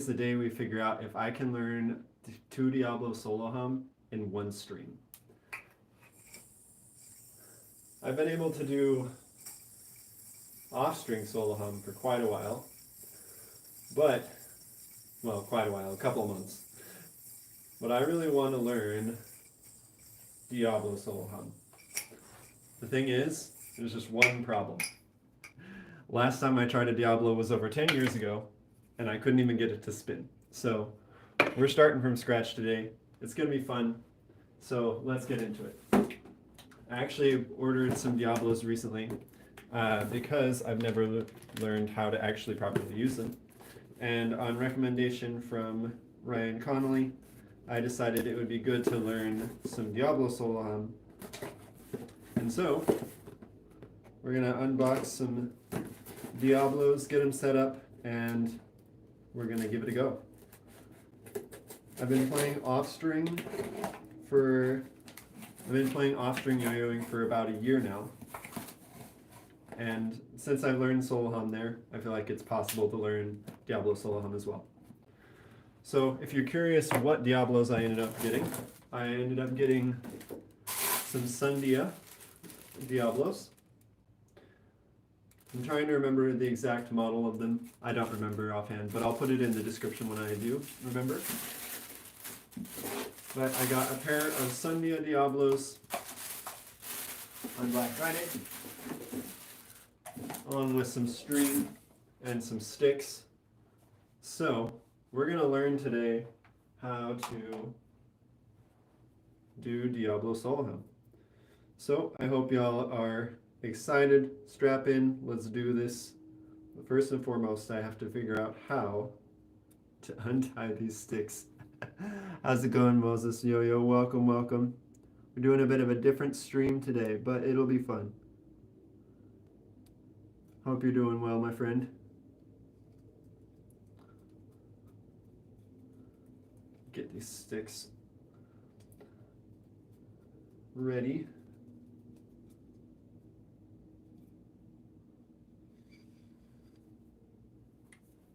the day we figure out if I can learn 2 Diablo Soloham in one stream. I've been able to do off-string Soloham for quite a while, but, well, quite a while, a couple of months. But I really want to learn Diablo Soloham. The thing is, there's just one problem. Last time I tried a Diablo was over 10 years ago, and I couldn't even get it to spin. So we're starting from scratch today. It's going to be fun, so let's get into it. I actually ordered some Diablos recently because I've never learned how to actually properly use them. And on recommendation from Ryan Connolly, I decided it would be good to learn some Diablo Soloham. And so, we're going to unbox some Diablos, get them set up, and we're going to give it a go. I've been playing off-string yo-yoing for about a year now. And since I've learned Soloham there, I feel like it's possible to learn Diablo Soloham as well. So if you're curious what Diablos I ended up getting some Sundia Diablos. I'm trying to remember the exact model of them. I don't remember offhand, but I'll put it in the description when I do remember. But I got a pair of Sundia Diablos on Black Friday, along with some string and some sticks. So we're going to learn today how to do Diablo Soloham. So I hope y'all are excited. Strap in. Let's do this. But first and foremost, I have to figure out how to untie these sticks. How's it going, Moses? Yo-yo, welcome, welcome. We're doing a bit of a different stream today, but it'll be fun. Hope you're doing well, my friend. Get these sticks ready.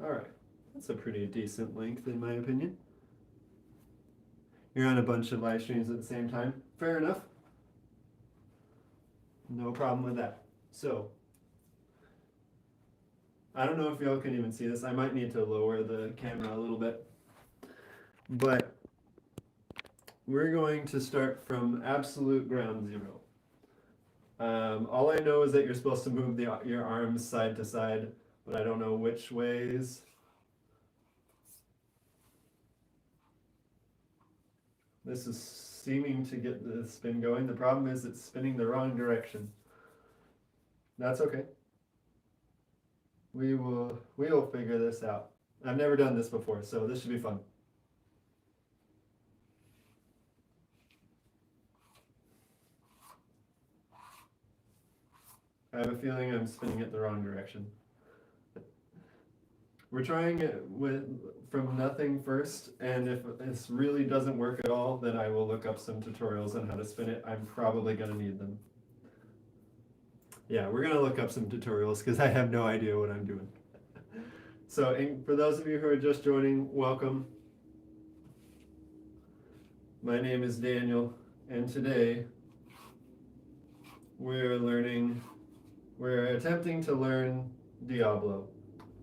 All right, that's a pretty decent length in my opinion. You're on a bunch of live streams at the same time. Fair enough. No problem with that. So, I don't know if y'all can even see this. I might need to lower the camera a little bit. But we're going to start from absolute ground zero. All I know is that you're supposed to move your arms side to side, but I don't know which ways. This is seeming to get the spin going. The problem is it's spinning the wrong direction. That's okay. We'll figure this out. I've never done this before, so this should be fun. I have a feeling I'm spinning it the wrong direction. We're trying it from nothing first, and if this really doesn't work at all, then I will look up some tutorials on how to spin it. I'm probably going to need them. Yeah, we're going to look up some tutorials because I have no idea what I'm doing. So for those of you who are just joining, welcome. My name is Daniel, and today we're attempting to learn Diablo.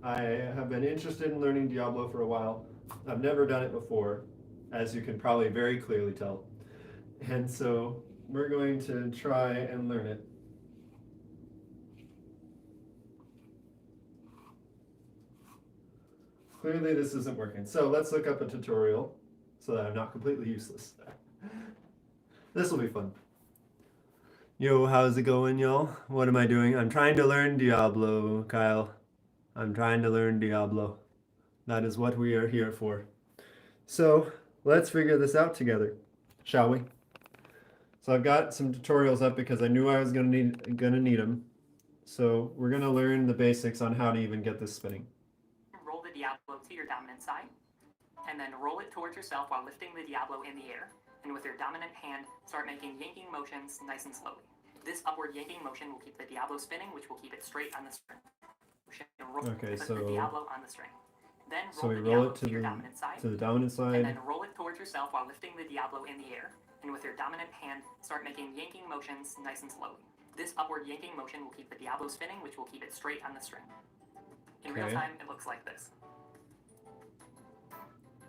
I have been interested in learning Diablo for a while. I've never done it before, as you can probably very clearly tell. And so we're going to try and learn it. Clearly this isn't working. So let's look up a tutorial so that I'm not completely useless. This will be fun. Yo, how's it going, y'all? What am I doing? I'm trying to learn Diablo, Kyle. I'm trying to learn Diablo. That is what we are here for. So let's figure this out together, shall we? So I've got some tutorials up because I knew I was gonna need them. So we're gonna learn the basics on how to even get this spinning. Roll the Diablo to your dominant side, and then roll it towards yourself while lifting the Diablo in the air. And with your dominant hand, start making yanking motions nice and slowly. This upward yanking motion will keep the Diablo spinning, which will keep it straight on the string. Okay, Put so the Diablo on the string. Then So roll we the roll Diablo it to your dominant side, to the dominant and side. then roll it towards yourself while lifting the Diablo in the air, and with your dominant hand, start making yanking motions nice and slowly. This upward yanking motion will keep the Diablo spinning, which will keep it straight on the string. In real time, it looks like this.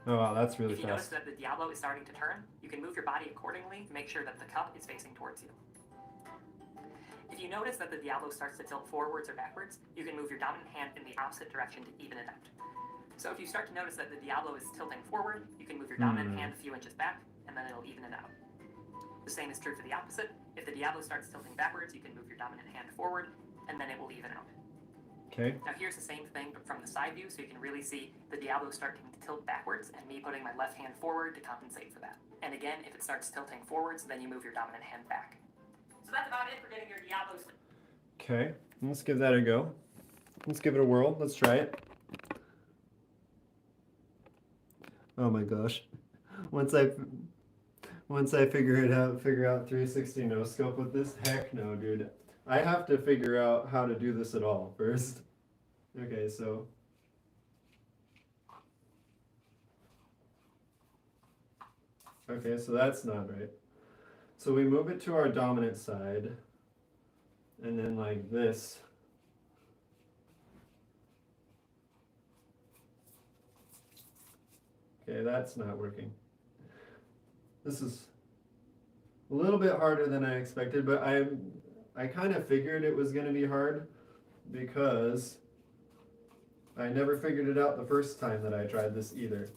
Oh wow, that's really If you notice fast. that the Diablo is starting to turn, you can move your body accordingly to make sure that the cup is facing towards you. If you notice that the Diablo starts to tilt forwards or backwards, you can move your dominant hand in the opposite direction to even it out. So if you start to notice that the Diablo is tilting forward, you can move your dominant hand a few inches back, and then it'll even it out. The same is true for the opposite. If the Diablo starts tilting backwards, you can move your dominant hand forward, and then it will even out. Okay. Now here's the same thing, but from the side view, so you can really see the Diablo starting to tilt backwards, and me putting my left hand forward to compensate for that. And again, if it starts tilting forwards, then you move your dominant hand back. So that's about it for getting your Diablos. Okay, let's give that a go. Let's give it a whirl. Let's try it. Oh my gosh. Once I figure out 360 no scope with this, heck no, dude. I have to figure out how to do this at all first. Okay, so that's not right. So we move it to our dominant side, and then like this. Okay, that's not working. This is a little bit harder than I expected, but I kind of figured it was going to be hard because I never figured it out the first time that I tried this either.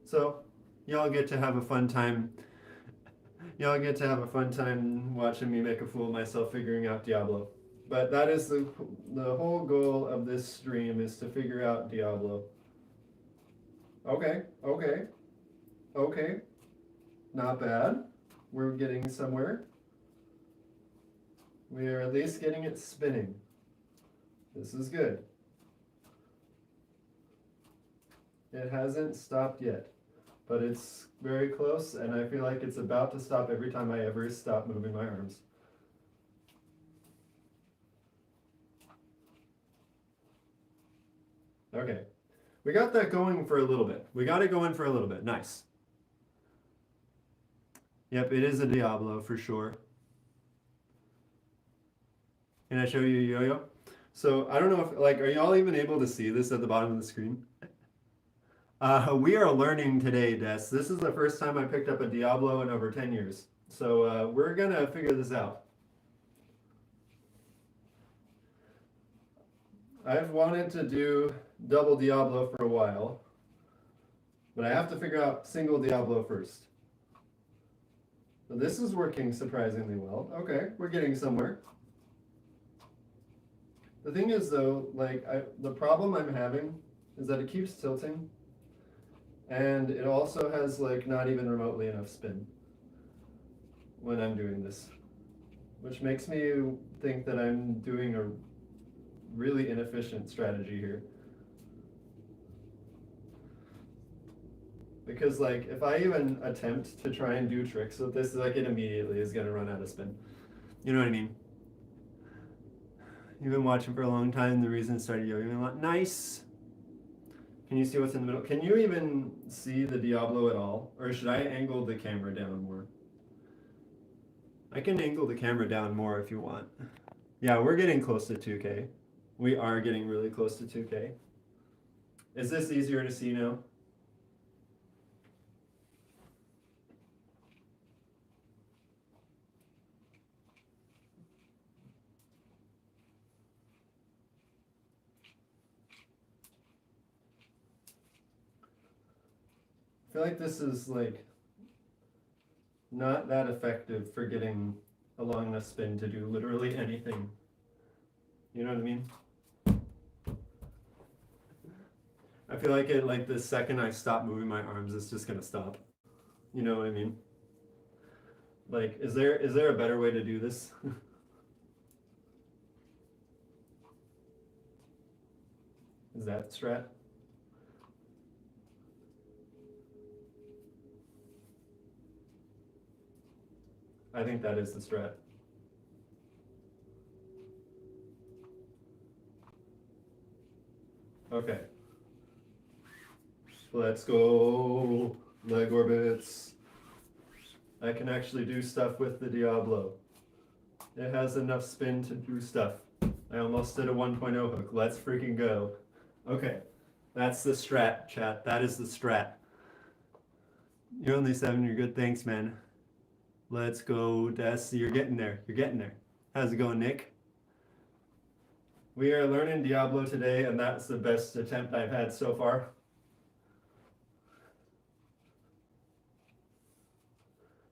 So, y'all get to have a fun time. Y'all get to have a fun time watching me make a fool of myself figuring out Diablo. But that is the whole goal of this stream, is to figure out Diablo. Okay. Not bad. We're getting somewhere. We are at least getting it spinning. This is good. It hasn't stopped yet, but it's very close, and I feel like it's about to stop every time I ever stop moving my arms. Okay, we got that going for a little bit. We got it going for a little bit. Nice. Yep, it is a Diablo for sure. Can I show you a yo-yo? So I don't know if, like, are y'all even able to see this at the bottom of the screen? We are learning today, Des. This is the first time I picked up a Diablo in over 10 years. So we're gonna figure this out. I've wanted to do double Diablo for a while, but I have to figure out single Diablo first. So this is working surprisingly well. Okay, we're getting somewhere. The thing is though, like the problem I'm having is that it keeps tilting, and it also has like not even remotely enough spin when I'm doing this, which makes me think that I'm doing a really inefficient strategy here. Because like if I even attempt to try and do tricks with this, like it immediately is gonna run out of spin. You know what I mean? You've been watching for a long time. The reason it started yo-yoing a lot. Nice. Can you see what's in the middle? Can you even see the Diablo at all? Or should I angle the camera down more? I can angle the camera down more if you want. Yeah, we're getting close to 2K. We are getting really close to 2K. Is this easier to see now? I feel like this is like not that effective for getting a long enough spin to do literally anything. You know what I mean? I feel like the second I stop moving my arms, it's just gonna stop. You know what I mean? Like, is there a better way to do this? Is that strat? I think that is the strat. Okay. Let's go. Leg orbits. I can actually do stuff with the Diablo. It has enough spin to do stuff. I almost did a 1.0 hook. Let's freaking go. Okay. That's the strat, chat. That is the strat. You're only 7. You're good. Thanks, man. Let's go, Des. You're getting there. You're getting there. How's it going, Nick? We are learning Diablo today, and that's the best attempt I've had so far.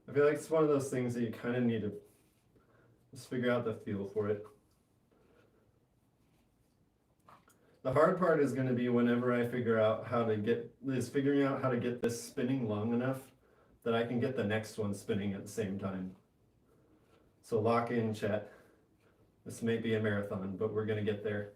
I feel like it's one of those things that you kind of need to just figure out the feel for it. The hard part is going to be whenever I figuring out how to get this spinning long enough that I can get the next one spinning at the same time. So lock in, chat. This may be a marathon, but we're going to get there.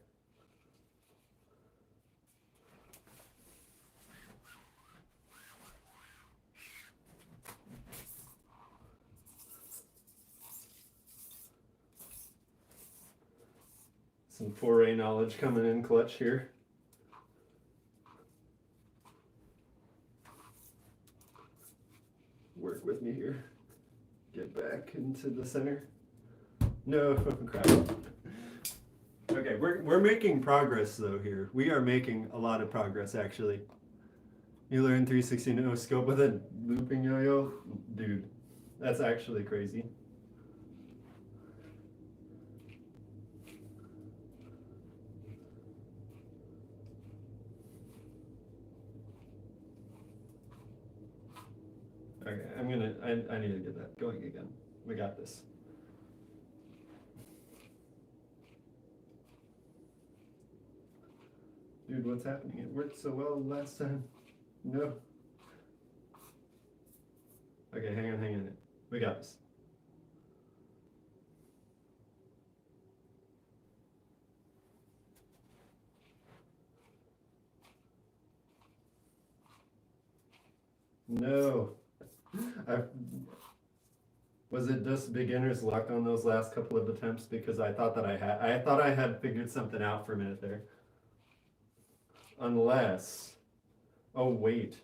Some foray knowledge coming in clutch here. Work with me here. Get back into the center. No, crap. Okay, we're making progress though here. We are making a lot of progress actually. You learn 360 no scope with a looping yo-yo? Dude, that's actually crazy. Okay, I need to get that going again. We got this. Dude, what's happening? It worked so well last time. No. Okay, hang on. We got this. No. Was it just beginner's luck on those last couple of attempts? Because I thought I had figured something out for a minute there. Unless, oh wait,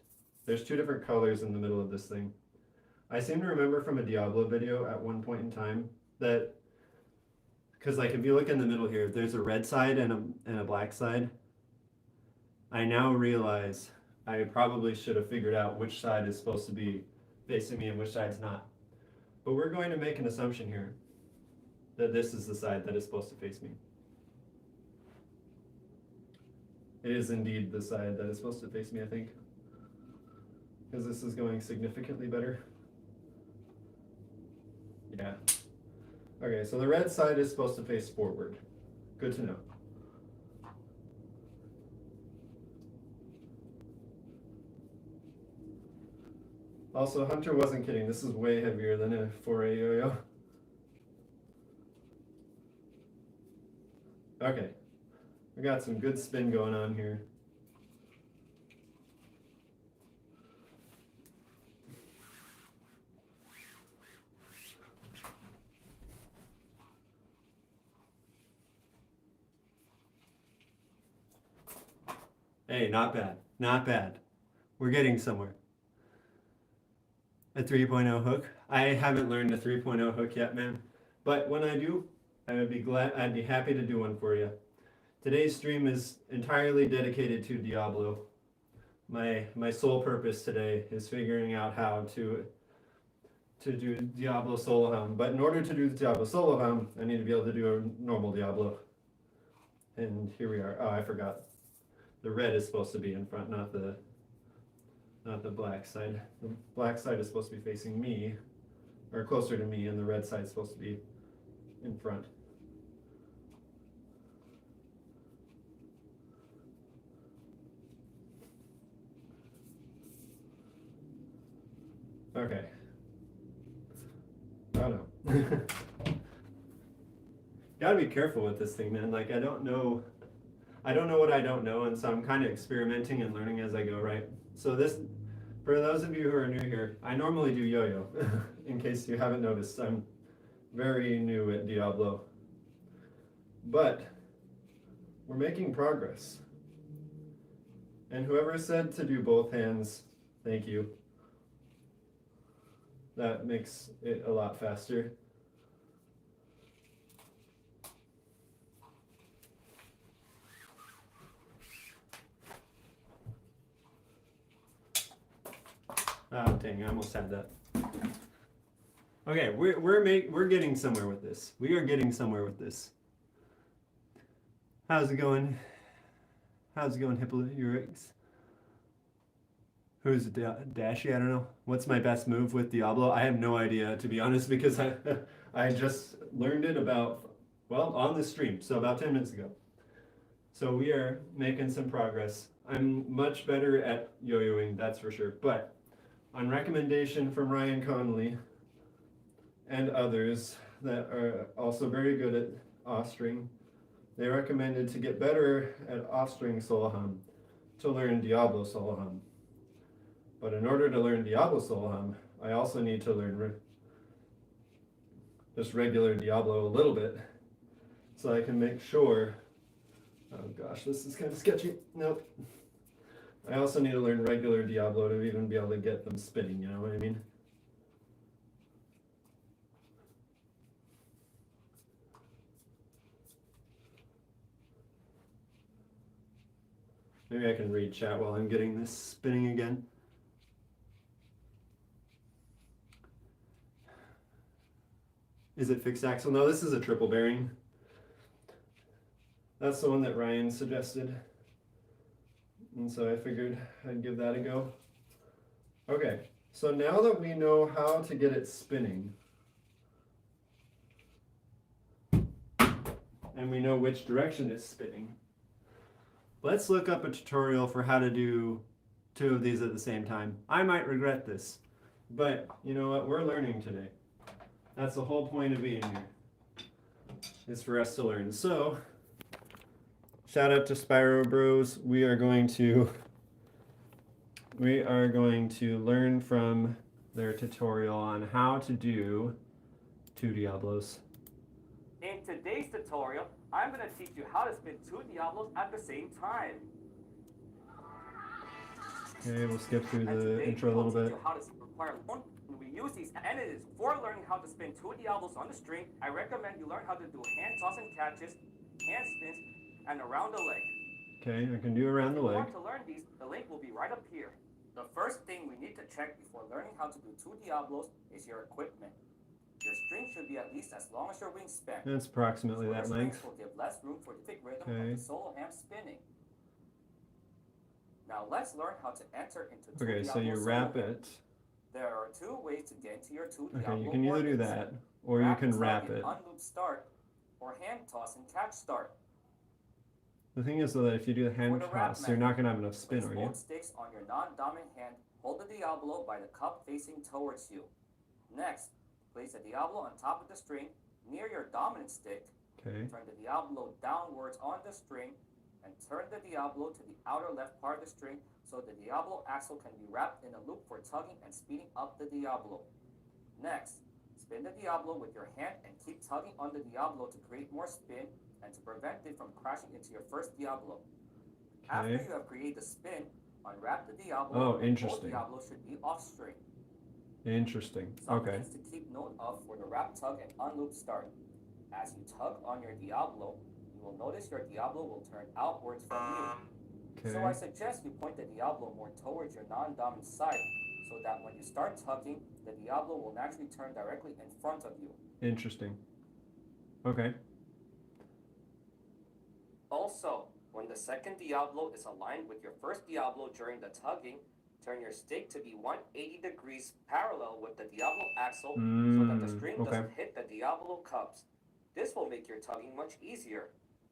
there's 2 different colors in the middle of this thing. I seem to remember from a Diablo video at one point in time that, because like if you look in the middle here, there's a red side and a black side. I now realize I probably should have figured out which side is supposed to be facing me and which side's not. But we're going to make an assumption here that this is the side that is supposed to face me. It is indeed the side that is supposed to face me, I think. Because this is going significantly better. Yeah. Okay, so the red side is supposed to face forward. Good to know. Also, Hunter wasn't kidding. This is way heavier than a 4A yo-yo. Okay. We got some good spin going on here. Hey, not bad. Not bad. We're getting somewhere. A 3.0 hook. I haven't learned a 3.0 hook yet, man. But when I do, I'd be happy to do one for you. Today's stream is entirely dedicated to Diablo. My sole purpose today is figuring out how to do Diablo Soloham. But in order to do Diablo Soloham, I need to be able to do a normal Diablo. And here we are. Oh, I forgot. The red is supposed to be in front, not the black side. The black side is supposed to be facing me, or closer to me, and the red side is supposed to be in front. Okay. Oh no. Gotta be careful with this thing, man. Like I don't know what I don't know, and so I'm kind of experimenting and learning as I go, right? So this, for those of you who are new here, I normally do yo-yo. In case you haven't noticed, I'm very new at Diablo. But we're making progress. And whoever said to do both hands, thank you. That makes it a lot faster. Ah, dang, I almost had that. Okay, we're getting somewhere with this. We are getting somewhere with this. How's it going? How's it going, Hippolyrix? Who's Dashy? I don't know. What's my best move with Diablo? I have no idea, to be honest, because I just learned it about, well, on the stream, so about 10 minutes ago. So we are making some progress. I'm much better at yo-yoing, that's for sure. But on recommendation from Ryan Connolly and others that are also very good at off-string, they recommended to get better at off-string Soloham to learn Diablo Soloham. But in order to learn Diablo Soloham, I also need to learn just regular Diablo a little bit, so I can make sure. Oh gosh, this is kind of sketchy. Nope. I also need to learn regular Diablo to even be able to get them spinning, you know what I mean? Maybe I can read chat while I'm getting this spinning again. Is it fixed axle? No, this is a triple bearing. That's the one that Ryan suggested. And so I figured I'd give that a go. Okay, so now that we know how to get it spinning, and we know which direction it's spinning, let's look up a tutorial for how to do two of these at the same time. I might regret this, but you know what? We're learning today. That's the whole point of being here, is for us to learn. So, shout out to Spyro Bros. We are going to learn from their tutorial on how to do two Diablos. In today's tutorial, I'm going to teach you how to spin two Diablos at the same time. Okay, we'll skip through And the today, intro a little we'll bit. teach you how to require one. We use these entities for learning how to spin two Diablos on the string. I recommend you learn how to do hand toss and catches, hand spins, and around the leg. Okay, I can do around the If you leg. want to learn these, the link will be right up here. The first thing we need to check before learning how to do two Diablos is your equipment. Your string should be at least as long as your wingspan. That's approximately Shorter that strings length. will give less room for the thick rhythm Okay. of the Soloham spinning. Now let's learn how to enter into two Okay, so Diablo you wrap Soloham. it. There are two ways to get into your two Okay, Diablo you can either do orbits. that, or you can tug wrap and it. unloop start, or hand toss and catch start. The thing is though that if you do the hand For the wrap toss, you're not gonna have enough spin, Place are you? both sticks on your non-dominant hand. Hold the Diablo by the cup facing towards you. Next, place the Diablo on top of the string near your dominant stick. Okay. Turn the Diablo downwards on the string and turn the Diablo to the outer left part of the string so the Diablo axle can be wrapped in a loop for tugging and speeding up the Diablo. Next, spin the Diablo with your hand and keep tugging on the Diablo to create more spin and to prevent it from crashing into your first Diablo. After Okay. you have created the spin, unwrap the Diablo. Oh, and interesting. Both Diablos should be off string. Interesting. Some Okay. things to keep note of for the wrap, tug, and unloop start. As you tug on your Diablo, you will notice your Diablo will turn outwards from you. So I Okay. suggest you point the Diablo more towards your non-dominant side, so that when you start tugging, the Diablo will naturally turn directly in front of you. Interesting. Okay. Also, when the second Diablo is aligned with your first Diablo during the tugging, turn your stick to be 180 degrees parallel with the Diablo axle so that the string okay. doesn't hit the Diablo cups. This will make your tugging much easier.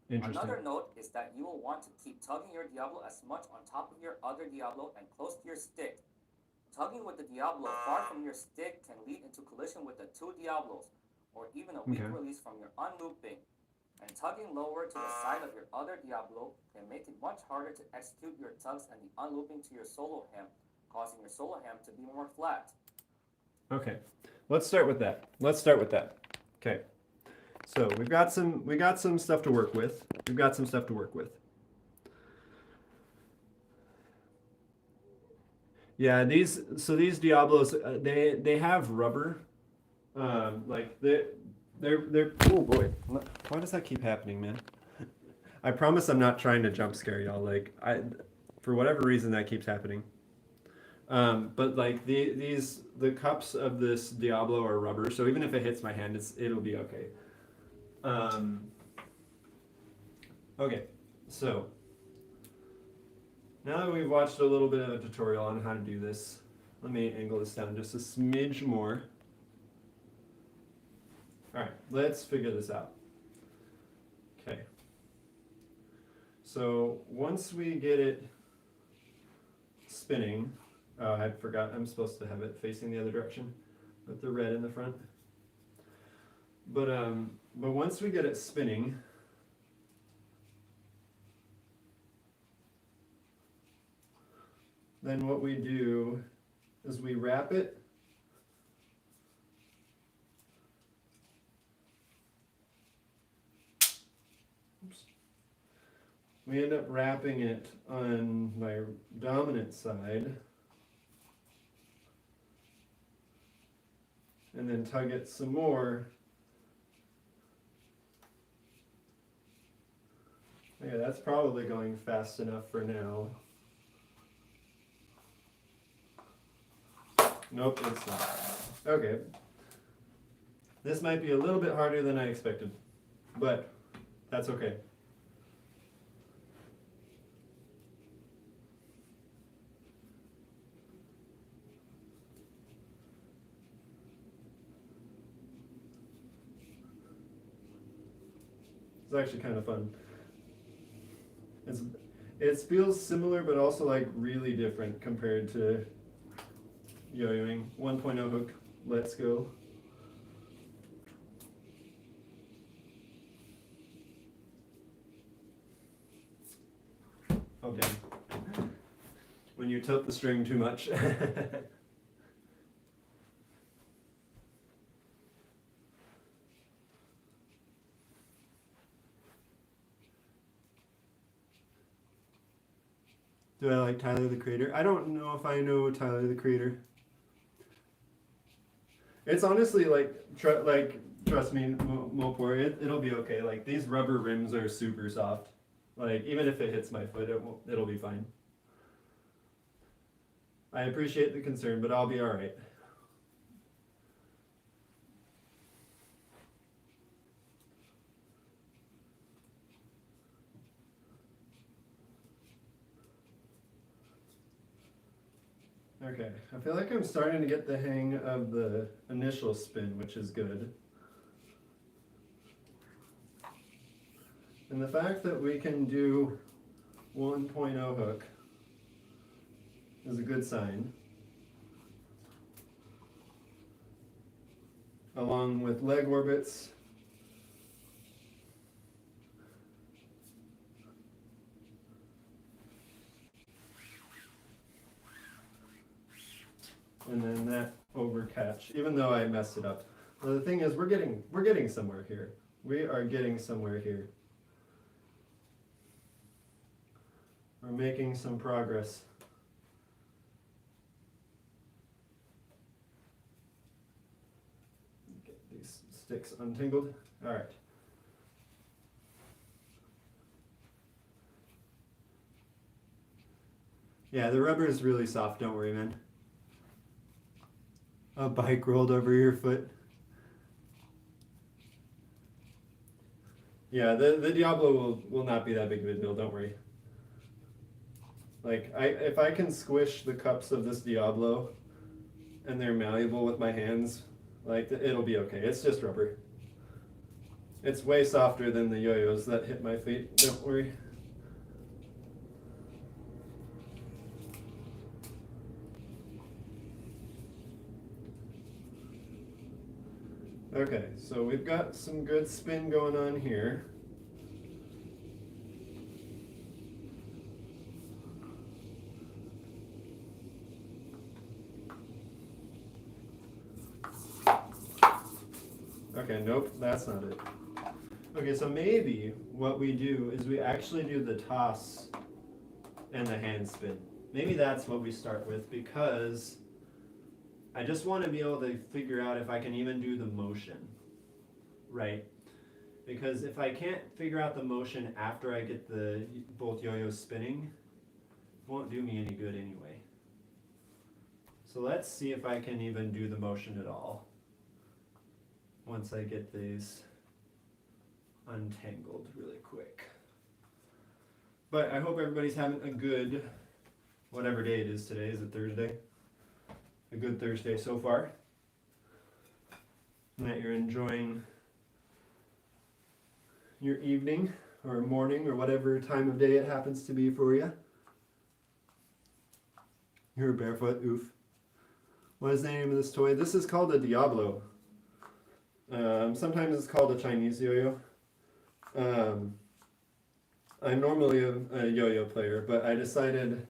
Interesting. Another note is that you will want to keep tugging your Diablo as much on top of your other Diablo and close to your stick. Tugging with the Diablo far from your stick can lead into collision with the two Diablos, or even a weak Okay. release from your unlooping. And tugging lower to the side of your other Diablo can make it much harder to execute your tugs and the unlooping to your Soloham, causing your Soloham to be more flat. Okay. Let's start with that. Okay. So we got some stuff to work with. Yeah, these Diablos, they have rubber, like they're oh boy, why does that keep happening, man? I promise I'm not trying to jump scare y'all. Like for whatever reason that keeps happening. But like the cups of this Diablo are rubber, so even if it hits my hand, it'll be okay. Okay, so now that we've watched a little bit of a tutorial on how to do this, let me angle this down just a smidge more. All right, let's figure this out. Okay. So once we get it spinning, I forgot I'm supposed to have it facing the other direction with the red in the front. But once we get it spinning, then what we do is we wrap it we end up wrapping it on my dominant side and then tug it some more. Okay, that's probably going fast enough for now. Nope, it's not. Okay. This might be a little bit harder than I expected, but that's okay. It's actually kind of fun. It feels similar, but also like really different compared to yo-yoing. 1.0 hook, let's go. Oh damn. When you tilt the string too much. Do I like Tyler the Creator? I don't know if I know Tyler the Creator. It's honestly like, trust me, Mopor, it'll be okay. Like these rubber rims are super soft. Like even if it hits my foot, it'll be fine. I appreciate the concern, but I'll be all right. Okay, I feel like I'm starting to get the hang of the initial spin, which is good. And the fact that we can do 1.0 hook is a good sign. Along with leg orbits. And then that overcatch, even though I messed it up. Well, the thing is, we're getting somewhere here. We are getting somewhere here. We're making some progress. Get these sticks untangled. All right. Yeah, the rubber is really soft. Don't worry, man. A bike rolled over your foot. Yeah, the Diablo will not be that big of a deal, don't worry. Like, if I can squish the cups of this Diablo and they're malleable with my hands, like, it'll be okay. It's just rubber. It's way softer than the yo-yos that hit my feet, don't worry. Okay, so we've got some good spin going on here. Okay, nope, that's not it. Okay, so maybe what we do is we actually do the toss and the hand spin. maybe that's what we start with, because I just want to be able to figure out if I can even do the motion, right? Because if I can't figure out the motion after I get the both yo-yos spinning, it won't do me any good anyway. So let's see if I can even do the motion at all once I get these untangled really quick. But I hope everybody's having a good, whatever day it is today. Is it Thursday? A good Thursday so far. And that you're enjoying your evening or morning or whatever time of day it happens to be for you. You're barefoot, oof. What is the name of this toy? This is called a Diablo. Sometimes it's called a Chinese yo-yo. I'm normally a yo-yo player, but I decided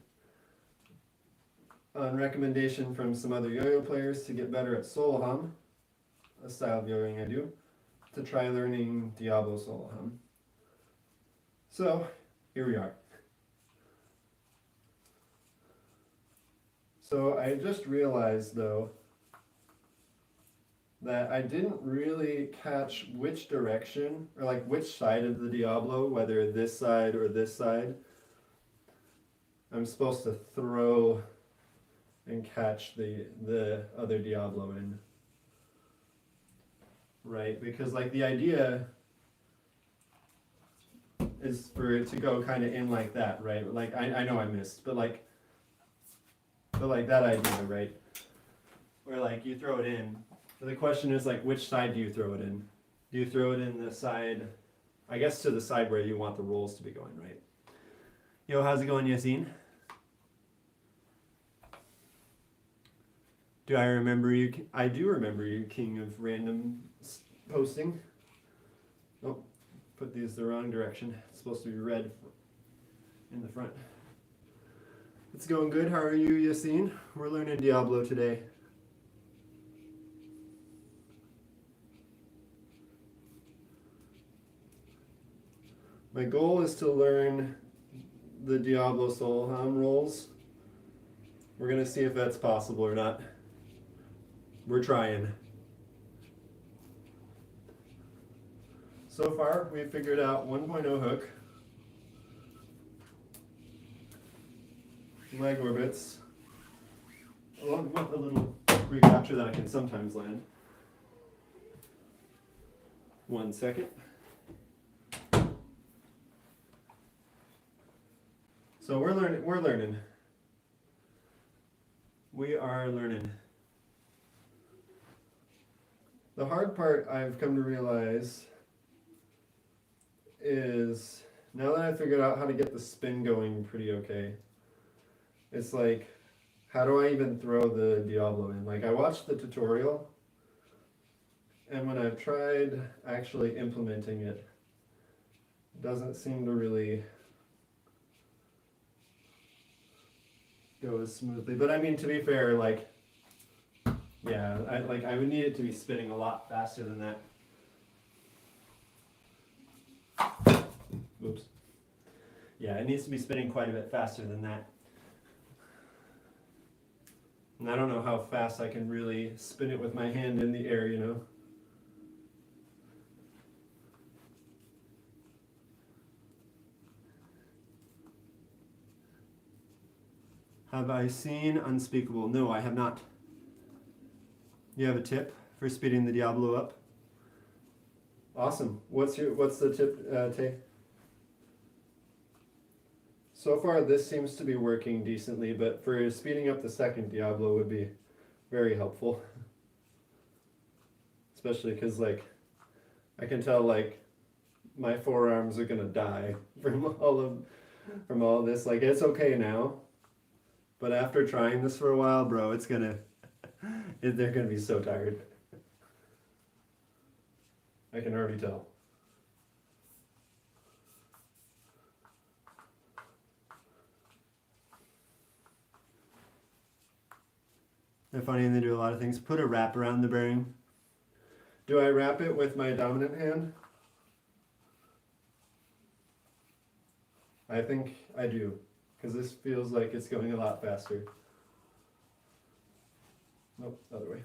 on recommendation from some other yo-yo players to get better at Soloham, a style of yo-yoing I do, to try learning Diablo Soloham. So, here we are. So I just realized though that I didn't really catch which direction, or like which side of the Diablo, whether this side or this side, I'm supposed to throw and catch the other Diablo in. Right? Because like the idea is for it to go kind of in like that, right? Like I know I missed, but like that idea, right? Where like you throw it in. The question is like, which side do you throw it in? Do you throw it in the side, I guess to the side where you want the rolls to be going, right? Yo, how's it going, Yassine? Do I remember you? I do remember you, king of random posting. Oh, put these the wrong direction. It's supposed to be red in the front. It's going good. How are you, Yassine? We're learning Diablo today. My goal is to learn the Diablo Soloham rolls. We're going to see if that's possible or not. We're trying. So far, we've figured out 1.0 hook, leg orbits, along with a little recapture that I can sometimes land. 1 second. So we're learning. We are learning. The hard part I've come to realize is, now that I've figured out how to get the spin going pretty okay, it's like, how do I even throw the Diablo in? Like, I watched the tutorial, and when I've tried actually implementing it, it doesn't seem to really go as smoothly. But I mean, to be fair, like, yeah, I would need it to be spinning a lot faster than that. Oops. Yeah, it needs to be spinning quite a bit faster than that. And I don't know how fast I can really spin it with my hand in the air, you know. Have I seen Unspeakable? No, I have not. You have a tip for speeding the Diablo up? Awesome. What's the tip, Tay? So far, this seems to be working decently, but for speeding up the second Diablo would be very helpful. Especially because, like, I can tell, like, my forearms are gonna die from all of this. Like, it's okay now, but after trying this for a while, bro, they're gonna be so tired. I can already tell. They're funny and they do a lot of things. Put a wrap around the bearing. Do I wrap it with my dominant hand? I think I do. because this feels like it's going a lot faster. Nope, other way.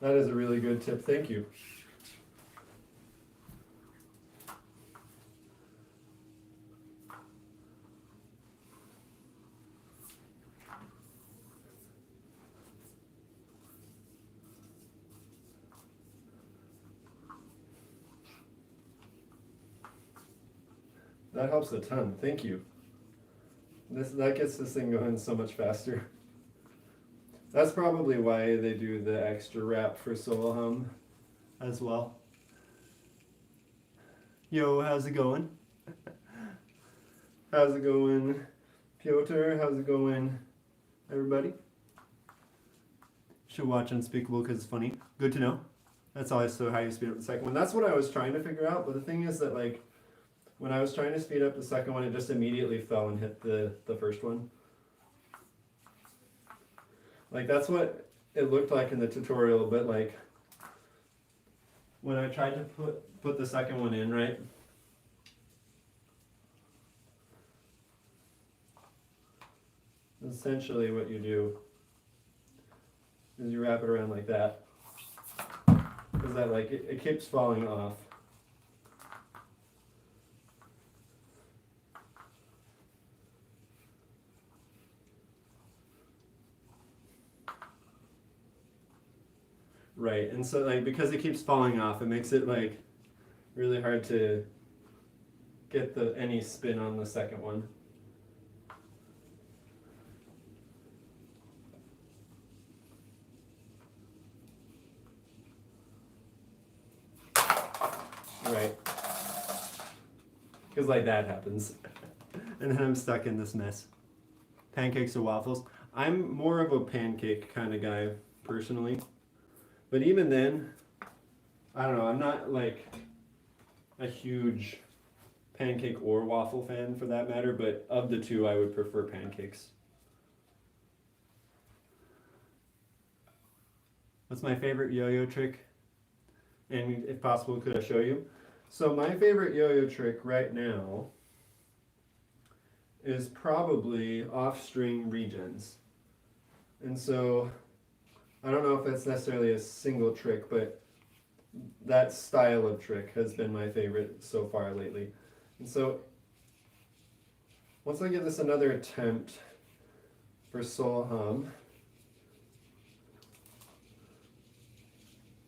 That is a really good tip, thank you. That helps a ton, thank you. That gets this thing going so much faster. That's probably why they do the extra wrap for Soloham as well. Yo, how's it going? How's it going, Piotr? How's it going, everybody? Should watch Unspeakable because it's funny. Good to know. That's always so how you speed up the second one. That's what I was trying to figure out, but the thing is that, like, when I was trying to speed up the second one, it just immediately fell and hit the first one. Like, that's what it looked like in the tutorial, but like, when I tried to put the second one in, right? Essentially what you do is you wrap it around like that. Because that, like, it keeps falling off. Right, and so, like, because it keeps falling off, it makes it, like, really hard to get any spin on the second one. Right. Because, like, that happens. And then I'm stuck in this mess. Pancakes or waffles? I'm more of a pancake kind of guy, personally. But even then, I don't know, I'm not like a huge pancake or waffle fan for that matter, but of the two, I would prefer pancakes. What's my favorite yo-yo trick? And if possible, could I show you? So my favorite yo-yo trick right now is probably off-string regens. And so I don't know if that's necessarily a single trick, but that style of trick has been my favorite so far lately. And so once I give this another attempt for Soloham,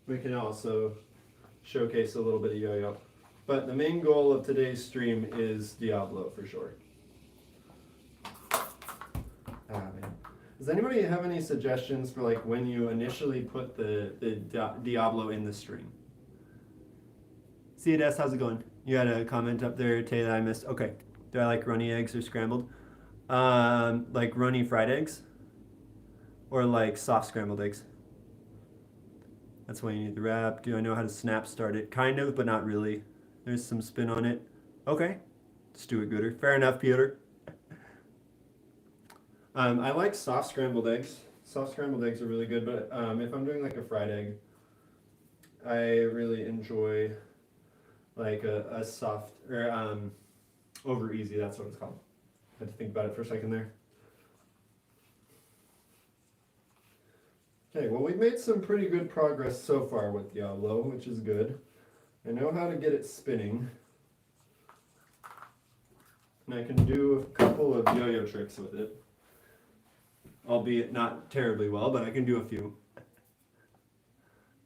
we can also showcase a little bit of yo-yo. But the main goal of today's stream is Diablo for sure. Man. Does anybody have any suggestions for, like, when you initially put the Diablo in the string? See it, S, how's it going? You had a comment up there, Tay, that I missed. Okay. Do I like runny eggs or scrambled? Like runny fried eggs? Or like soft scrambled eggs? That's why you need the wrap. Do I know how to snap start it? Kind of, but not really. There's some spin on it. Okay. Let's do it gooder. Fair enough, Peter. I like soft scrambled eggs. Soft scrambled eggs are really good, but if I'm doing like a fried egg, I really enjoy like a soft, or over easy, that's what it's called. I had to think about it for a second there. Okay, well, we've made some pretty good progress so far with Diablo, which is good. I know how to get it spinning. And I can do a couple of yo-yo tricks with it. Albeit not terribly well, but I can do a few.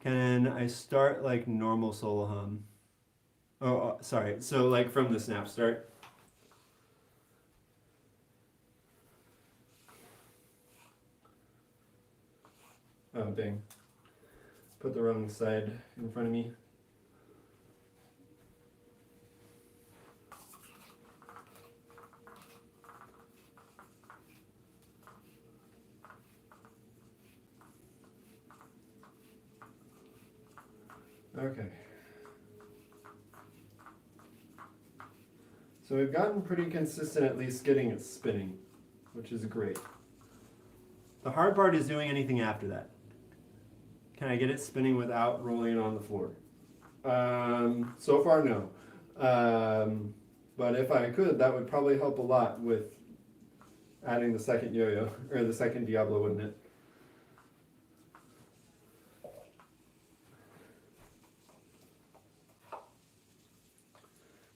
Can I start like normal Soloham? Oh, sorry. So like from the snap start. Oh, dang. Put the wrong side in front of me. Okay. So we've gotten pretty consistent at least getting it spinning, which is great. The hard part is doing anything after that. Can I get it spinning without rolling it on the floor? So far, no. But if I could, that would probably help a lot with adding the second yo-yo, or the second Diablo, wouldn't it?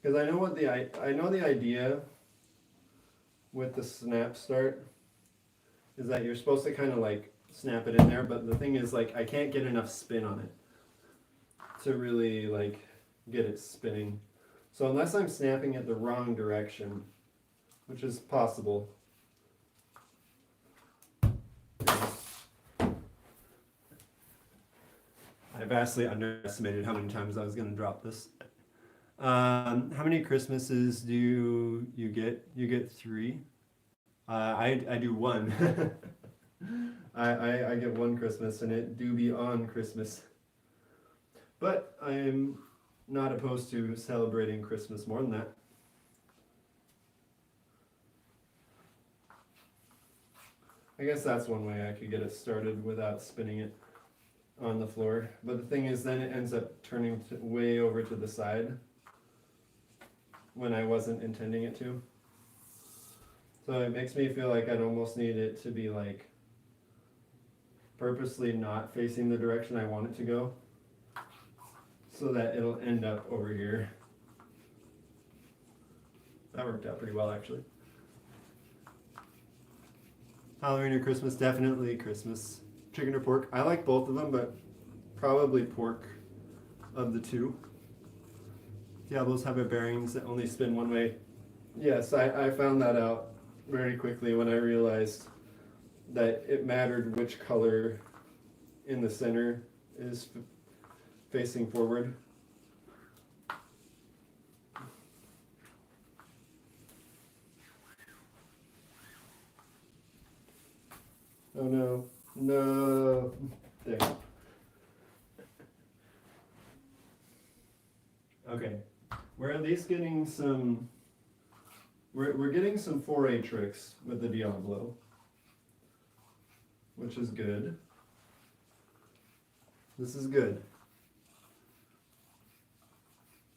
Because I know the idea with the snap start is that you're supposed to kind of like snap it in there, but the thing is, like, I can't get enough spin on it to really like get it spinning. So unless I'm snapping it the wrong direction, which is possible. I vastly underestimated how many times I was going to drop this. How many Christmases do you get? You get 3. I do 1. I get 1 Christmas, and it do be on Christmas. But I'm not opposed to celebrating Christmas more than that. I guess that's one way I could get it started without spinning it on the floor. But the thing is, then it ends up turning way over to the side when I wasn't intending it to. So it makes me feel like I'd almost need it to be like purposely not facing the direction I want it to go, so that it'll end up over here. That worked out pretty well, actually. Halloween or Christmas? Definitely Christmas. Chicken or pork? I like both of them, but probably pork of the 2. Diablos have bearings that only spin one way. Yes, I found that out very quickly when I realized that it mattered which color in the center is facing forward. Oh no, no, there. Okay, we're at least getting some, we're getting some foray tricks with the Diablo, which is good. This is good.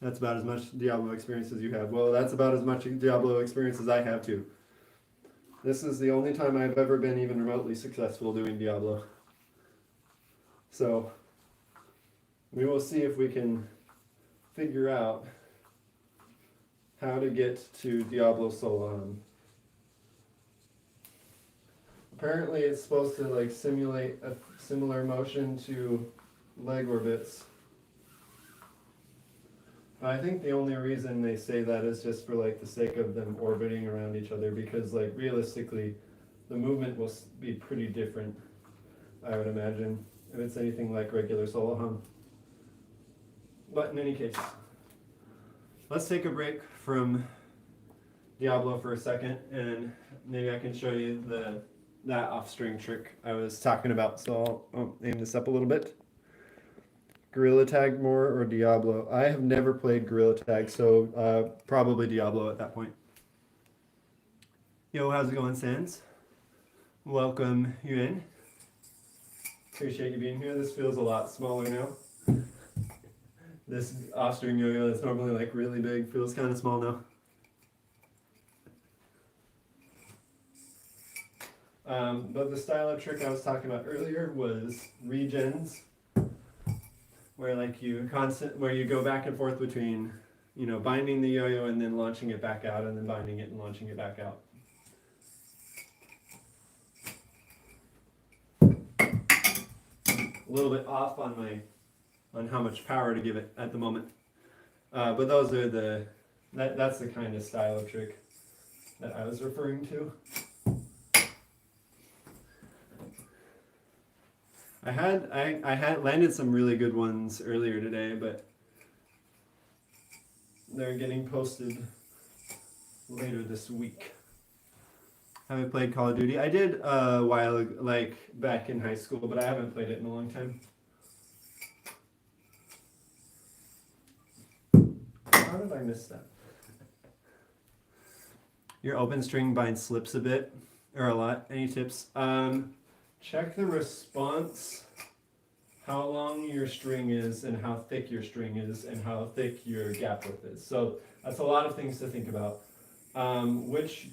That's about as much Diablo experience as you have. Well, that's about as much Diablo experience as I have too. This is the only time I've ever been even remotely successful doing Diablo. So, we will see if we can figure out how to get to Diablo Soloham. Apparently it's supposed to like simulate a similar motion to leg orbits. But I think the only reason they say that is just for like the sake of them orbiting around each other, because like realistically the movement will be pretty different, I would imagine, if it's anything like regular Soloham. But in any case, let's take a break from Diablo for a second, and maybe I can show you that off-string trick I was talking about. So I'll aim this up a little bit. Gorilla Tag more or Diablo? I have never played Gorilla Tag, so probably Diablo at that point. Yo, how's it going, Sans? Welcome you in. Appreciate you being here. This feels a lot smaller now. This off-string yo-yo that's normally like really big feels kind of small now. But the style of trick I was talking about earlier was regens, where like where you go back and forth between, you know, binding the yo-yo and then launching it back out, and then binding it and launching it back out. A little bit off on how much power to give it at the moment, but those are that's the kind of style of trick that I was referring to. I had landed some really good ones earlier today, but they're getting posted later this week. Haven't played Call of Duty. I did a while ago, like back in high school, but I haven't played it in a long time. How did I miss that? your open string bind slips a bit, or a lot. Any tips? Check the response, how long your string is and how thick your string is and how thick your gap width is. So that's a lot of things to think about. Which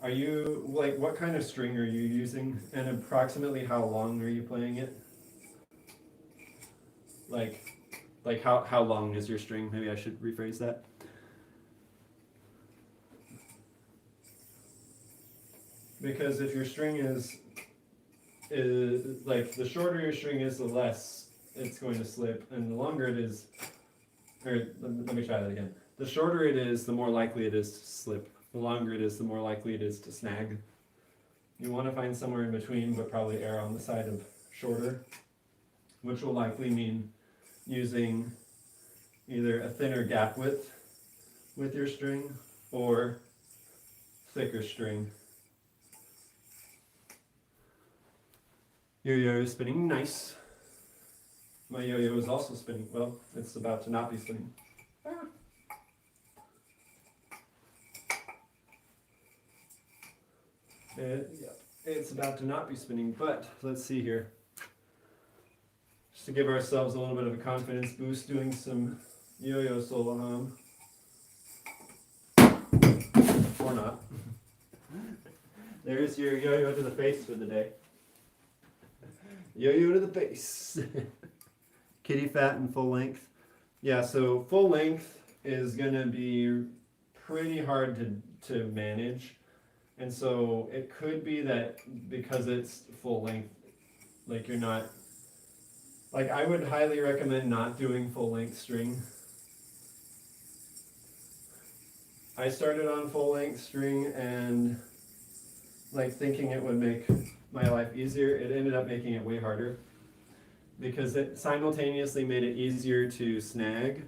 are you, like, what kind of string are you using and approximately how long are you playing it? Like how long is your string? Maybe I should rephrase that. Because if your string is like, the shorter your string is, the less it's going to slip, and the longer it is, or let me try that again. The shorter it is, the more likely it is to slip. The longer it is, the more likely it is to snag. You want to find somewhere in between, but probably err on the side of shorter, which will likely mean using either a thinner gap width with your string or thicker string. Your yo-yo is spinning nice. My yo-yo is also spinning. Well, it's about to not be spinning. Yeah, it's about to not be spinning, but let's see here. Just to give ourselves a little bit of a confidence boost, doing some yo-yo Soloham. Or not. There's your yo-yo to the face for the day. Yo-yo to the face. Kitty fat and full length. Yeah, so full length is going to be pretty hard to manage. And so it could be that because it's full length, like, you're not, like, I would highly recommend not doing full length string. I started on full length string and, like, thinking it would make my life easier. It ended up making it way harder because it simultaneously made it easier to snag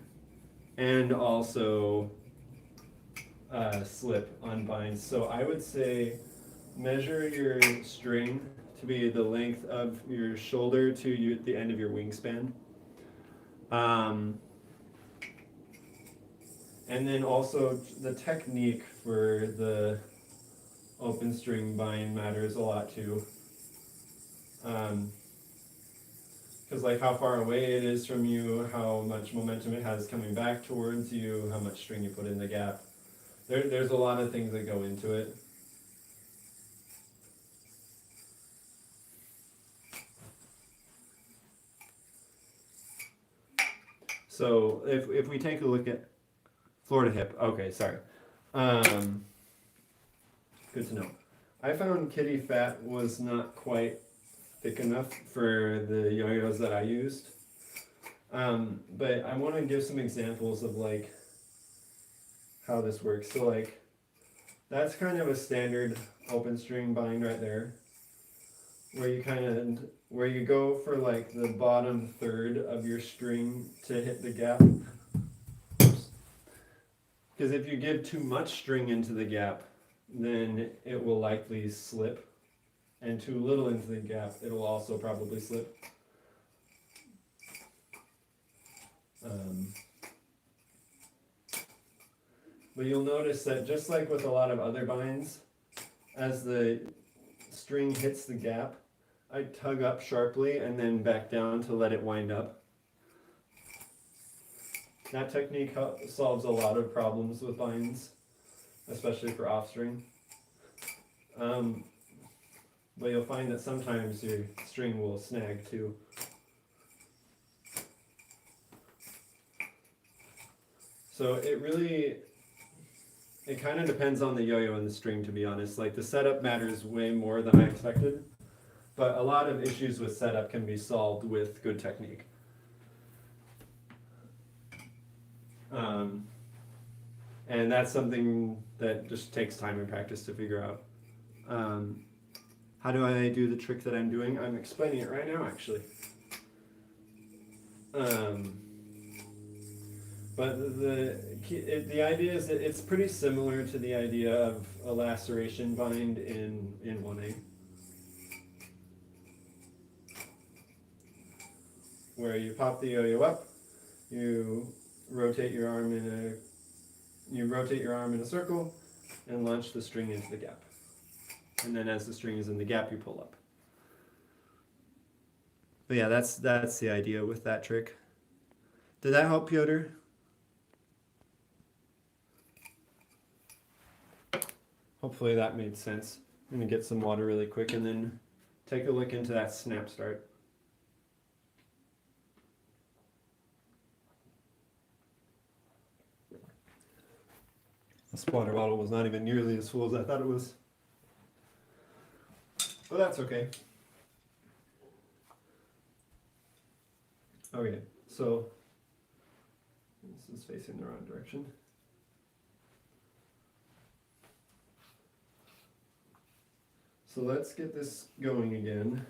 and also slip on binds. So I would say measure your string to be the length of your shoulder to the end of your wingspan. And then also the technique for the open string bind matters a lot too. Because, like, how far away it is from you, how much momentum it has coming back towards you, how much string you put in the gap. There's a lot of things that go into it. So if we take a look at Florida hip, okay, sorry. Good to know. I found kitty fat was not quite thick enough for the yo-yos that I used. But I want to give some examples of, like, how this works. So, like, that's kind of a standard open string bind right there, where you go for, like, the bottom third of your string to hit the gap. Because if you give too much string into the gap, then it will likely slip, and too little into the gap, it will also probably slip. But you'll notice that, just like with a lot of other binds, as the string hits the gap, I tug up sharply and then back down to let it wind up. That technique solves a lot of problems with binds, especially for off string. But you'll find that sometimes your string will snag too. So it kind of depends on the yo-yo and the string, to be honest. Like, the setup matters way more than I expected, but a lot of issues with setup can be solved with good technique. And that's something that just takes time and practice to figure out. How do I do the trick that I'm doing? I'm explaining it right now, actually. But the idea is that it's pretty similar to the idea of a laceration bind in 1A, where you pop the yo-yo up, you rotate your arm in a circle, and launch the string into the gap. And then as the string is in the gap, you pull up. But yeah, that's the idea with that trick. Did that help, Piotr? Hopefully that made sense. I'm gonna get some water really quick and then take a look into that snap start. This water bottle was not even nearly as full as I thought it was. But that's okay. Okay, so this is facing the wrong direction. So let's get this going again.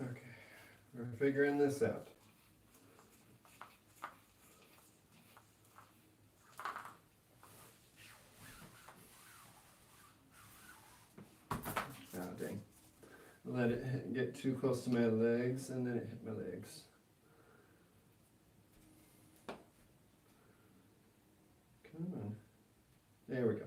Okay, we're figuring this out. Ah, dang. Let it get too close to my legs and then it hit my legs. Come on. There we go.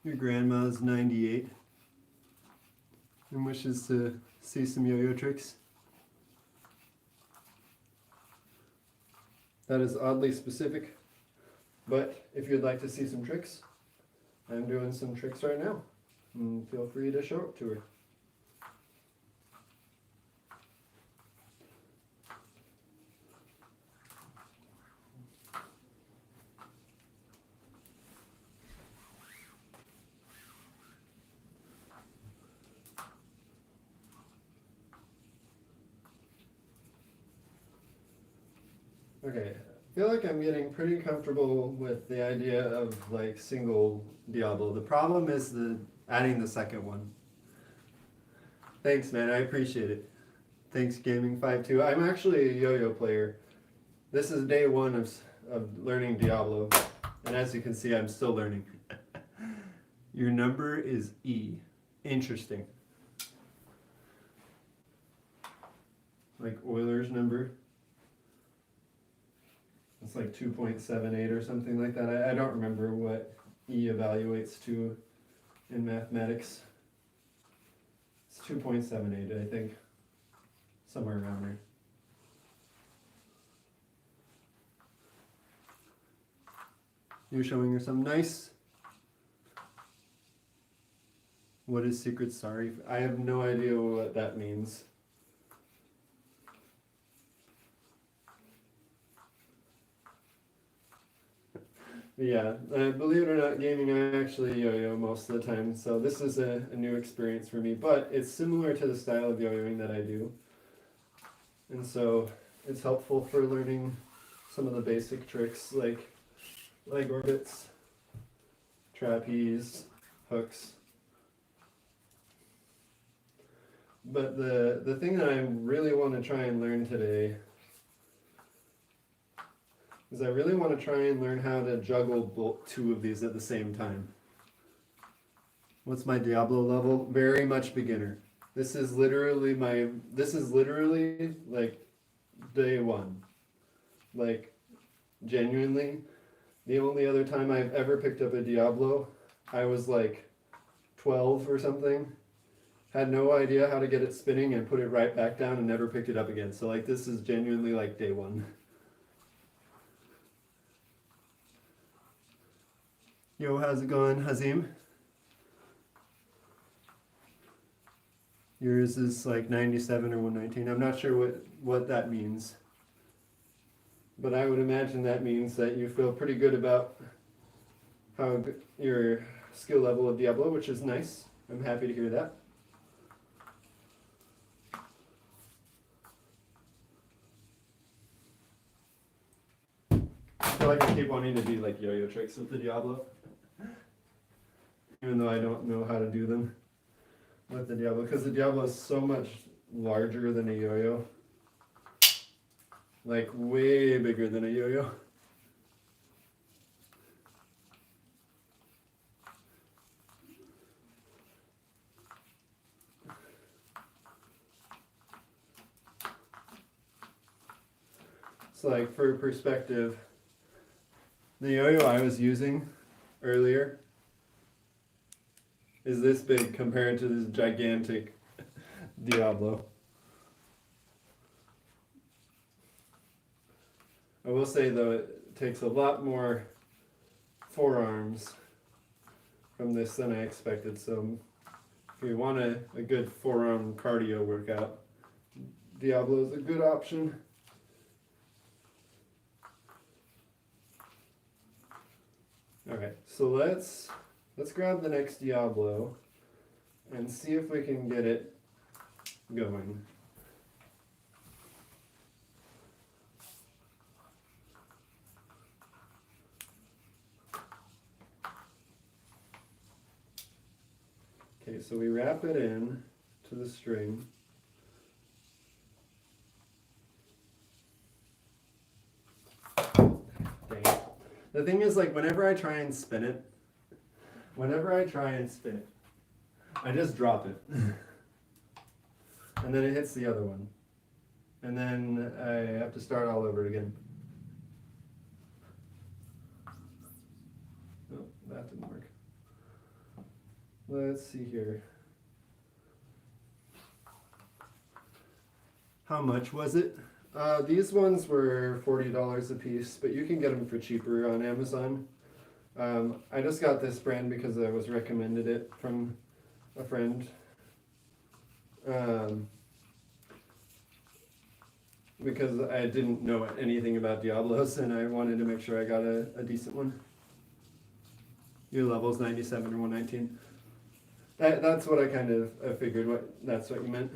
Your grandma's 98 and wishes to see some yo-yo tricks. That is oddly specific, but if you'd like to see some tricks, I'm doing some tricks right now. And feel free to show it to her. Okay, I feel like I'm getting pretty comfortable with the idea of like single Diablo. The problem is adding the second one. Thanks, man, I appreciate it. Thanks, Gaming52. I'm actually a yo-yo player. This is day one of learning Diablo, and as you can see, I'm still learning. Your number is E. Interesting. Like Euler's number. It's like 2.78 or something like that. I don't remember what E evaluates to in mathematics. It's 2.78, I think. Somewhere around there. You're showing her some nice. What is secret sorry? I have no idea what that means. Yeah, believe it or not, gaming, I actually yo-yo most of the time, so this is a new experience for me, but it's similar to the style of yo-yoing that I do. And so it's helpful for learning some of the basic tricks like leg orbits, trapeze, hooks. But the thing that I really want to try and learn today is I really want to try and learn how to juggle two of these at the same time. What's my Diablo level? Very much beginner. This is literally like day one. Like, genuinely, the only other time I've ever picked up a Diablo, I was like 12 or something. Had no idea how to get it spinning and put it right back down and never picked it up again. So like this is genuinely like day one. Yo, how's it going, Hazim? Yours is like 97 or 119. I'm not sure what that means. But I would imagine that means that you feel pretty good about your skill level of Diablo, which is nice. I'm happy to hear that. I feel like I keep wanting to do like yo-yo tricks with the Diablo, even though I don't know how to do them with the Diablo, because the Diablo is so much larger than a yo-yo, like way bigger than a yo-yo. It's like, for perspective, the yo-yo I was using earlier is this big compared to this gigantic Diablo. I will say though, it takes a lot more forearms from this than I expected, so if you want a good forearm cardio workout, Diablo is a good option. Alright, so let's grab the next Diablo and see if we can get it going. Okay, so we wrap it in to the string. Dang it. The thing is, like, whenever I try and spin it, I just drop it. And then it hits the other one. And then I have to start all over again. Oh, that didn't work. Let's see here. How much was it? These ones were $40 a piece, but you can get them for cheaper on Amazon. I just got this brand because I was recommended it from a friend. Because I didn't know anything about Diablos and I wanted to make sure I got a decent one. Your level's 97 or 119. That's what I kind of figured. That's what you meant.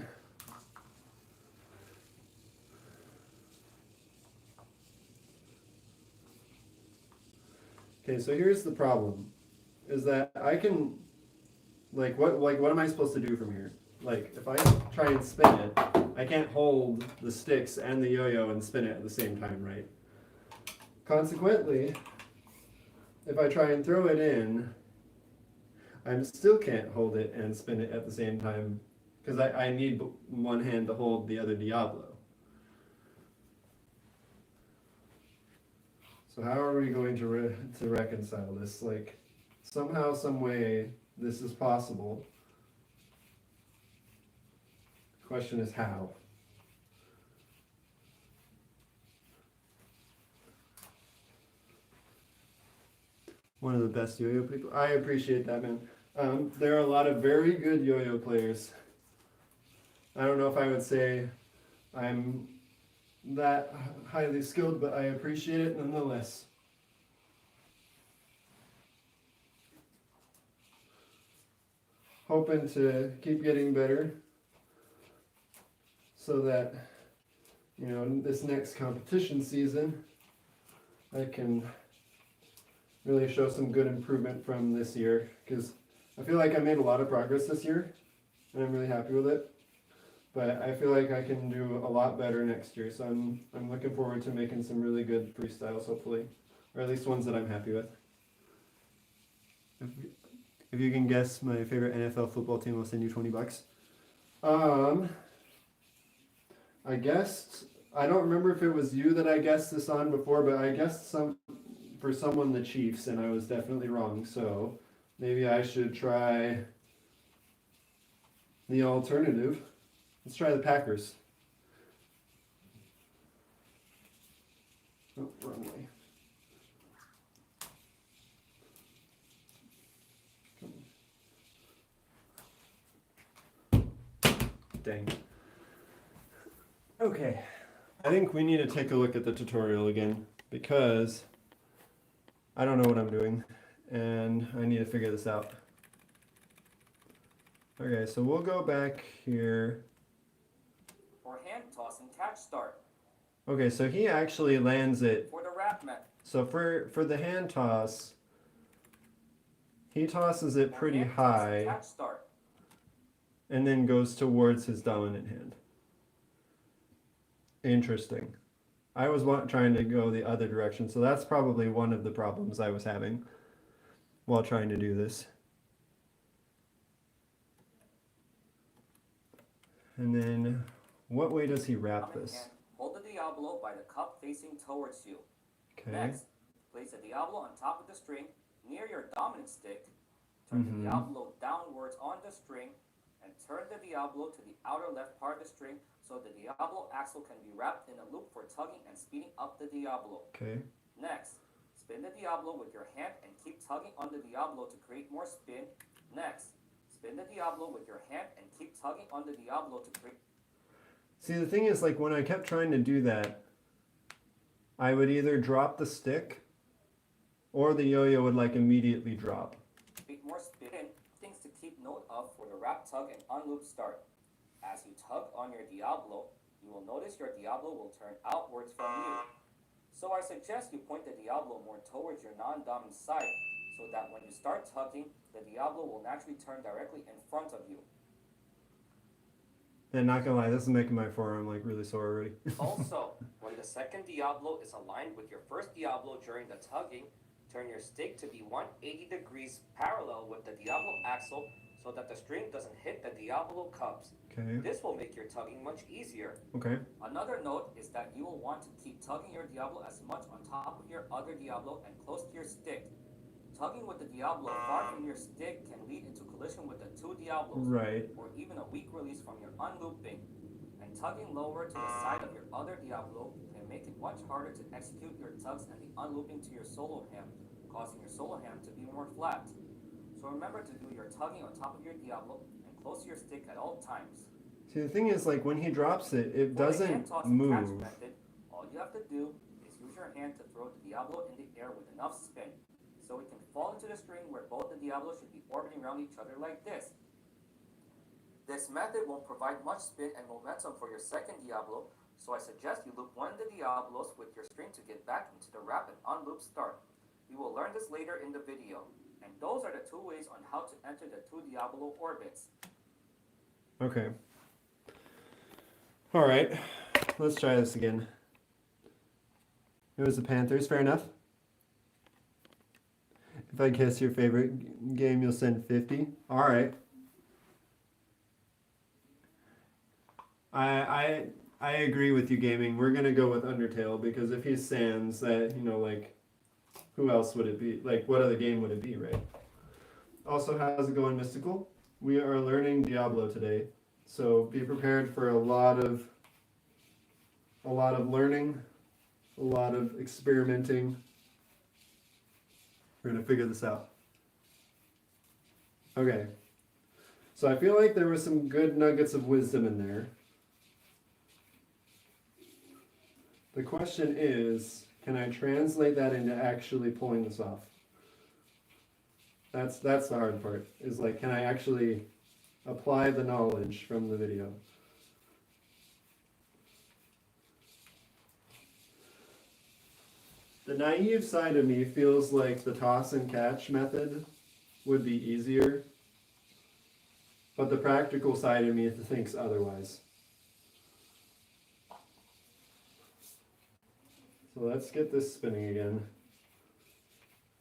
Okay, so here's the problem, is that I can, what am I supposed to do from here? Like, if I try and spin it, I can't hold the sticks and the yo-yo and spin it at the same time, right? Consequently, if I try and throw it in, I still can't hold it and spin it at the same time, because I need one hand to hold the other Diablo. So how are we going to reconcile this? Like, somehow, some way, this is possible. The question is how. One of the best yo-yo people. I appreciate that, man. There are a lot of very good yo-yo players. I don't know if I would say I'm that highly skilled, but I appreciate it nonetheless. Hoping to keep getting better so that, this next competition season, I can really show some good improvement from this year, because I feel like I made a lot of progress this year and I'm really happy with it. But I feel like I can do a lot better next year, so I'm looking forward to making some really good freestyles, hopefully, or at least ones that I'm happy with. If you can guess my favorite NFL football team, I'll send you $20. I guessed. I don't remember if it was you that I guessed this on before, but I guessed for someone the Chiefs, and I was definitely wrong. So maybe I should try the alternative. Let's try the Packers. Oh, wrong way. Dang. Okay. I think we need to take a look at the tutorial again, because I don't know what I'm doing. and I need to figure this out. Okay, so we'll go back here. For hand toss and catch start. Okay, so he actually lands it. For the wrap method. So for the hand toss, he tosses it For pretty hand toss and high catch start. and then goes towards his dominant hand. Interesting. I was trying to go the other direction, so that's probably one of the problems I was having while trying to do this. And then, what way does he wrap Dominant this? hand, hold the Diablo by the cup facing towards you. Okay. Next, place the Diablo on top of the string near your dominant stick. Turn the Diablo downwards on the string and turn the Diablo to the outer left part of the string so the Diablo axle can be wrapped in a loop for tugging and speeding up the Diablo. Okay. Next, spin the Diablo with your hand and keep tugging on the Diablo to create more spin. Next, spin the Diablo with your hand and keep tugging on the Diablo to create. See, the thing is, like, when I kept trying to do that, I would either drop the stick or the yo-yo would, like, immediately drop. More spin. Things to keep note of for the wrap, tug, and unloop start. As you tug on your Diablo, you will notice your Diablo will turn outwards from you. So I suggest you point the Diablo more towards your non-dominant side so that when you start tugging, the Diablo will naturally turn directly in front of you. And not gonna lie, this is making my forearm like really sore already. Also, when the second Diablo is aligned with your first Diablo during the tugging, turn your stick to be 180 degrees parallel with the Diablo axle so that the string doesn't hit the Diablo cups. Okay. This will make your tugging much easier. Okay. Another note is that you will want to keep tugging your Diablo as much on top of your other Diablo and close to your stick. Tugging with the Diablo far from your stick can lead into collision with the two Diablos, Right. or even a weak release from your unlooping. And tugging lower to the side of your other Diablo can make it much harder to execute your tugs and the unlooping to your solo ham, causing your solo ham to be more flat. So remember to do your tugging on top of your Diablo and close to your stick at all times. See, the thing is, like, when he drops it, it For the hand doesn't toss and catch move. method, all you have to do is use your hand to throw the Diablo in the air with enough spin, so it can fall into the string where both the Diablos should be orbiting around each other like this. This method won't provide much spin and momentum for your second Diablo, so I suggest you loop one of the Diablos with your string to get back into the wrap and unloop start. We will learn this later in the video, and those are the two ways on how to enter the two Diablo orbits. Okay. All right. Let's try this again. It was the Panthers. Fair enough. If I guess your favorite game, you'll send 50. All right. I agree with you, gaming. We're gonna go with Undertale because if he sands that, you know, like, who else would it be? Like, what other game would it be, right? Also, how's it going, Mystical? We are learning Diablo today, so be prepared for a lot of learning, a lot of experimenting. We're gonna figure this out. Okay. So I feel like there were some good nuggets of wisdom in there. The question is, can I translate that into actually pulling this off? That's the hard part, is like, can I actually apply the knowledge from the video? The naive side of me feels like the toss and catch method would be easier, but the practical side of me thinks otherwise. So let's get this spinning again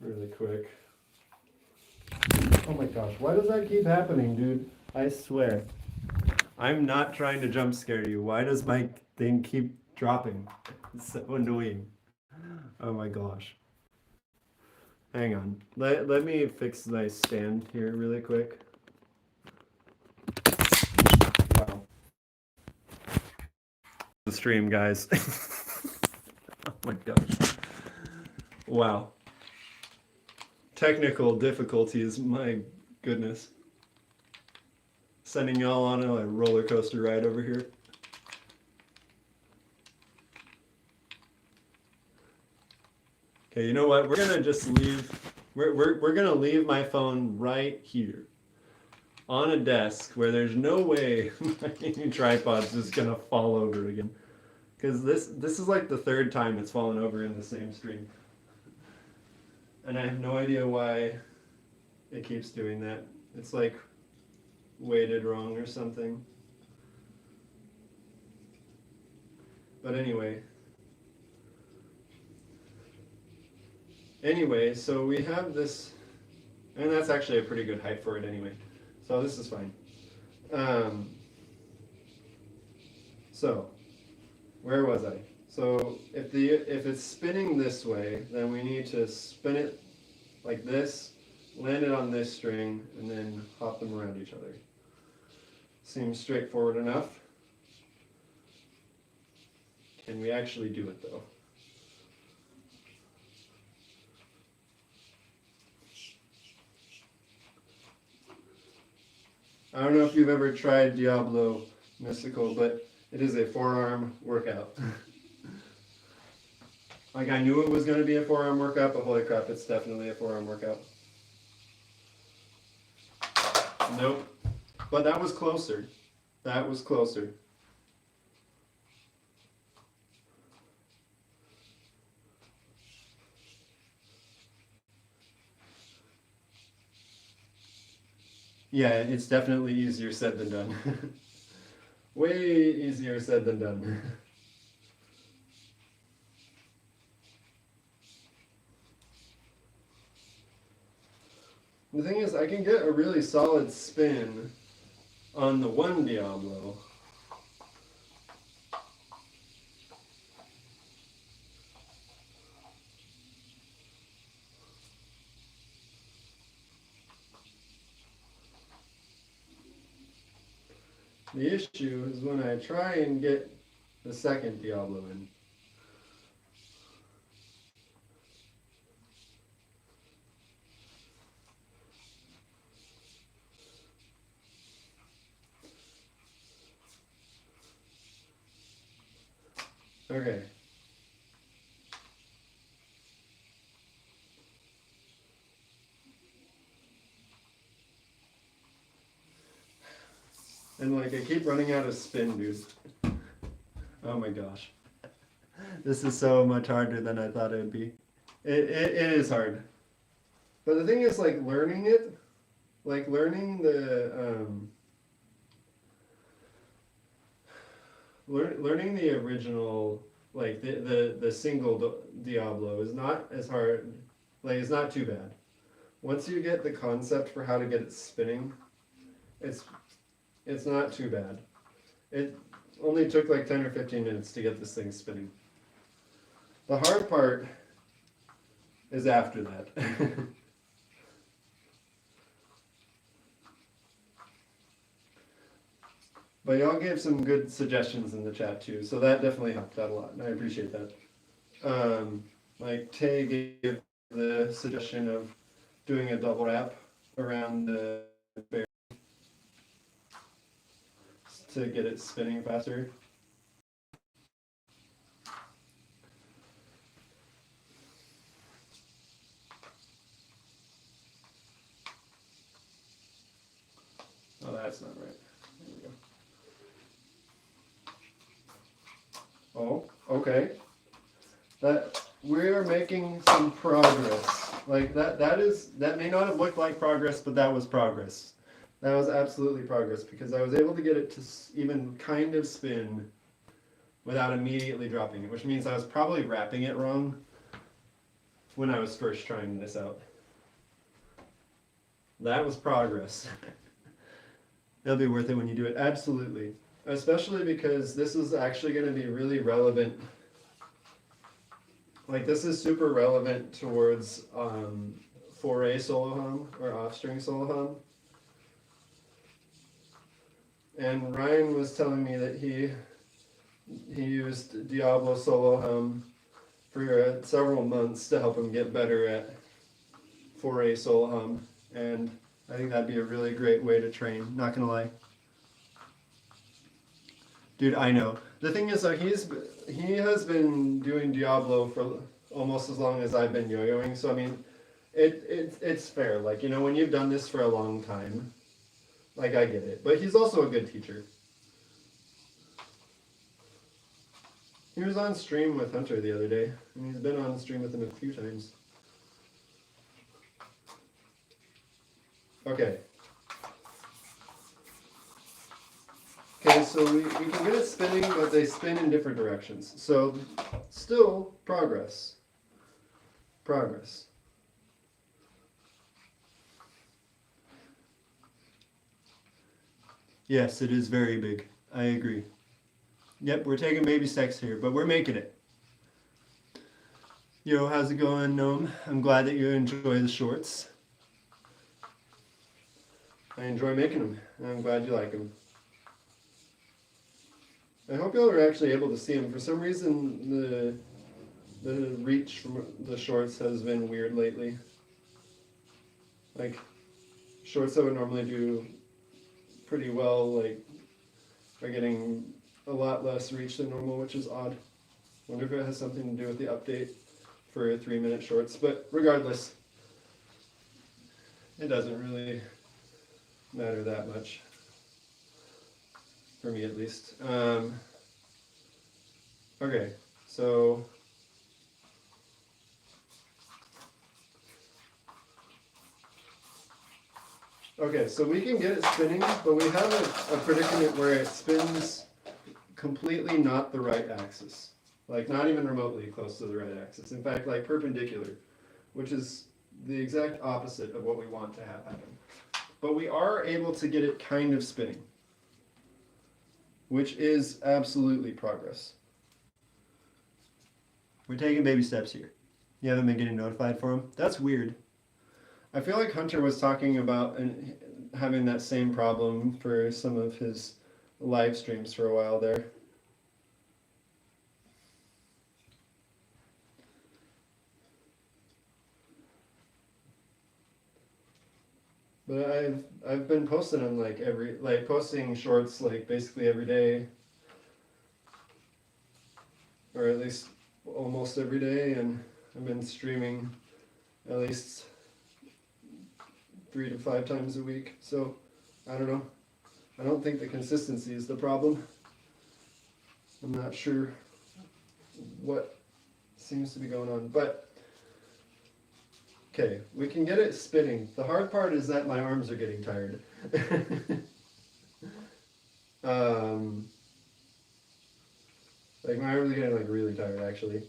really quick. Oh my gosh, why does that keep happening, dude? I swear. I'm not trying to jump scare you. Why does my thing keep dropping? It's so annoying. Oh my gosh. Hang on. Let me fix my stand here really quick. Wow. The stream, guys. Oh my gosh. Wow. Technical difficulties, my goodness. Sending y'all on a roller coaster ride over here. Okay, you know what? We're gonna just leave We're gonna leave my phone right here on a desk where there's no way my tripod's just gonna fall over again. Because this is like the third time it's fallen over in the same stream. And I have no idea why it keeps doing that. It's like weighted wrong or something. But anyway. So we have this, and that's actually a pretty good height for it anyway. So this is fine. So where was I? So if it's spinning this way, then we need to spin it like this, land it on this string, and then hop them around each other. Seems straightforward enough. Can we actually do it though? I don't know if you've ever tried Diablo Mystical, but it is a forearm workout. Like I knew it was going to be a forearm workout, but holy crap, it's definitely a forearm workout. Nope. But that was closer. That was closer. Yeah, it's definitely easier said than done. Way easier said than done. The thing is, I can get a really solid spin on the one Diablo. The issue is when I try and get the second Diablo in. Okay. And like I keep running out of spin, dude. Oh my gosh. This is so much harder than I thought it would be. It is hard. But the thing is like learning it, like learning the learning the original, like the single Diablo is not as hard, like it's not too bad. Once you get the concept for how to get it spinning, it's not too bad. It only took like 10 or 15 minutes to get this thing spinning. The hard part is after that. But y'all gave some good suggestions in the chat too, so that definitely helped out a lot, and I appreciate that. Like Tay gave the suggestion of doing a double wrap around the bear to get it spinning faster. Oh, that's not right. There we go. Oh, okay. That we're making some progress. Like that may not have looked like progress, but that was progress. That was absolutely progress because I was able to get it to even kind of spin without immediately dropping it, which means I was probably wrapping it wrong when I was first trying this out. That was progress. It'll be worth it when you do it, absolutely. Especially because this is actually going to be really relevant. Like this is super relevant towards 4A Soloham or off-string Soloham. And Ryan was telling me that he used Diablo Soloham for several months to help him get better at 4A Soloham. And I think that'd be a really great way to train, not gonna lie. Dude, I know. The thing is, he has been doing Diablo for almost as long as I've been yo-yoing. So I mean, It's fair. Like, you know, when you've done this for a long time, like, I get it. But he's also a good teacher. He was on stream with Hunter the other day, and he's been on stream with him a few times. Okay. Okay, so we can get it spinning, but they spin in different directions. So, still progress. Progress. Yes, it is very big. I agree. Yep, we're taking baby steps here, but we're making it. Yo, how's it going, Gnome? I'm glad that you enjoy the shorts. I enjoy making them, and I'm glad you like them. I hope y'all are actually able to see them. For some reason, the reach from the shorts has been weird lately. Like, shorts that would normally do pretty well, like, are getting a lot less reach than normal, which is odd. Wonder if it has something to do with the update for 3-minute shorts, but regardless, it doesn't really matter that much. For me, at least. Okay, so we can get it spinning, but we have a predicament where it spins completely not the right axis. Like, not even remotely close to the right axis. In fact, like perpendicular, which is the exact opposite of what we want to have happen. But we are able to get it kind of spinning, which is absolutely progress. We're taking baby steps here. You haven't been getting notified for them? That's weird. I feel like Hunter was talking about having that same problem for some of his live streams for a while there. But I've been posting them like posting shorts like basically every day, or at least almost every day, and I've been streaming at least 3 to 5 times a week. So I don't know. I don't think the consistency is the problem. I'm not sure what seems to be going on, but okay, we can get it spinning. The hard part is that my arms are getting tired. Like my arms are getting like really tired actually.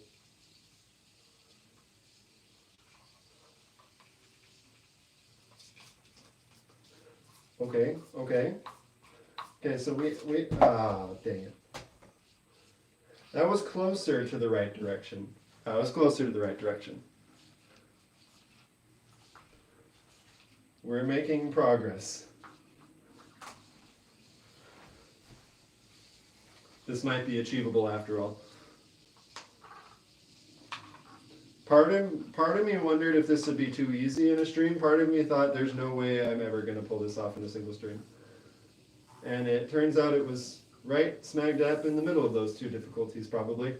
Okay, so we dang it. That was closer to the right direction. We're making progress. This might be achievable after all. Part of me wondered if this would be too easy in a stream. Part of me thought there's no way I'm ever going to pull this off in a single stream. And it turns out it was right smack dab in the middle of those two difficulties probably.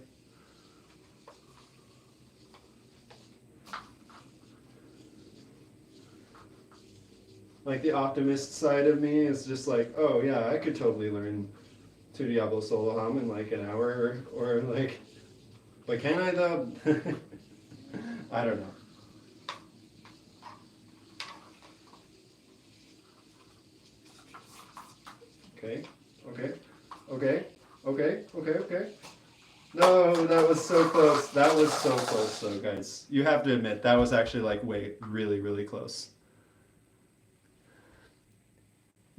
Like the optimist side of me is just like, oh yeah, I could totally learn to Diablo Soloham in like an hour or like, but can I though? I don't know. Okay. No, that was so close. That was so close though, guys. You have to admit, that was actually like really, really close.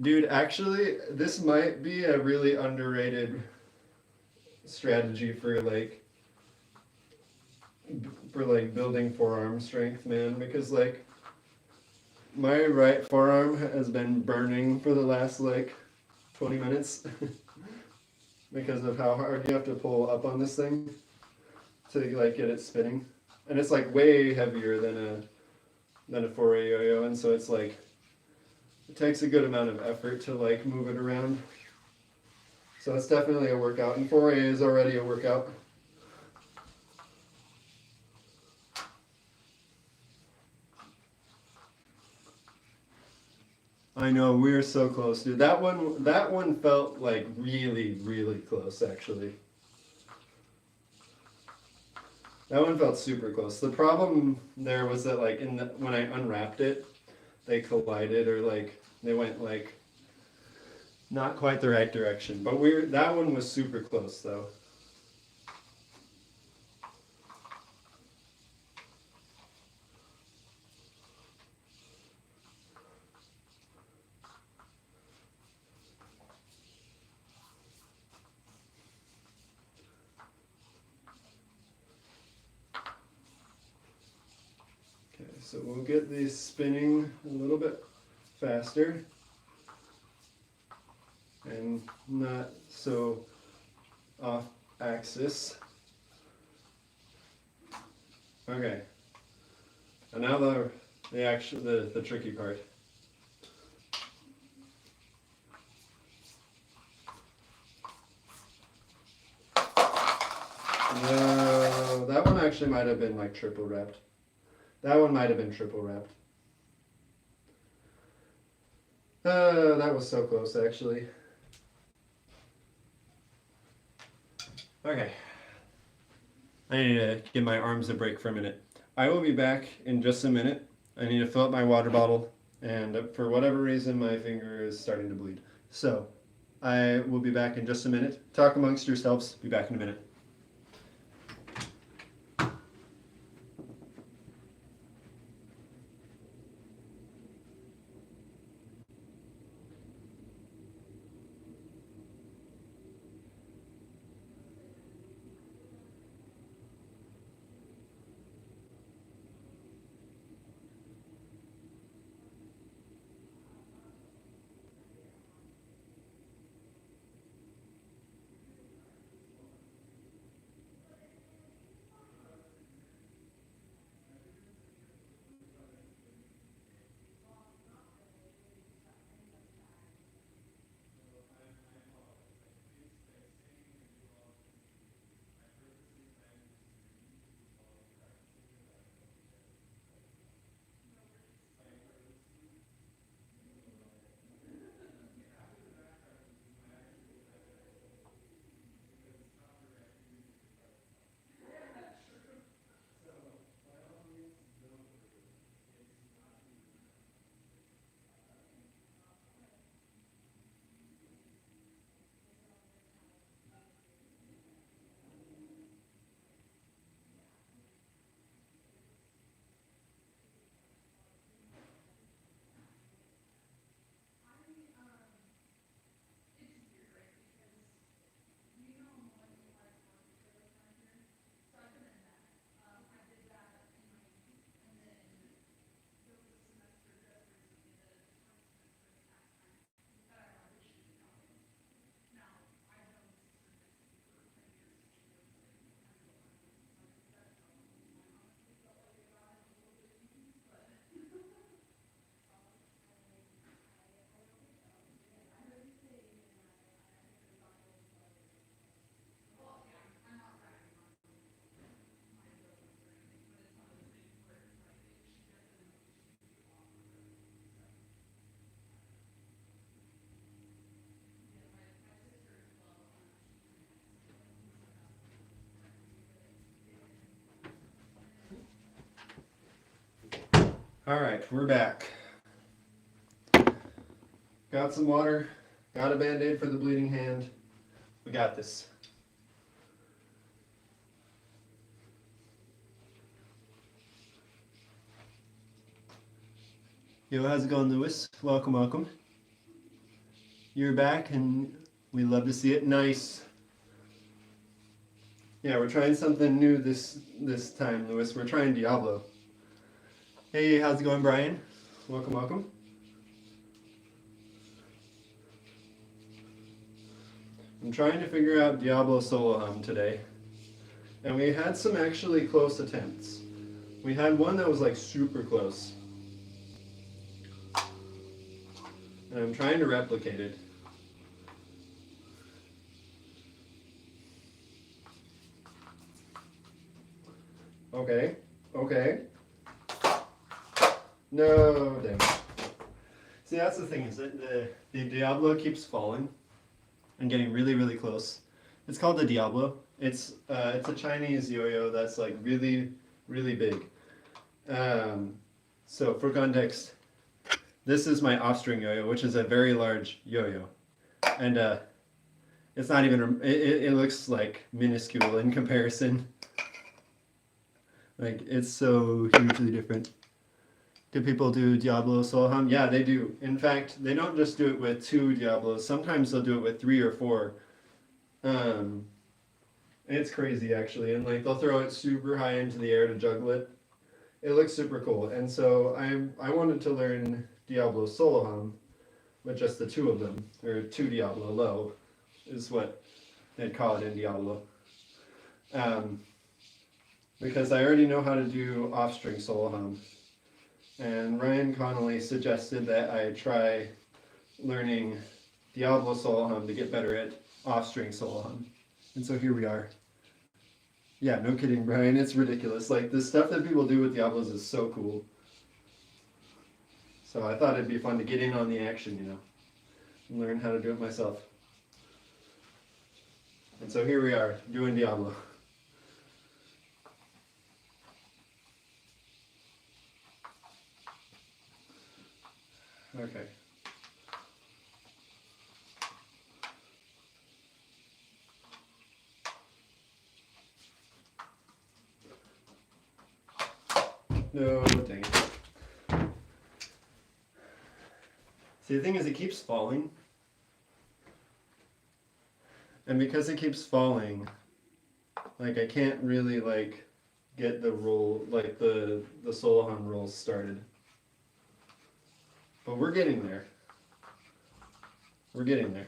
Dude, actually, this might be a really underrated strategy for building forearm strength, man, because like my right forearm has been burning for the last like 20 minutes because of how hard you have to pull up on this thing to like get it spinning, and it's like way heavier than a 4A yo-yo, and so it's like it takes a good amount of effort to like move it around. So it's definitely a workout, and 4A is already a workout. I know, we were so close, dude. That one felt like really, really close, actually. That one felt super close. The problem there was that like when I unwrapped it, they collided or like they went like not quite the right direction. But that one was super close though. Okay, so we'll get these spinning a little bit faster and not so off axis. Okay. And now the tricky part. No, that one actually might have been like triple wrapped. That one might have been triple wrapped. That was so close actually. Okay. I need to give my arms a break for a minute. I will be back in just a minute. I need to fill up my water bottle, and for whatever reason my finger is starting to bleed. So, I will be back in just a minute. Talk amongst yourselves. Be back in a minute. All right, we're back. Got some water, got a Band-Aid for the bleeding hand. We got this. Yo, how's it going, Lewis? Welcome, welcome. You're back and we love to see it. Nice. Yeah, we're trying something new this time, Lewis. We're trying Diablo. Hey, how's it going, Brian? Welcome, welcome. I'm trying to figure out Diablo Soloham today. And we had some actually close attempts. We had one that was like super close. And I'm trying to replicate it. Okay, okay. No, dang it. See, that's the thing, is that the Diablo keeps falling and getting really, really close. It's called the Diablo. It's a Chinese yo-yo that's like really, really big. So for context, this is my off-string yo-yo, which is a very large yo-yo, and it's not even. It looks like minuscule in comparison. Like it's so hugely different. Do people do Diablo Soloham? Yeah, they do. In fact, they don't just do it with 2 Diablos. Sometimes they'll do it with 3 or 4. It's crazy actually, and like they'll throw it super high into the air to juggle it. It looks super cool, and so I wanted to learn Diablo Soloham with just the 2 of them, or 2 Diablo low, is what they'd call it in Diablo. Because I already know how to do off-string Soloham. And Ryan Connolly suggested that I try learning Diablo Soloham to get better at off-string Soloham. And so here we are. Yeah, no kidding, Brian. It's ridiculous. Like, the stuff that people do with Diablos is so cool. So I thought it'd be fun to get in on the action, you know, and learn how to do it myself. And so here we are, doing Diablo. Okay. No, dang it. See, the thing is, it keeps falling. And because it keeps falling, like, I can't really, like, get the roll, like, the Soloham rolls started. But we're getting there. We're getting there.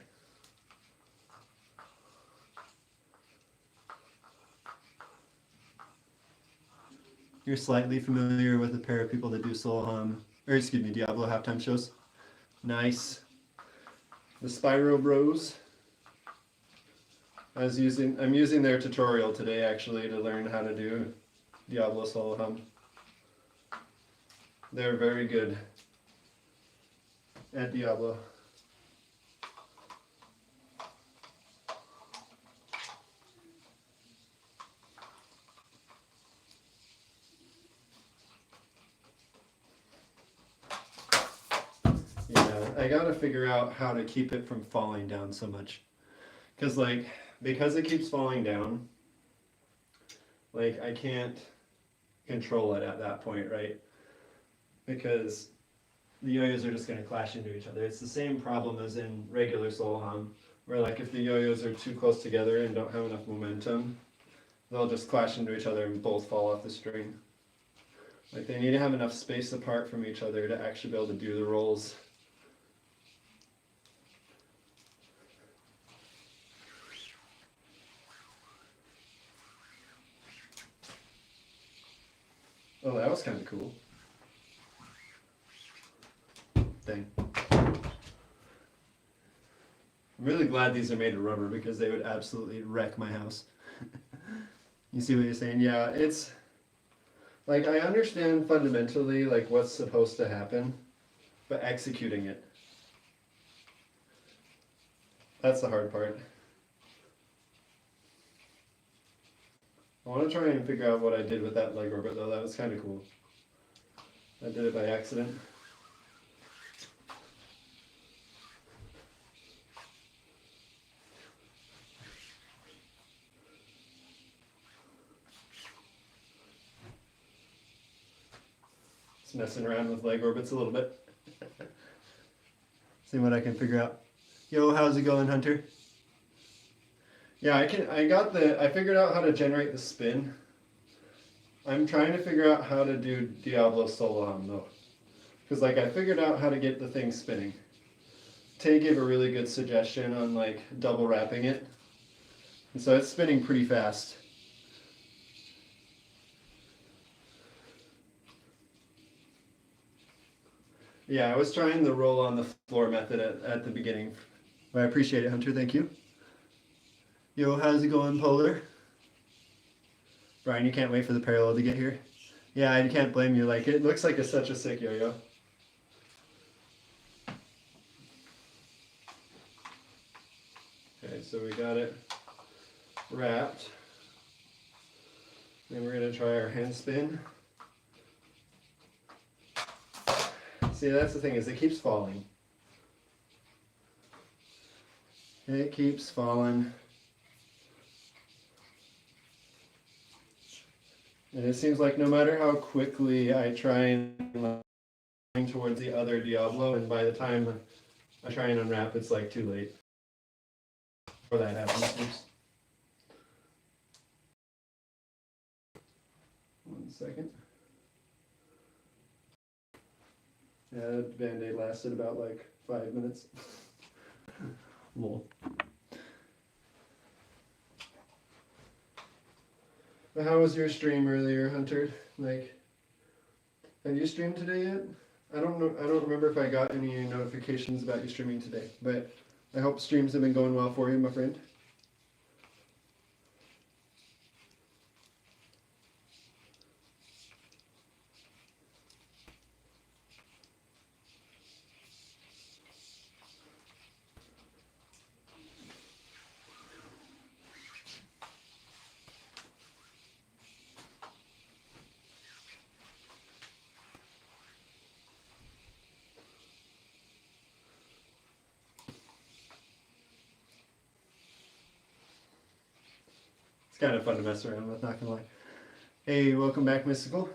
You're slightly familiar with a pair of people that do Soloham, or excuse me, Diablo halftime shows. Nice. The Spyro Bros. I'm using their tutorial today actually to learn how to do Diablo Soloham. They're very good at Diablo. Yeah, I gotta figure out how to keep it from falling down so much. Because it keeps falling down, like I can't control it at that point, right? Because the yo-yos are just going to clash into each other. It's the same problem as in regular Soloham, where like if the yo-yos are too close together and don't have enough momentum, they'll just clash into each other and both fall off the string. Like they need to have enough space apart from each other to actually be able to do the rolls. Oh, that was kind of cool. Dang. I'm really glad these are made of rubber because they would absolutely wreck my house. You see what you're saying? Yeah, it's like I understand fundamentally like what's supposed to happen, but executing it, that's the hard part. I want to try and figure out what I did with that leg orbit though. That was kind of cool. I did it by accident. Just messing around with leg orbits a little bit. See what I can figure out. Yo, how's it going, Hunter? Yeah, I figured out how to generate the spin. I'm trying to figure out how to do Diablo Soloham though. Because like I figured out how to get the thing spinning. Tay gave a really good suggestion on like double wrapping it. And so it's spinning pretty fast. Yeah, I was trying the roll on the floor method at the beginning. Well, I appreciate it, Hunter. Thank you. Yo, how's it going, Polar? Brian, you can't wait for the parallel to get here. Yeah, I can't blame you. Like, it looks like it's such a sick yo-yo. Okay, so we got it wrapped. Then we're going to try our hand spin. See, that's the thing, is it keeps falling. It keeps falling. And it seems like no matter how quickly I try and towards the other Diablo, and by the time I try and unwrap, it's like too late. Or that happens. Oops. 1 second. Yeah, that band-aid lasted about like 5 minutes. Lol. But how was your stream earlier, Hunter? Like, have you streamed today yet? I don't know. I don't remember if I got any notifications about you streaming today, but I hope streams have been going well for you, my friend. Kind of fun to mess around with, not gonna lie. Hey, welcome back, Mystical.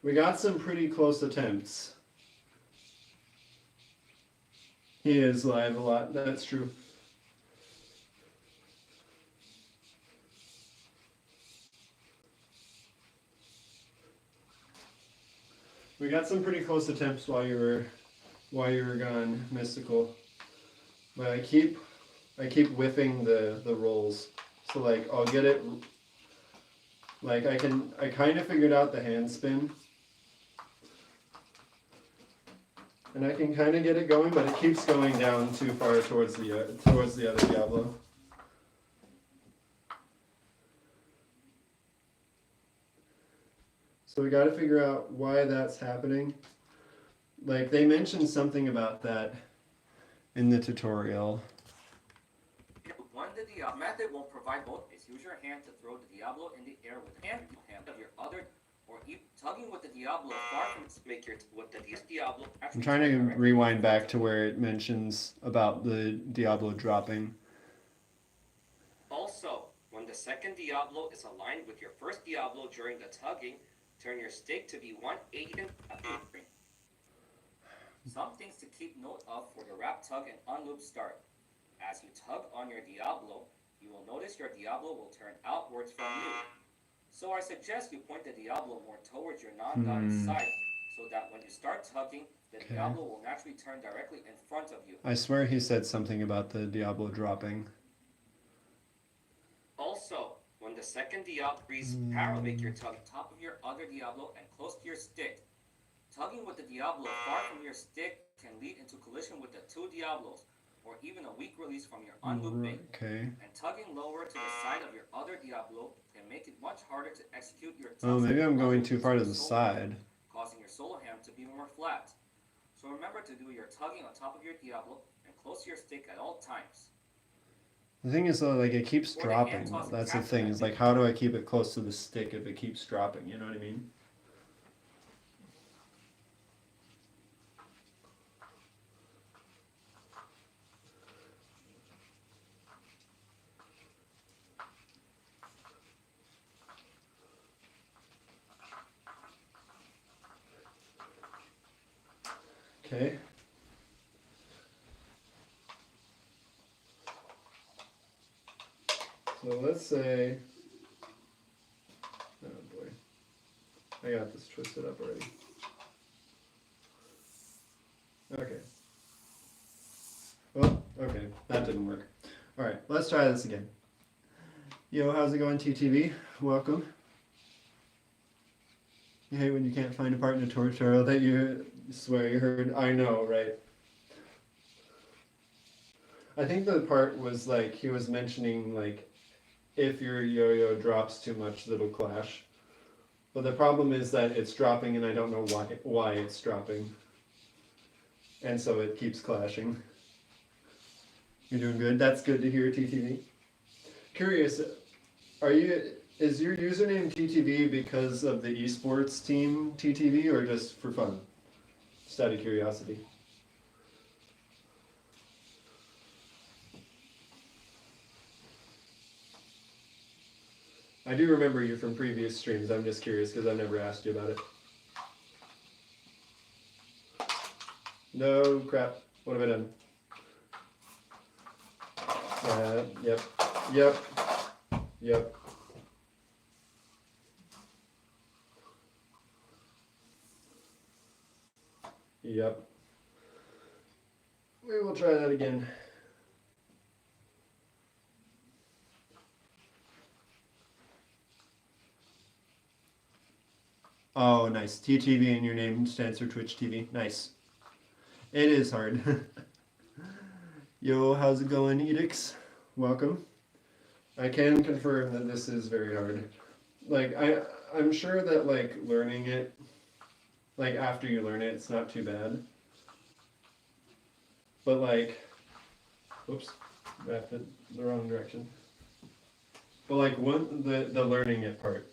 We got some pretty close attempts. He is live a lot, that's true. We got some pretty close attempts while you were gone, Mystical. But I keep whiffing the rolls. So like I'll get it, like I kind of figured out the hand spin. And I can kind of get it going, but it keeps going down too far towards the other Diablo. So we got to figure out why that's happening. Like they mentioned something about that in the tutorial. One, the method won't provide both is use your hand to throw the Diablo in the air with the hand of your other, or even tugging with the Diablo far from make your with the Diablo. I'm trying to rewind back to where it mentions about the Diablo dropping. Also, when the second Diablo is aligned with your first Diablo during the tugging, turn your stick to be 180 degrees. Some things to keep note of for the wrap, tug, and unloop start. As you tug on your Diablo, you will notice your Diablo will turn outwards from you. So I suggest you point the Diablo more towards your non-dotted side, so that when you start tugging, the Diablo will naturally turn directly in front of you. I swear he said something about the Diablo dropping. Also, when the second Diablo parallel, make your tug top of your other Diablo and close to your stick. Tugging with the Diablo far from your stick can lead into collision with the two Diablos, or even a weak release from your unlooping. Okay. And tugging lower to the side of your other Diablo can make it much harder to execute your tugs. Oh, maybe I'm going too far to the side. Causing your Soloham to be more flat. So remember to do your tugging on top of your Diablo and close to your stick at all times. The thing is though, like it keeps dropping. That's the thing. Is like how do I keep it close to the stick if it keeps dropping? You know what I mean? Okay. So let's say, oh boy, I got this twisted up already. Okay. Well, okay, that didn't work. All right, let's try this again. Yo, how's it going, TTV? Welcome. You hate when you can't find a part in a tutorial that you swear you heard. I know, right? I think the part was like, he was mentioning like, if your yo-yo drops too much, it'll clash. But the problem is that it's dropping and I don't know why it's dropping. And so it keeps clashing. You're doing good. That's good to hear, TTV. Curious, is your username TTV because of the esports team TTV or just for fun? Just out of curiosity. I do remember you from previous streams. I'm just curious because I've never asked you about it. No crap. What have I done? Yep. Yep. Yep. Yep. We will try that again. Oh, nice. TTV in your name stands for Twitch TV. Nice. It is hard. Yo, how's it going, Edix? Welcome. I can confirm that this is very hard. Like, I'm sure that, like, learning it, like, after you learn it, it's not too bad. But, like, oops, I have to the wrong direction. But, like, the learning it part.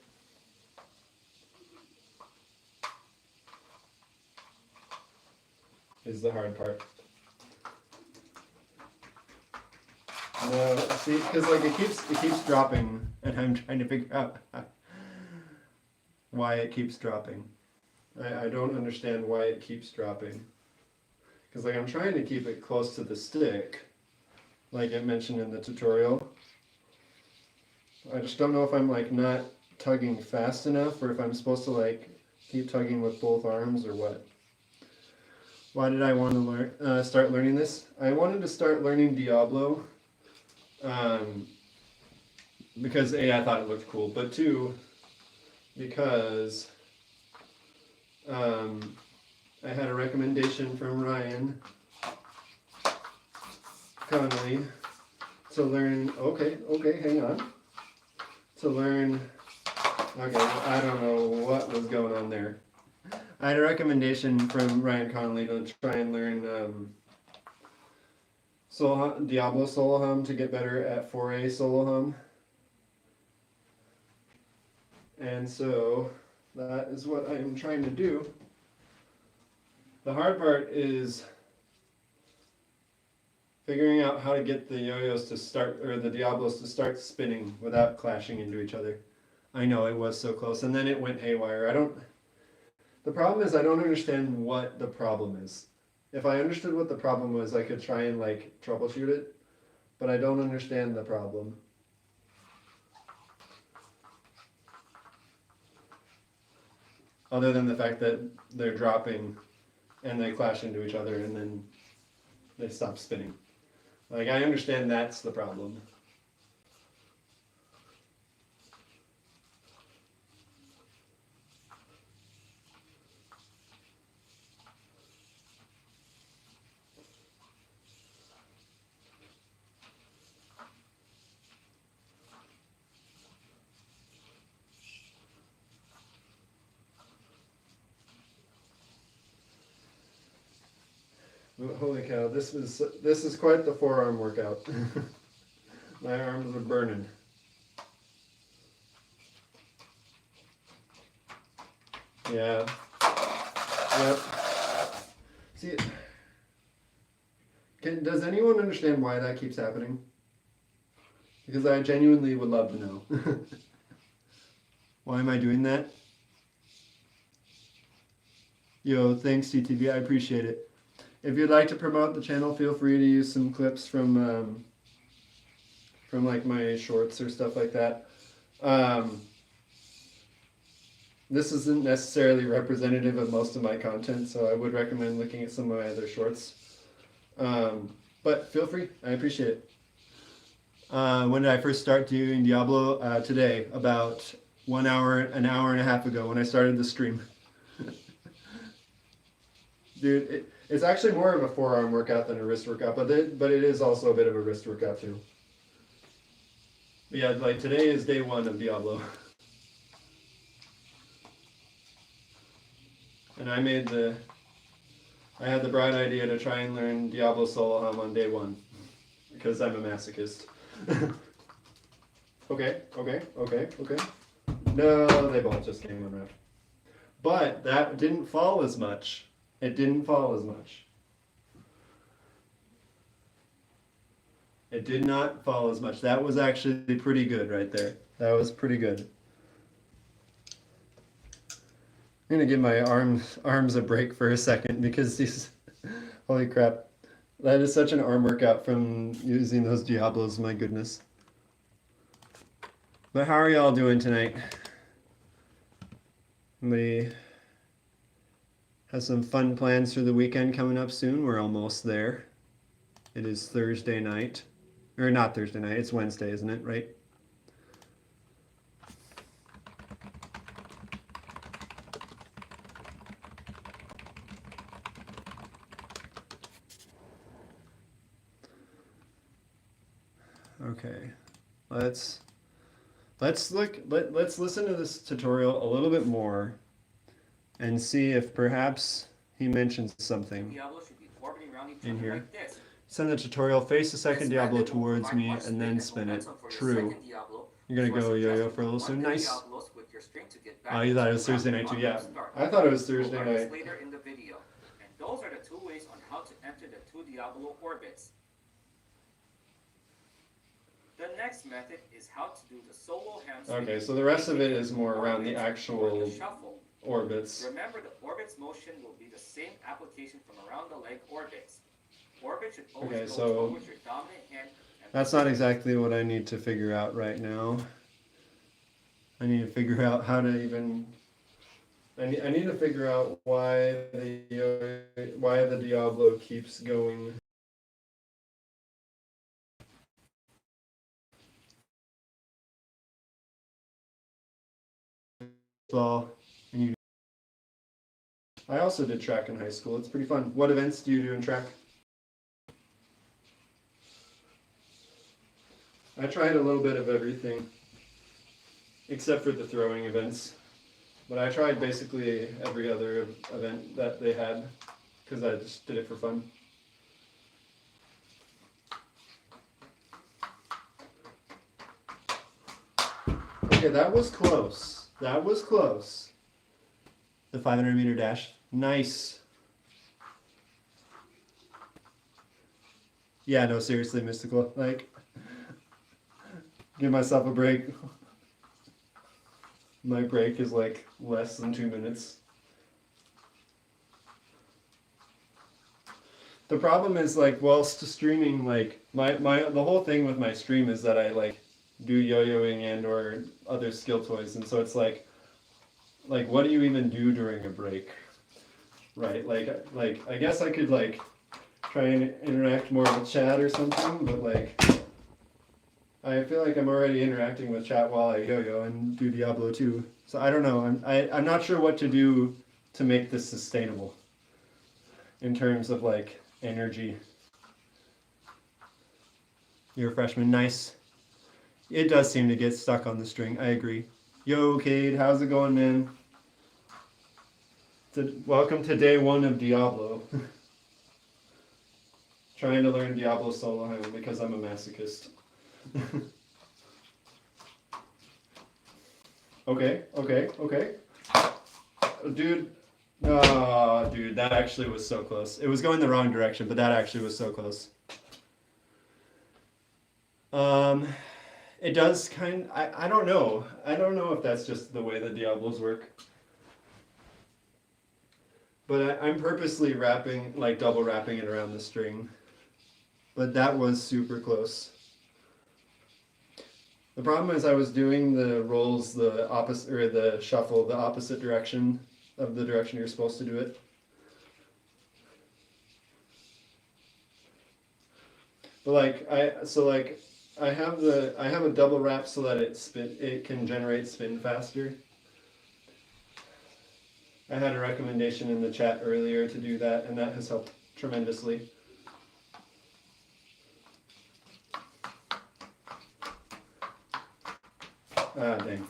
Is the hard part. No, see, because like it keeps dropping, and I'm trying to figure out why it keeps dropping. I don't understand why it keeps dropping. Because like I'm trying to keep it close to the stick, like it mentioned in the tutorial. I just don't know if I'm like not tugging fast enough, or if I'm supposed to like keep tugging with both arms, or what. Why did I want to start learning this? I wanted to start learning Diablo because A, I thought it looked cool, but two, because I had a recommendation from Ryan Connolly to learn, okay, hang on, to learn, okay, I don't know what was going on there. I had a recommendation from Ryan Connolly to try and learn Diablo Soloham to get better at 4A Soloham. And so that is what I am trying to do. The hard part is figuring out how to get the yo-yos to start, or the Diablos to start spinning without clashing into each other. I know it was so close, and then it went haywire. The problem is I don't understand what the problem is. If I understood what the problem was, I could try and like troubleshoot it, but I don't understand the problem. Other than the fact that they're dropping and they clash into each other and then they stop spinning. Like I understand that's the problem. Holy cow, this is quite the forearm workout. My arms are burning. Yeah. Yep. See, does anyone understand why that keeps happening? Because I genuinely would love to know. Why am I doing that? Yo, thanks CTV, I appreciate it. If you'd like to promote the channel, feel free to use some clips from like my shorts or stuff like that. This isn't necessarily representative of most of my content, so I would recommend looking at some of my other shorts. But feel free, I appreciate it. When did I first start doing Diablo? Today, about an hour and a half ago when I started the stream. Dude, it's actually more of a forearm workout than a wrist workout, but it is also a bit of a wrist workout too. But yeah, like today is day 1 of Diablo. And I had the bright idea to try and learn Diablo Soloham on day 1. because I'm a masochist. Okay. No, they both just came unwrapped. But that didn't fall as much. It didn't fall as much. It did not fall as much. That was actually pretty good right there. That was pretty good. I'm gonna give my arms a break for a second because these, holy crap. That is such an arm workout from using those Diablos, my goodness. But how are y'all doing tonight? Anybody has some fun plans for the weekend coming up soon? We're almost there. It is Thursday night. Or not Thursday night, it's Wednesday, isn't it, right? Okay. Let's listen to this tutorial a little bit more and see if perhaps he mentions something Diablo should be orbiting around each in other here. like this. Send the tutorial, face the second This Diablo method will towards provide me, much and then speed spin it. momentum for your True. second Diablo, You're gonna so I go suggest yo-yo you for a little put soon. one Nice. Diablos with your string to get back Oh, you thought it was into Thursday the night too, round yeah. start. I thought it was We'll Thursday learn this night. later in the video. And those are the two ways on how to enter the two Diablo orbits. The next method is how to do the Soloham. Okay, so the rest of it is more around the orbit or actual the shuffle. orbits. Remember, the orbit's motion will be the same application from around the leg orbits. Orbit should always Okay, go so towards your dominant hand. And that's not exactly what I need to figure out right now. I need to figure out how to even. I need to figure out why the Diablo keeps going. Ball. I also did track in high school. It's pretty fun. What events do you do in track? I tried a little bit of everything, except for the throwing events. But I tried basically every other event that they had, because I just did it for fun. Okay, that was close. That was close. The 500-meter dash. Nice. Yeah, no, seriously, Mystical. Like, give myself a break. My break is like less than 2 minutes. The problem is, like, whilst streaming, like, the whole thing with my stream is that I like do yo-yoing and or other skill toys, and so it's like what do you even do during a break, right? Like I guess I could like try and interact more with chat or something, but like I feel like I'm already interacting with chat while I yo-yo and do Diablo 2. So I don't know. I'm not sure what to do to make this sustainable in terms of like energy. You're a freshman, nice. It does seem to get stuck on the string. I agree. Yo, Cade, how's it going, man? Welcome to day 1 of Diablo. Trying to learn Diablo Soloham because I'm a masochist. Okay. Dude, dude, that actually was so close. It was going the wrong direction, but that actually was so close. It does I don't know. I don't know if that's just the way the Diablos work. But I'm purposely wrapping, like double wrapping it around the string. But that was super close. The problem is I was doing the rolls the opposite, or the shuffle the opposite direction of the direction you're supposed to do it. But I have a double wrap so that it can generate spin faster. I had a recommendation in the chat earlier to do that, and that has helped tremendously. Ah, dang.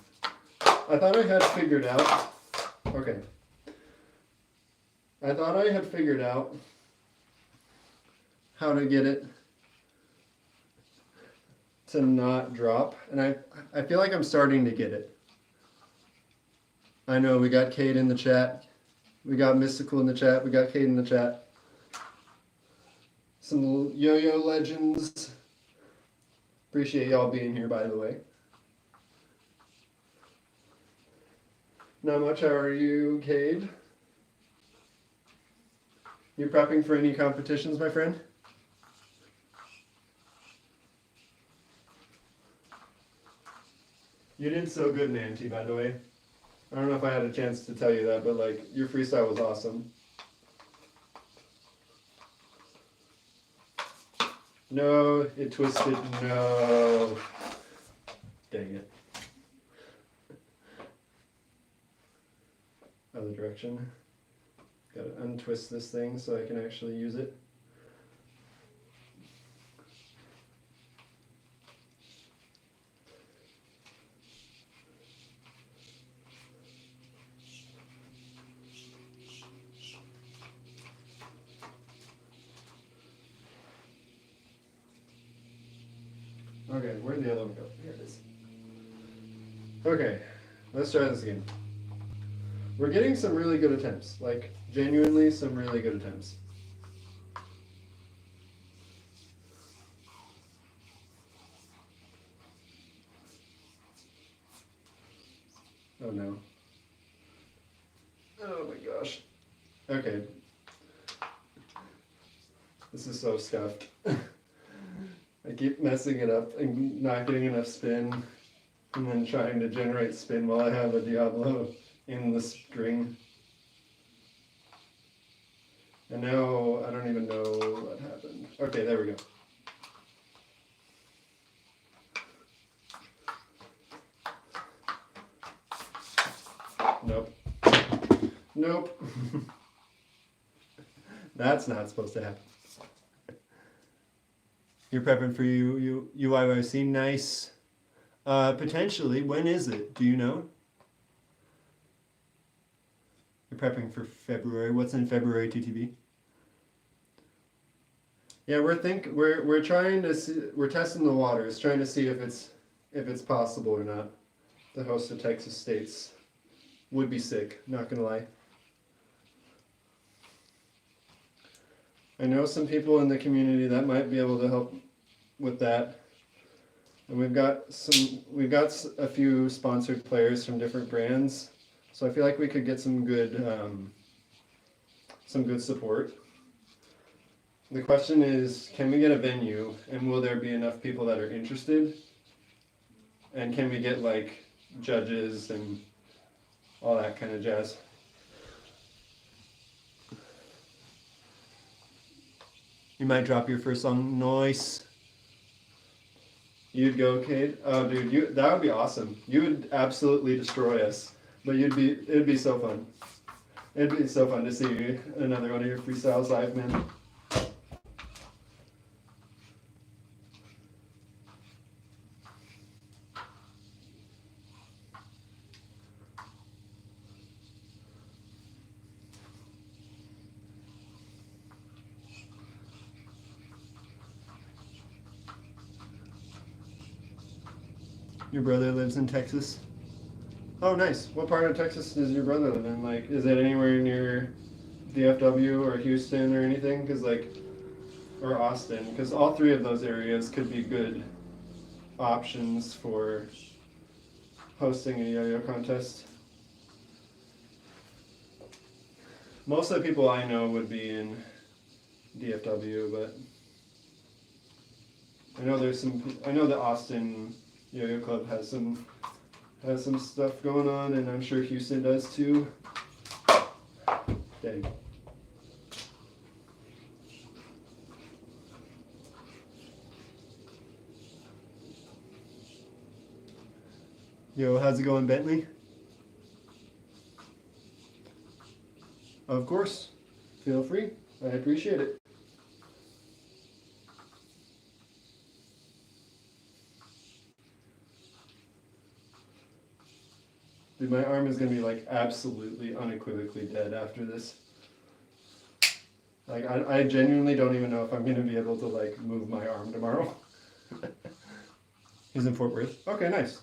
I thought I had figured out. Okay. I thought I had figured out how to get it to not drop, and I feel like I'm starting to get it. I know we got Cade in the chat, we got Mystical in the chat, we got Cade in the chat. Some yo-yo legends. Appreciate y'all being here, by the way. Not much. How are you, Cade? You prepping for any competitions, my friend? You did so good, Nancy, by the way. I don't know if I had a chance to tell you that, but like your freestyle was awesome. No, it twisted. No. Dang it. Other direction. Gotta untwist this thing so I can actually use it. Okay, where'd the other one go? Here it is. Okay, let's try this again. We're getting some really good attempts, like genuinely some really good attempts. Oh no. Oh my gosh. Okay. This is so scuffed. I keep messing it up and not getting enough spin, and then trying to generate spin while I have a Diablo in the string. And now I don't even know what happened. Okay, there we go. Nope. Nope. That's not supposed to happen. You're prepping for UIYC, nice. Potentially, when is it? Do you know? You're prepping for February. What's in February, TTB? Yeah, we're trying to see, we're testing the waters, trying to see if it's possible or not. The host of Texas States would be sick, not gonna lie. I know some people in the community that might be able to help with that. And we've got a few sponsored players from different brands, so I feel like we could get some good support. The question is, can we get a venue, and will there be enough people that are interested? And can we get like judges and all that kind of jazz? You might drop your first song, nice. You'd go, Cade? Oh, dude, that would be awesome. You would absolutely destroy us, but it'd be so fun. It'd be so fun to see another one of your freestyles live, man. Your brother lives in Texas? Oh, nice. What part of Texas does your brother live in? Like, is it anywhere near DFW or Houston or anything? Or Austin? Because all three of those areas could be good options for hosting a yo-yo contest. Most of the people I know would be in DFW, but I know the Austin Yo-Yo Club has some stuff going on, and I'm sure Houston does too. Dang. Yo, how's it going, Bentley? Of course. Feel free. I appreciate it. Dude, my arm is going to be like absolutely unequivocally dead after this. Like, I genuinely don't even know if I'm going to be able to like move my arm tomorrow. He's in Fort Worth. Okay, nice.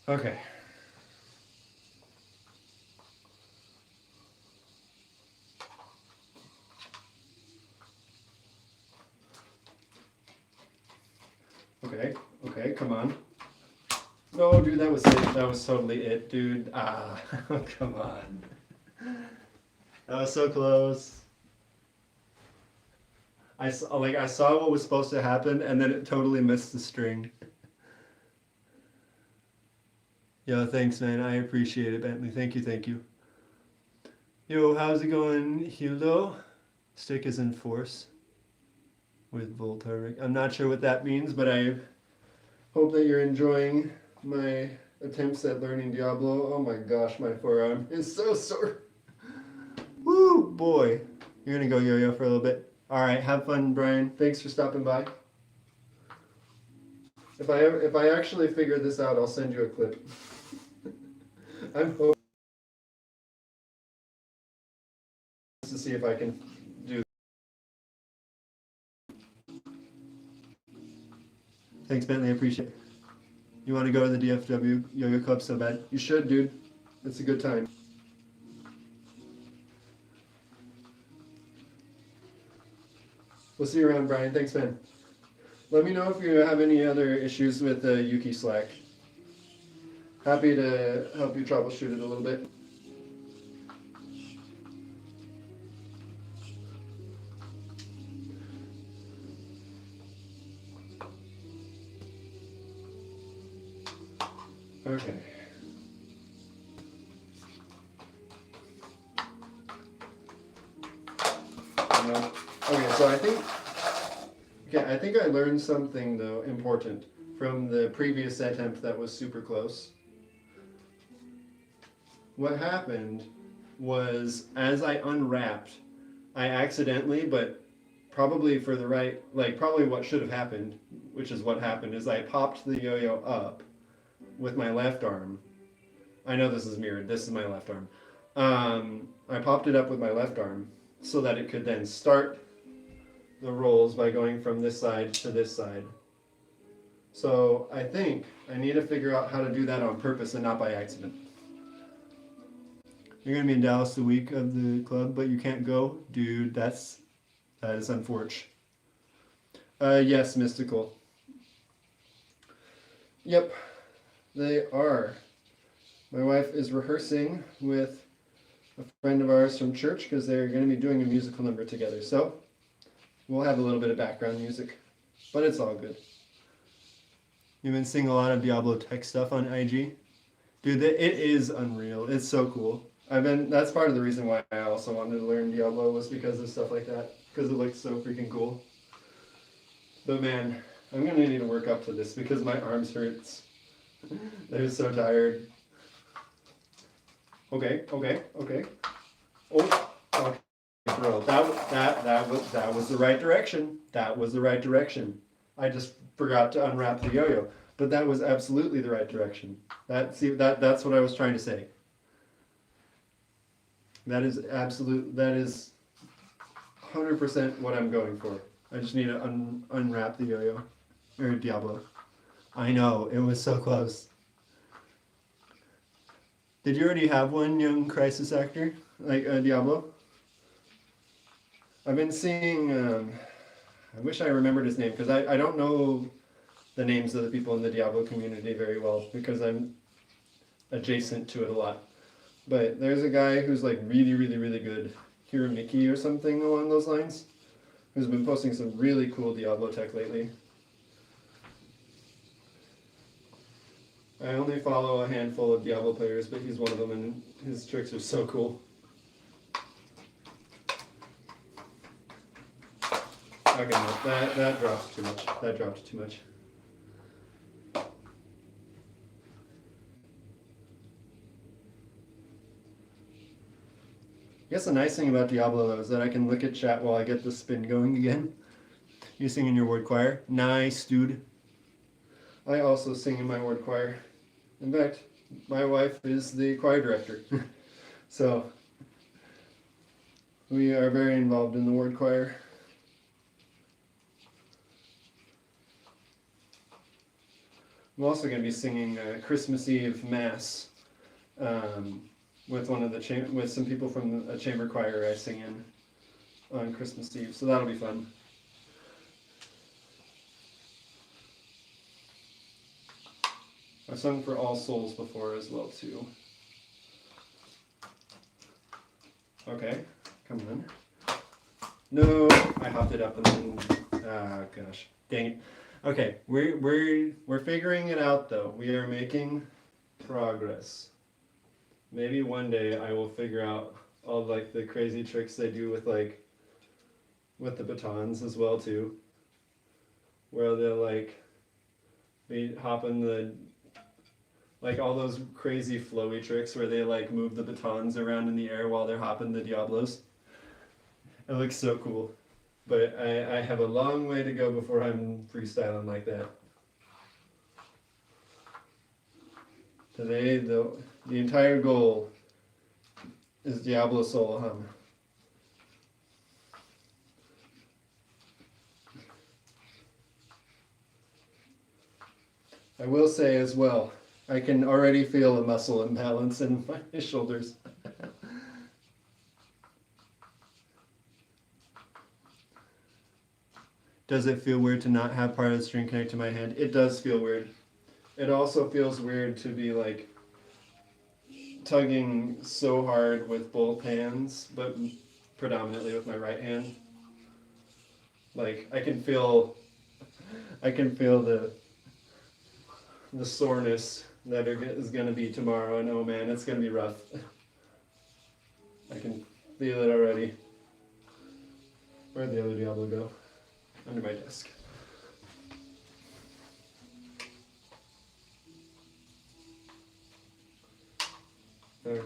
Okay. Okay, okay, come on. No, dude, that was it. That was totally it, dude. Ah, come on. That was so close. I saw what was supposed to happen, and then it totally missed the string. Yo, thanks, man. I appreciate it, Bentley. Thank you, thank you. Yo, how's it going, Hulo? Stick is in force with Voltaric. I'm not sure what that means, but I hope that you're enjoying my attempts at learning Diablo. Oh my gosh, my forearm is so sore. Woo, boy. You're gonna go yo-yo for a little bit. Alright, have fun, Brian. Thanks for stopping by. If I actually figure this out, I'll send you a clip. I'm hoping to see if I can do. Thanks, Bentley. I appreciate it. You want to go to the DFW Yo-Yo Club so bad? You should, dude. It's a good time. We'll see you around, Brian. Thanks, man. Let me know if you have any other issues with Yuki Slack. Happy to help you troubleshoot it a little bit. Okay. Okay, so I think I learned something though important from the previous attempt that was super close. What happened was as I unwrapped, I accidentally, but probably for the right, like probably what should have happened, which is what happened, is I popped the yo-yo up with my left arm. I know this is mirrored, this is my left arm. I popped it up with my left arm so that it could then start the rolls by going from this side to this side. So I think I need to figure out how to do that on purpose and not by accident. You're gonna be in Dallas the week of the club, but you can't go? Dude, that is unfortunate. Yes, Mystical. Yep, they are. My wife is rehearsing with a friend of ours from church because they're going to be doing a musical number together. So we'll have a little bit of background music, but it's all good. You've been seeing a lot of Diablo tech stuff on IG. Dude, it is unreal. It's so cool. That's part of the reason why I also wanted to learn Diablo was because of stuff like that. Because it looks so freaking cool. But man, I'm going to need to work up to this because my arms hurts. They're so tired. Okay. Oh, okay, bro. That was the right direction. That was the right direction. I just forgot to unwrap the yo-yo, but that was absolutely the right direction. That's what I was trying to say. That is 100% what I'm going for. I just need to unwrap the yo-yo or Diablo. I know, it was so close. Did you already have one, young crisis actor, like Diablo? I've been seeing, I wish I remembered his name, because I don't know the names of the people in the Diablo community very well, because I'm adjacent to it a lot. But there's a guy who's like really, really, really good, Hiramiki or something along those lines, who's been posting some really cool Diablo tech lately. I only follow a handful of Diablo players, but he's one of them, and his tricks are so cool. Okay, no, that dropped too much. That dropped too much. I guess the nice thing about Diablo, though, is that I can look at chat while I get the spin going again. You sing in your ward choir? Nice, dude. I also sing in my ward choir. In fact, my wife is the choir director. So, We are very involved in the ward choir. I'm also going to be singing Christmas Eve Mass with with some people from a chamber choir I sing in on Christmas Eve, so that'll be fun. I've sung for All Souls before as well too. Okay, come on. No, I hopped it up and then, gosh, dang it. Okay, we're figuring it out though. We are making progress. Maybe one day I will figure out all like the crazy tricks they do with with the batons as well too. Where they'll like be hopping like all those crazy flowy tricks where they like move the batons around in the air while they're hopping the Diablos. It looks so cool. But I have a long way to go before I'm freestyling like that. Today, the entire goal is Diablo Soloham. I will say as well, I can already feel a muscle imbalance in my shoulders. Does it feel weird to not have part of the string connect to my hand? It does feel weird. It also feels weird to be like tugging so hard with both hands, but predominantly with my right hand. Like I can feel the soreness that is going to be tomorrow, and oh man, it's going to be rough. I can feel it already. Where'd the other Diablo go? Under my desk. Okay.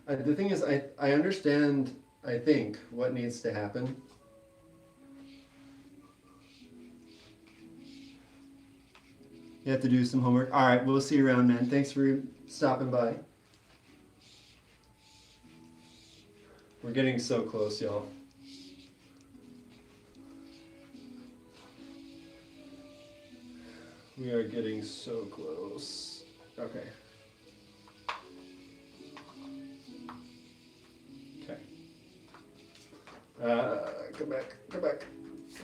Dang. The thing is, I understand, I think, what needs to happen. You have to do some homework. All right, we'll see you around, man. Thanks for stopping by. We're getting so close, y'all. We are getting so close. Okay. Okay. Come back. Come back.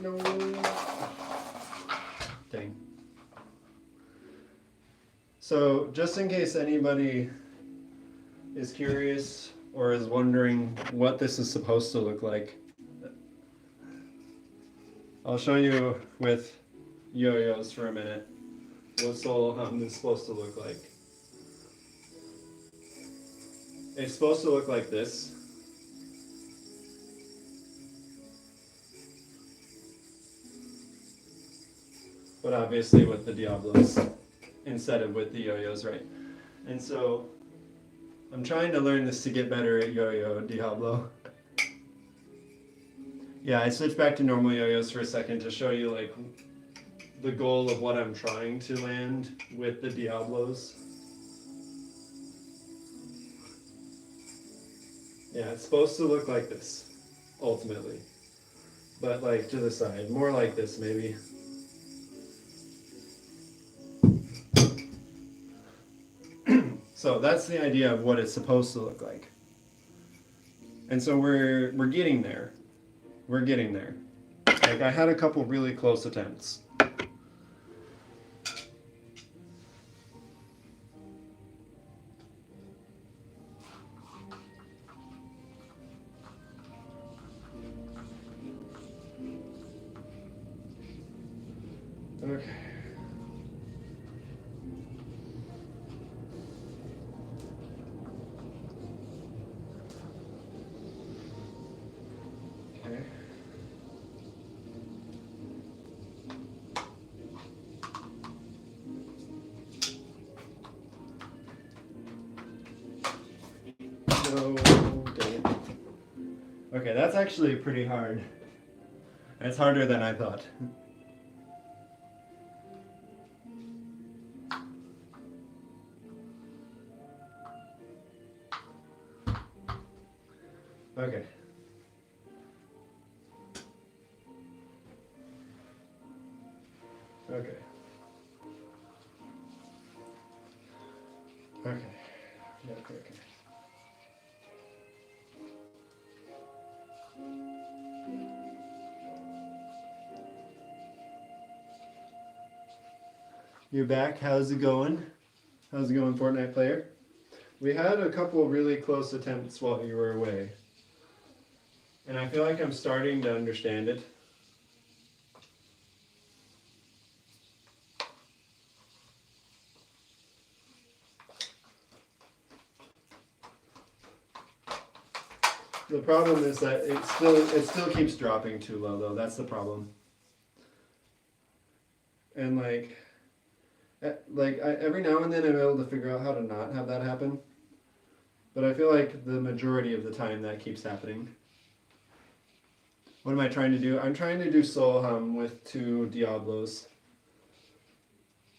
No. Dang. So, just in case anybody is curious or is wondering what this is supposed to look like, I'll show you with yo-yos for a minute what Soloham is supposed to look like. It's supposed to look like this. But obviously with the Diablos instead of with the yo-yos, right? And so I'm trying to learn this to get better at yo-yo Diablo. Yeah, I switched back to normal yo-yos for a second to show you like the goal of what I'm trying to land with the Diablos. Yeah, it's supposed to look like this, ultimately. But like to the side, more like this maybe. So that's the idea of what it's supposed to look like. And so we're getting there. We're getting there. Like I had a couple really close attempts. Okay. Okay. No, dang it. Okay, that's actually pretty hard. It's harder than I thought. Okay. Okay. Okay. Yeah, okay, okay. You're back. How's it going? How's it going, Fortnite player? We had a couple really close attempts while you were away. And I feel like I'm starting to understand it. The problem is that it still keeps dropping too low though. That's the problem. And every now and then I'm able to figure out how to not have that happen. But I feel like the majority of the time that keeps happening. What am I trying to do? I'm trying to do Soloham with 2 Diablos.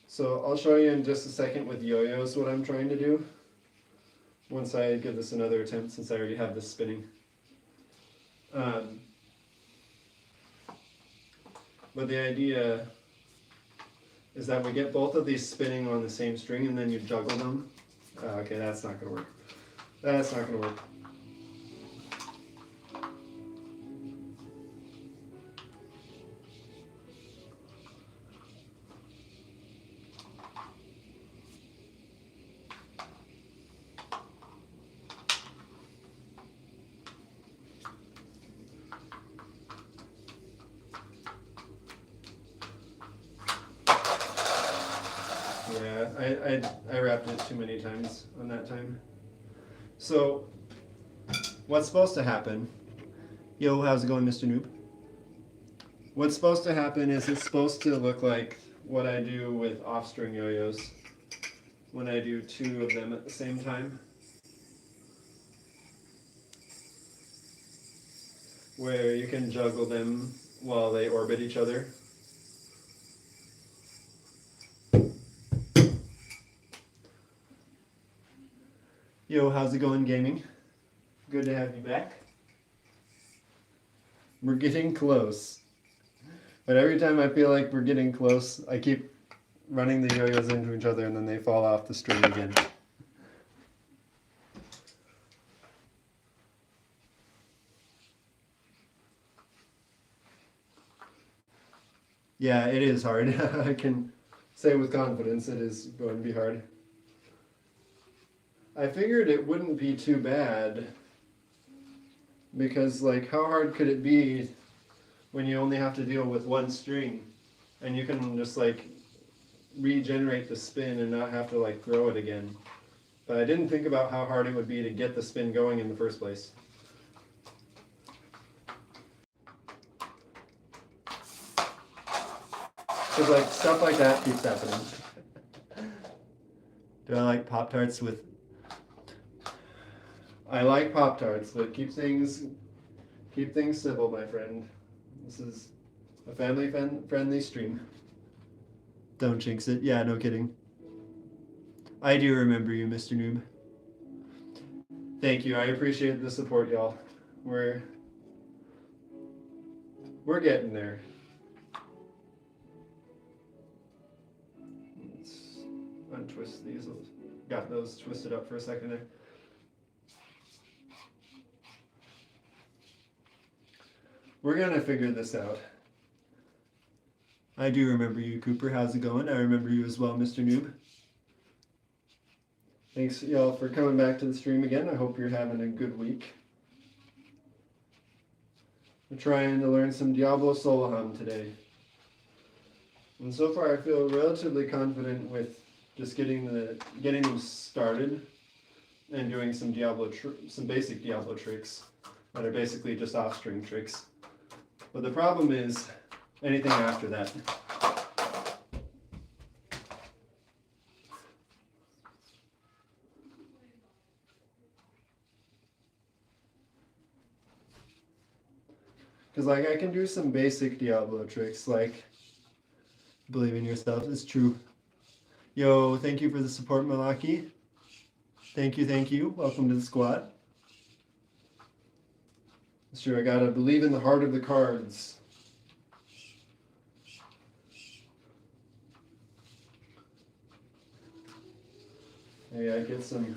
So I'll show you in just a second with yo-yos what I'm trying to do. Once I give this another attempt, since I already have this spinning. But the idea is that we get both of these spinning on the same string and then you juggle them. Okay, that's not going to work. That's not going to work. Yeah, I wrapped it too many times on that time. So, what's supposed to happen? Yo, how's it going, Mr. Noob? What's supposed to happen is it's supposed to look like what I do with off-string yo-yos when I do 2 of them at the same time. Where you can juggle them while they orbit each other. Yo, how's it going, gaming? Good to have you back. We're getting close. But every time I feel like we're getting close, I keep running the yo-yos into each other and then they fall off the string again. Yeah, it is hard. I can say with confidence it is going to be hard. I figured it wouldn't be too bad because, like, how hard could it be when you only have to deal with 1 string and you can just, like, regenerate the spin and not have to, like, throw it again. But I didn't think about how hard it would be to get the spin going in the first place. Because, like, stuff like that keeps happening. Do I like Pop-Tarts with... I like Pop-Tarts, but keep things civil, my friend. This is a family-friendly stream. Don't jinx it. Yeah, no kidding. I do remember you, Mr. Noob. Thank you. I appreciate the support, y'all. We're getting there. Let's untwist these. Got those twisted up for a second there. We're gonna figure this out. I do remember you, Cooper. How's it going? I remember you as well, Mr. Noob. Thanks, y'all, for coming back to the stream again. I hope you're having a good week. We're trying to learn some Diablo Soloham today. And so far I feel relatively confident with just getting them started and doing some basic Diablo tricks that are basically just off-string tricks. But the problem is anything after that. Because, like, I can do some basic Diablo tricks, like believe in yourself. It's true. Yo, thank you for the support, Malaki. Thank you, thank you. Welcome to the squad. It's true, I gotta believe in the heart of the cards. Hey, I get some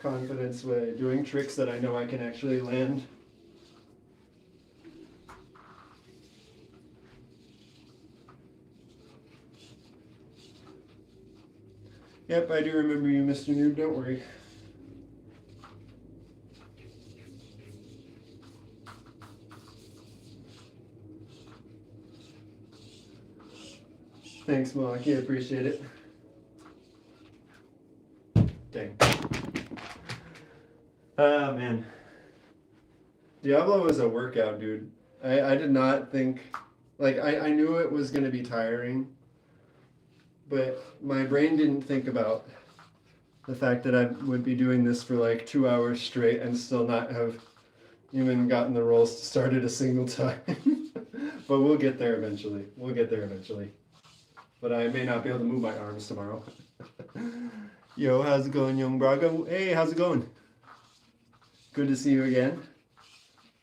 confidence by doing tricks that I know I can actually land. Yep, I do remember you, Mr. Noob, don't worry. Thanks, Malaki, I appreciate it. Dang. Ah, man. Diablo was a workout, dude. I did not think... Like, I knew it was going to be tiring, but my brain didn't think about the fact that I would be doing this for like 2 hours straight and still not have even gotten the rolls to start at a single time. But we'll get there eventually. We'll get there eventually. But I may not be able to move my arms tomorrow. Yo, how's it going, young Braga? Hey, how's it going? Good to see you again.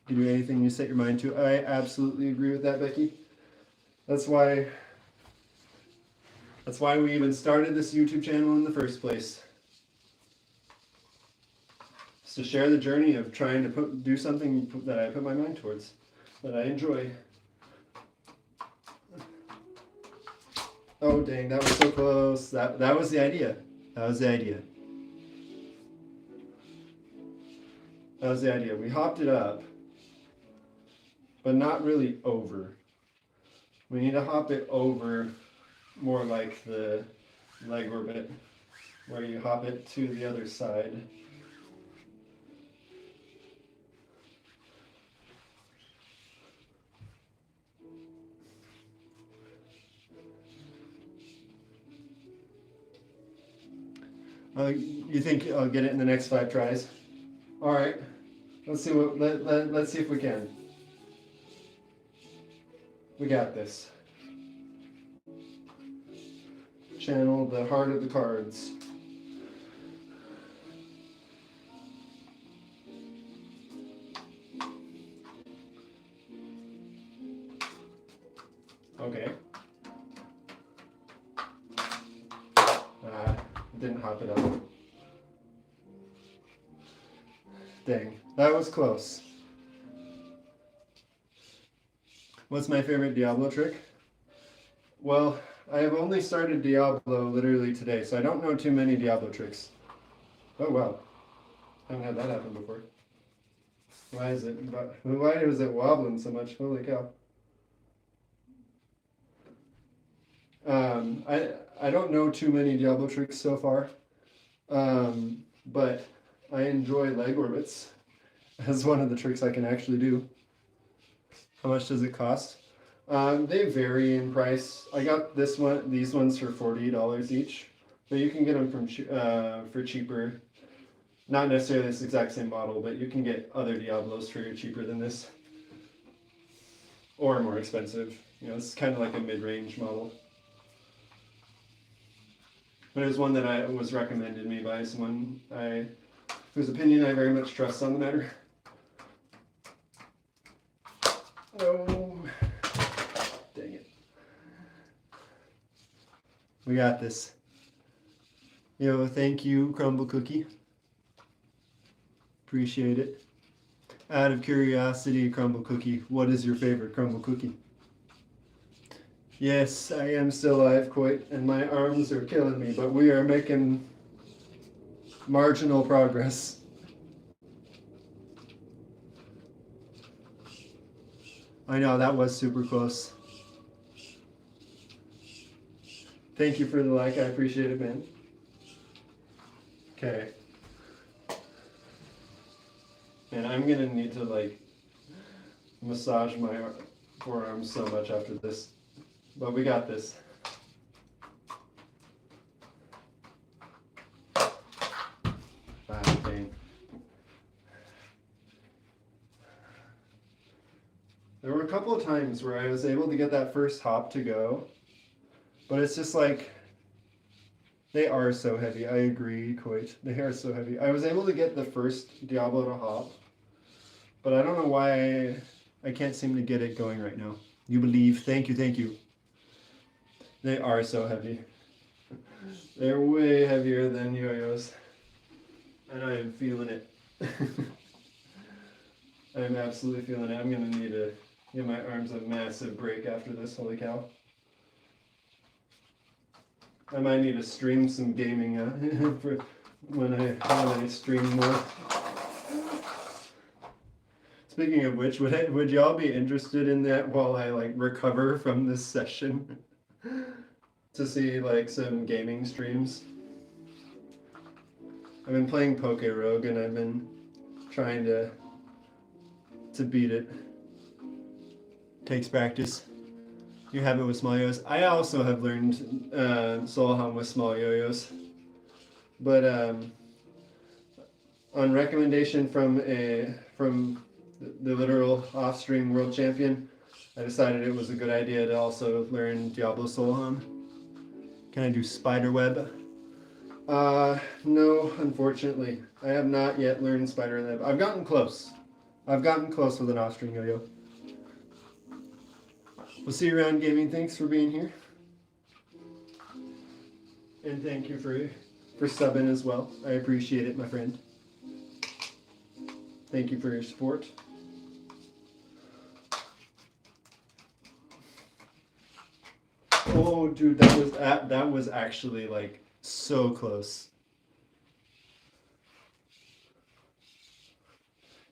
You do anything you set your mind to. I absolutely agree with that, Becky. That's why we even started this YouTube channel in the first place. It's to share the journey of trying to do something that I put my mind towards, that I enjoy. Oh dang, that was so close. That was the idea. That was the idea. That was the idea. We hopped it up, but not really over. We need to hop it over more like the leg orbit, where you hop it to the other side. You think I'll get it in the next 5 tries? All right. Let's see what. Let's see if we can. We got this. Channel the heart of the cards. Okay. Didn't hop it up. Dang, that was close. What's my favorite Diablo trick? Well, I have only started Diablo literally today, so I don't know too many Diablo tricks. Oh wow, I haven't had that happen before. Why is it wobbling so much? Holy cow. I don't know too many Diablo tricks so far, but I enjoy leg orbits as one of the tricks I can actually do. How much does it cost? They vary in price. I got these ones for $40 each, but you can get them for cheaper. Not necessarily this exact same model, but you can get other Diablos for cheaper than this, or more expensive. You know, it's kind of like a mid-range model. But it was one that was recommended me by someone whose opinion I very much trust on the matter. Oh, dang it. We got this. Yo, thank you, Crumble Cookie. Appreciate it. Out of curiosity, Crumble Cookie, what is your favorite Crumble Cookie? Yes, I am still alive, quite, and my arms are killing me, but we are making marginal progress. I know, that was super close. Thank you for the like, I appreciate it, man. Okay. And I'm gonna need to, like, massage my forearms so much after this. But we got this. Dang. There were a couple of times where I was able to get that first hop to go, but it's just like, they are so heavy. I agree, quite. They are so heavy. I was able to get the first Diablo to hop, But I don't know why I can't seem to get it going right now. You believe. Thank you, thank you. They are so heavy. They're way heavier than yo-yos. And I am feeling it. I'm absolutely feeling it. I'm going to need to give my arms a massive break after this. Holy cow. I might need to stream some gaming for when I stream more. Speaking of which, would y'all be interested in that while I like recover from this session? To see like some gaming streams? I've been playing Poke Rogue and I've been trying to beat it. Takes practice. You have it with small yo-yos. I also have learned Soloham with small yo-yos. But on recommendation from the literal off-stream world champion, I decided it was a good idea to also learn Diablo Soloham. Can I do spiderweb? No, unfortunately. I have not yet learned spiderweb. I've gotten close. I've gotten close with an off-string yo-yo. We'll see you around gaming. Thanks for being here. And thank you for subbing as well. I appreciate it, my friend. Thank you for your support. Oh, dude, that was actually like so close.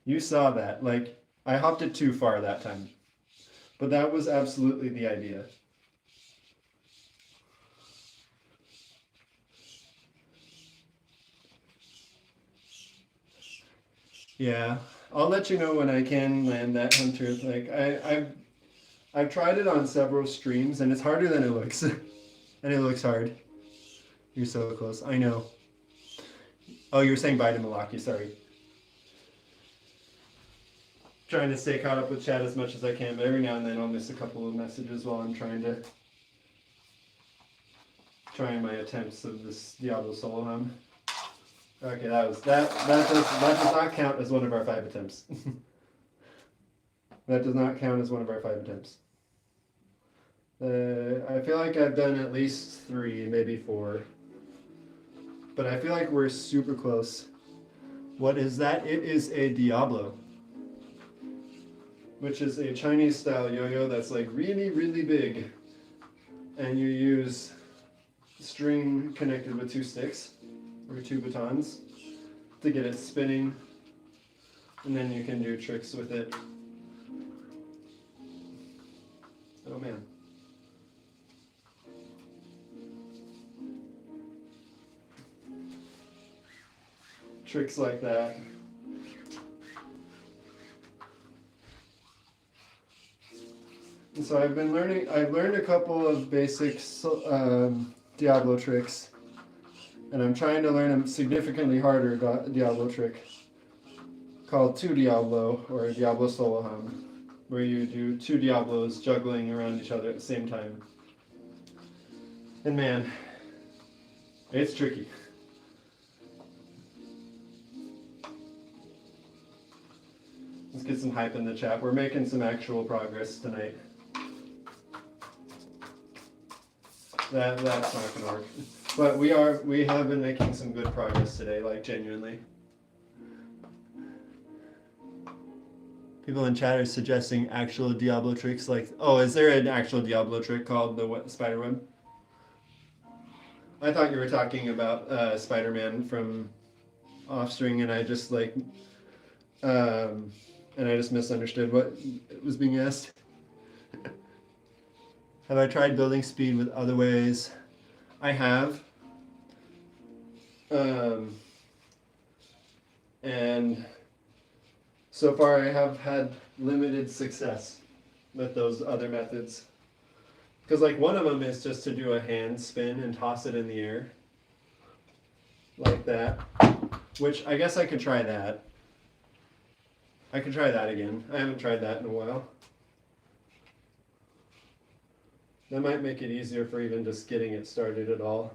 You saw that. Like, I hopped it too far that time. But that was absolutely the idea. Yeah, I'll let you know when I can land that hunter. Like, I've tried it on several streams, and it's harder than it looks. And it looks hard. You're so close. I know. Oh, you were saying bye to Malaki. Sorry. Trying to stay caught up with chat as much as I can, but every now and then I'll miss a couple of messages while I'm trying my attempts of this Diablo Soloham. Okay, that does not count as one of our 5 attempts. That does not count as one of our 5 attempts. I feel like I've done at least 3, maybe 4. But I feel like we're super close. What is that? It is a Diablo, which is a Chinese style yo-yo that's like really, really big. And you use string connected with 2 sticks or 2 batons to get it spinning. And then you can do tricks with it. Oh man. Tricks like that. And so I've learned a couple of basic Diablo tricks, and I'm trying to learn a significantly harder Diablo trick called 2 Diablo, or Diablo Soloham, where you do 2 Diablos juggling around each other at the same time. And man, it's tricky. Let's get some hype in the chat. We're making some actual progress tonight. That's not gonna work. But we have been making some good progress today, like genuinely. People in chat are suggesting actual Diablo tricks like, oh, is there an actual Diablo trick called the spiderweb? I thought you were talking about Spider-Man from Offstring, and I just like and I just misunderstood what was being asked. Have I tried building speed with other ways? I have. And so far I have had limited success with those other methods. Because like one of them is just to do a hand spin and toss it in the air. Like that. Which I guess I could try that. I could try that again. I haven't tried that in a while. That might make it easier for even just getting it started at all.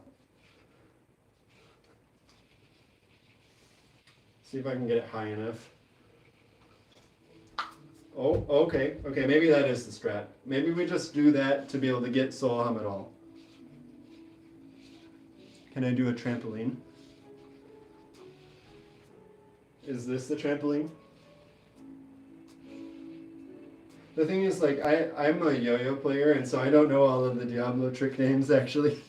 See if I can get it high enough. Oh, okay, okay, maybe that is the strat. Maybe we just do that to be able to get Soloham at all. Can I do a trampoline? Is this the trampoline? The thing is, like, I'm a yo-yo player, and so I don't know all of the Diablo trick names, actually.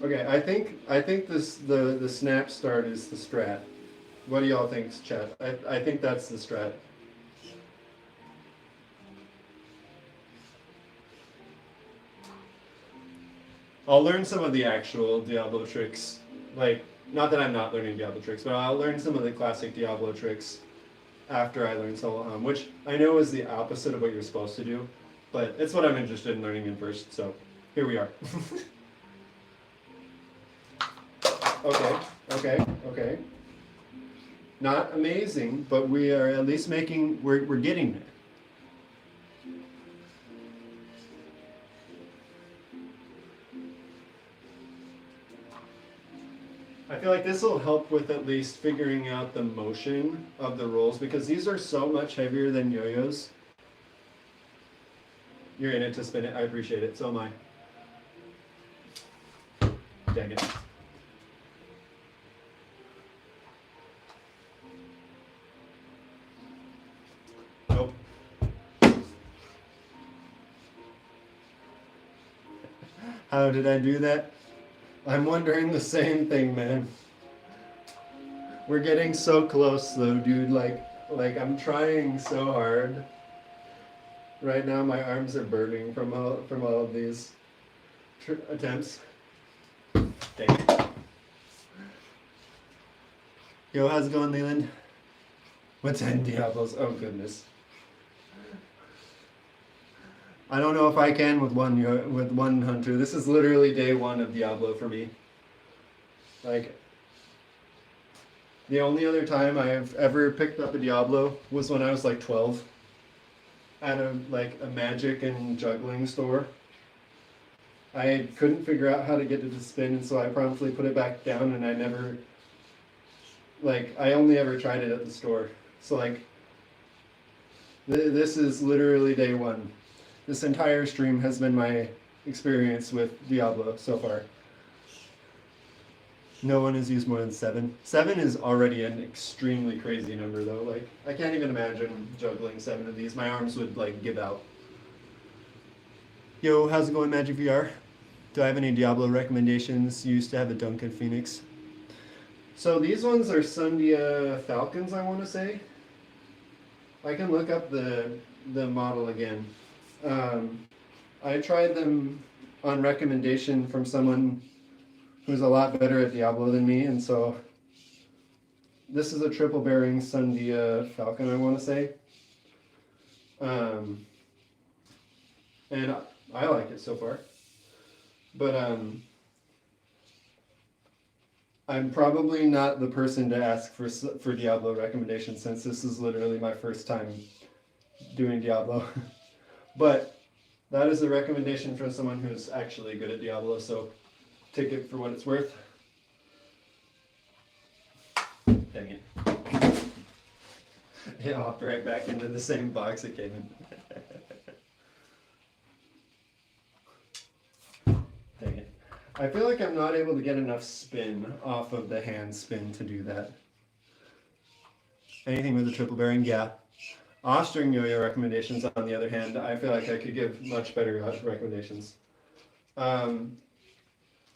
Okay, I think the snap start is the strat. What do y'all think, chat? I think that's the strat. I'll learn some of the actual Diablo tricks. Like, not that I'm not learning Diablo tricks, but I'll learn some of the classic Diablo tricks after I learn Soloham, which I know is the opposite of what you're supposed to do, but it's what I'm interested in learning in first, so here we are. Okay. Not amazing, but we are at least we're getting there. I feel like this will help with at least figuring out the motion of the rolls, because these are so much heavier than yo-yos. You're in it to spin it. I appreciate it. So am I. Dang it. Nope. How did I do that? I'm wondering the same thing, man. We're getting so close though, dude. Like I'm trying so hard. Right now my arms are burning from all of these attempts. Dang it. Yo, how's it going, Leland? What's 10 Diablos? Oh goodness. I don't know if I can with one hunter. This is literally day one of Diablo for me. Like, the only other time I have ever picked up a Diablo was when I was like 12 at a magic and juggling store. I couldn't figure out how to get it to spin, and so I promptly put it back down, and I only ever tried it at the store. So this is literally day one. This entire stream has been my experience with Diablo so far. No one has used more than 7. 7 is already an extremely crazy number though. Like, I can't even imagine juggling 7 of these. My arms would give out. Yo, how's it going, Magic VR? Do I have any Diablo recommendations? You used to have a Duncan Phoenix. So these ones are Sundia Falcons, I want to say. I can look up the model again. I tried them on recommendation from someone who's a lot better at Diablo than me, and so this is a triple bearing Sundia Falcon, I want to say. And I like it so far. But I'm probably not the person to ask for Diablo recommendations, since this is literally my first time doing Diablo. But that is a recommendation from someone who's actually good at Diablo, so take it for what it's worth. Dang it. It hopped right back into the same box it came in. Dang it. I feel like I'm not able to get enough spin off of the hand spin to do that. Anything with a triple bearing? Yeah. Off-string yo-yo recommendations, on the other hand, I feel like I could give much better recommendations. I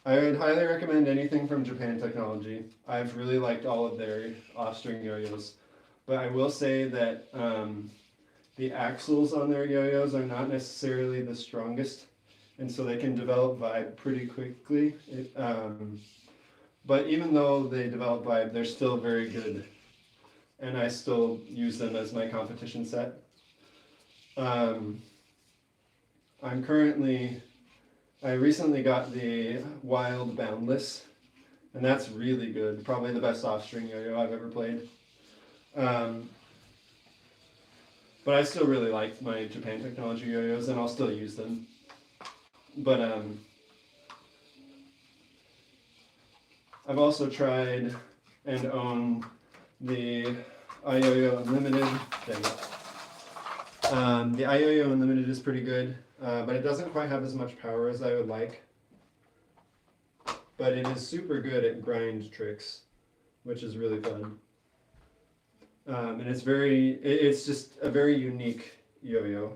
would highly recommend anything from Japan Technology. I've really liked all of their off-string yo-yos. But I will say that the axles on their yo-yos are not necessarily the strongest, and so they can develop vibe pretty quickly. But even though they develop vibe, they're still very good. And I still use them as my competition set. I recently got the Wild Boundless, and that's really good. Probably the best off-string yo-yo I've ever played. But I still really like my Japan Technology yo-yos, and I'll still use them. But I've also tried and own The yo-yo Unlimited. There you go. The yo-yo Unlimited is pretty good, but it doesn't quite have as much power as I would like. But it is super good at grind tricks, which is really fun. And it's just a very unique yo-yo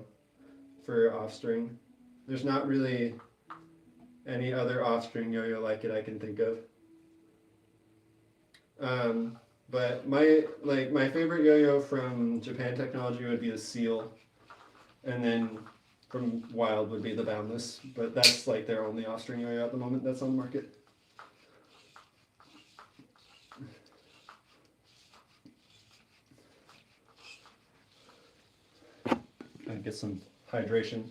for off-string. There's not really any other off-string yo-yo like it I can think of. But my favorite yo-yo from Japan Technology would be the Seal, and then from Wild would be the Boundless. But that's like their only off-string yo-yo at the moment that's on the market. And get some hydration.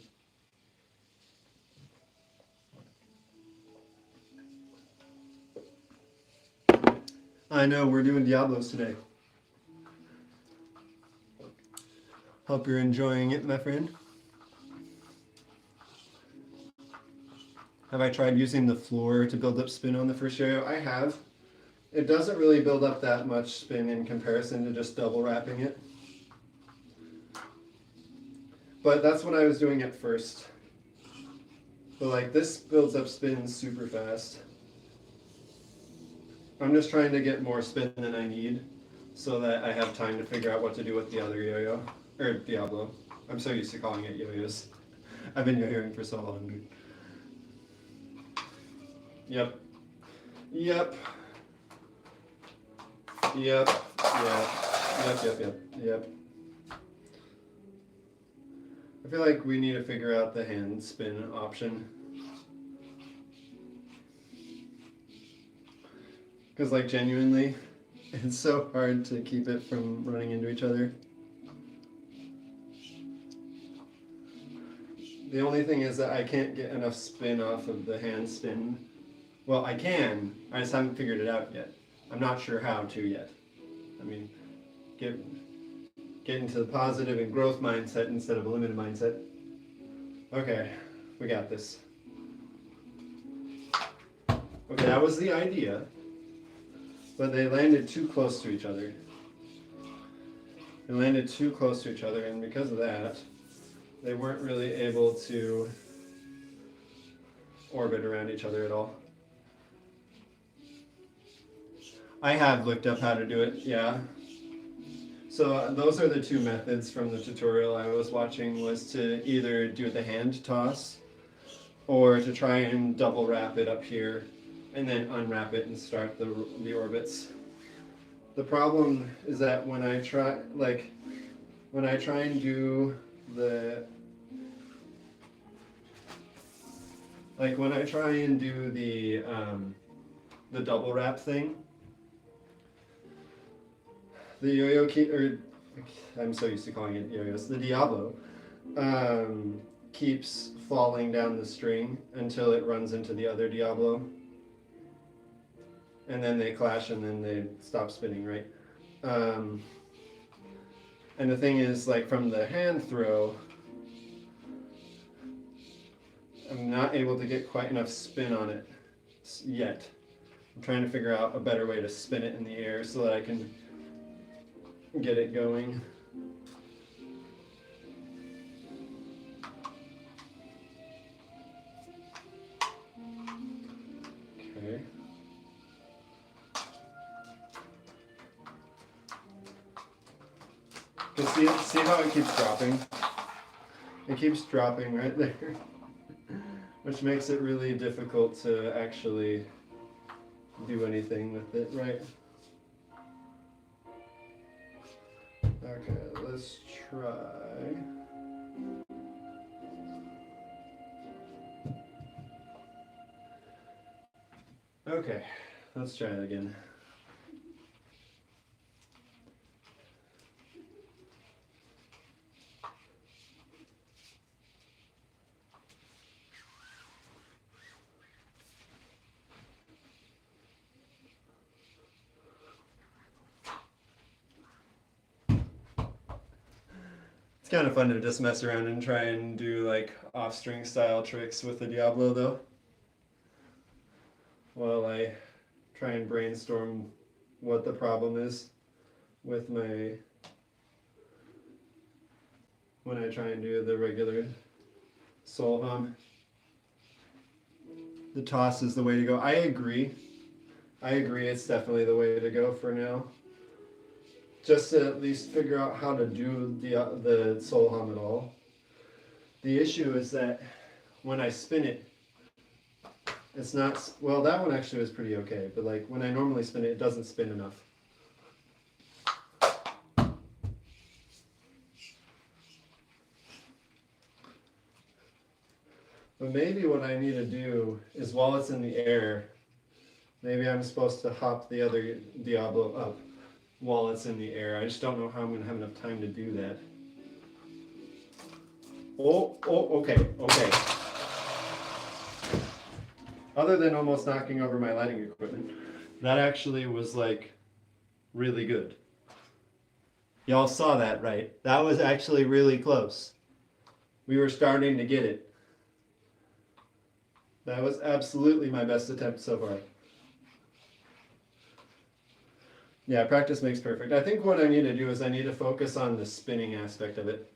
I know, we're doing Diablos today. Hope you're enjoying it, my friend. Have I tried using the floor to build up spin on the first yo-yo? I have. It doesn't really build up that much spin in comparison to just double wrapping it. But that's what I was doing at first. But like this builds up spin super fast. I'm just trying to get more spin than I need so that I have time to figure out what to do with the other yo-yo. Or Diablo. I'm so used to calling it yo-yos. I've been yo-yoing for so long, dude. Yep. Yep. Yep. Yep. I feel like we need to figure out the hand spin option. Because like genuinely, it's so hard to keep it from running into each other. The only thing is that I can't get enough spin off of the hand spin. Well, I can, I just haven't figured it out yet. I'm not sure how to yet. I mean, get into the positive and growth mindset instead of a limited mindset. Okay, we got this. Okay, that was the idea. But they landed too close to each other. They landed too close to each other, and because of that, they weren't really able to orbit around each other at all. I have looked up how to do it, yeah. So those are the two methods from the tutorial I was watching, was to either do the hand toss or to try and double wrap it up here and then unwrap it and start the orbits. The problem is that when I try and do the double wrap thing, the yo-yo I'm so used to calling it yo-yos, the Diablo keeps falling down the string until it runs into the other Diablo. And then they clash and then they stop spinning, right? And the thing is, like from the hand throw, I'm not able to get quite enough spin on it yet. I'm trying to figure out a better way to spin it in the air so that I can get it going. Okay. See how it keeps dropping? It keeps dropping right there, which makes it really difficult to actually do anything with it, right? Okay, let's try. Okay, let's try it again. It's kind of fun to just mess around and try and do like off-string style tricks with the Diablo though, while I try and brainstorm what the problem is. with my, when I try and do the regular Soloham. The toss is the way to go. I agree. It's definitely the way to go for now. Just to at least figure out how to do the Soloham at all. The issue is that when I spin it, it's not, well, that one actually was pretty okay, but like when I normally spin it, it doesn't spin enough. But maybe what I need to do is while it's in the air, maybe I'm supposed to hop the other Diablo up while it's in the air. I just don't know how I'm going to have enough time to do that. Okay. Other than almost knocking over my lighting equipment, that actually was like really good. Y'all saw that, right? That was actually really close. We were starting to get it. That was absolutely my best attempt so far. Yeah, practice makes perfect. I think what I need to do is I need to focus on the spinning aspect of it.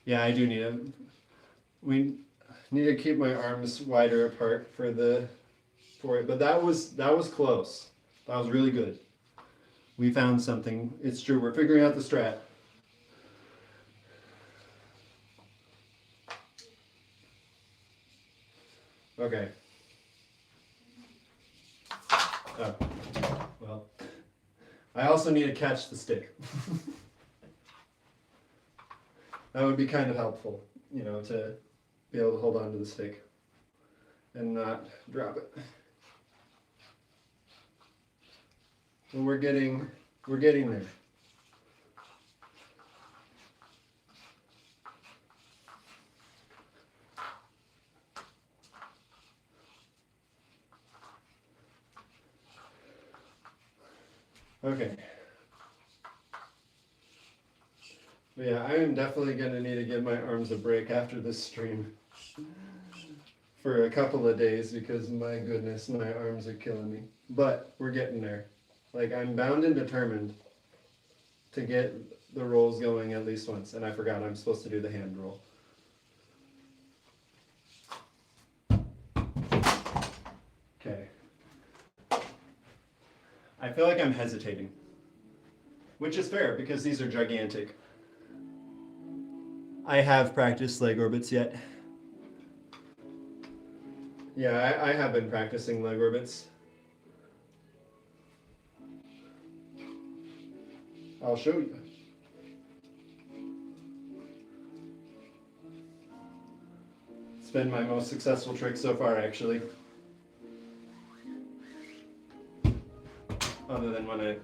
Yeah, I do need to. We need to keep my arms wider apart for it. But that was close. That was really good. We found something. It's true. We're figuring out the strat. Okay. Oh, well. I also need to catch the stick. That would be kind of helpful, you know, to be able to hold on to the stick and not drop it. And we're getting there. Okay. But yeah, I am definitely going to need to give my arms a break after this stream for a couple of days because my goodness, my arms are killing me. But we're getting there. Like, I'm bound and determined to get the rolls going at least once. And I forgot I'm supposed to do the hand roll. Okay. I feel like I'm hesitating, which is fair because these are gigantic. I have practiced leg orbits yet. Yeah, I have been practicing leg orbits. I'll show you. It's been my most successful trick so far, actually. Other than when I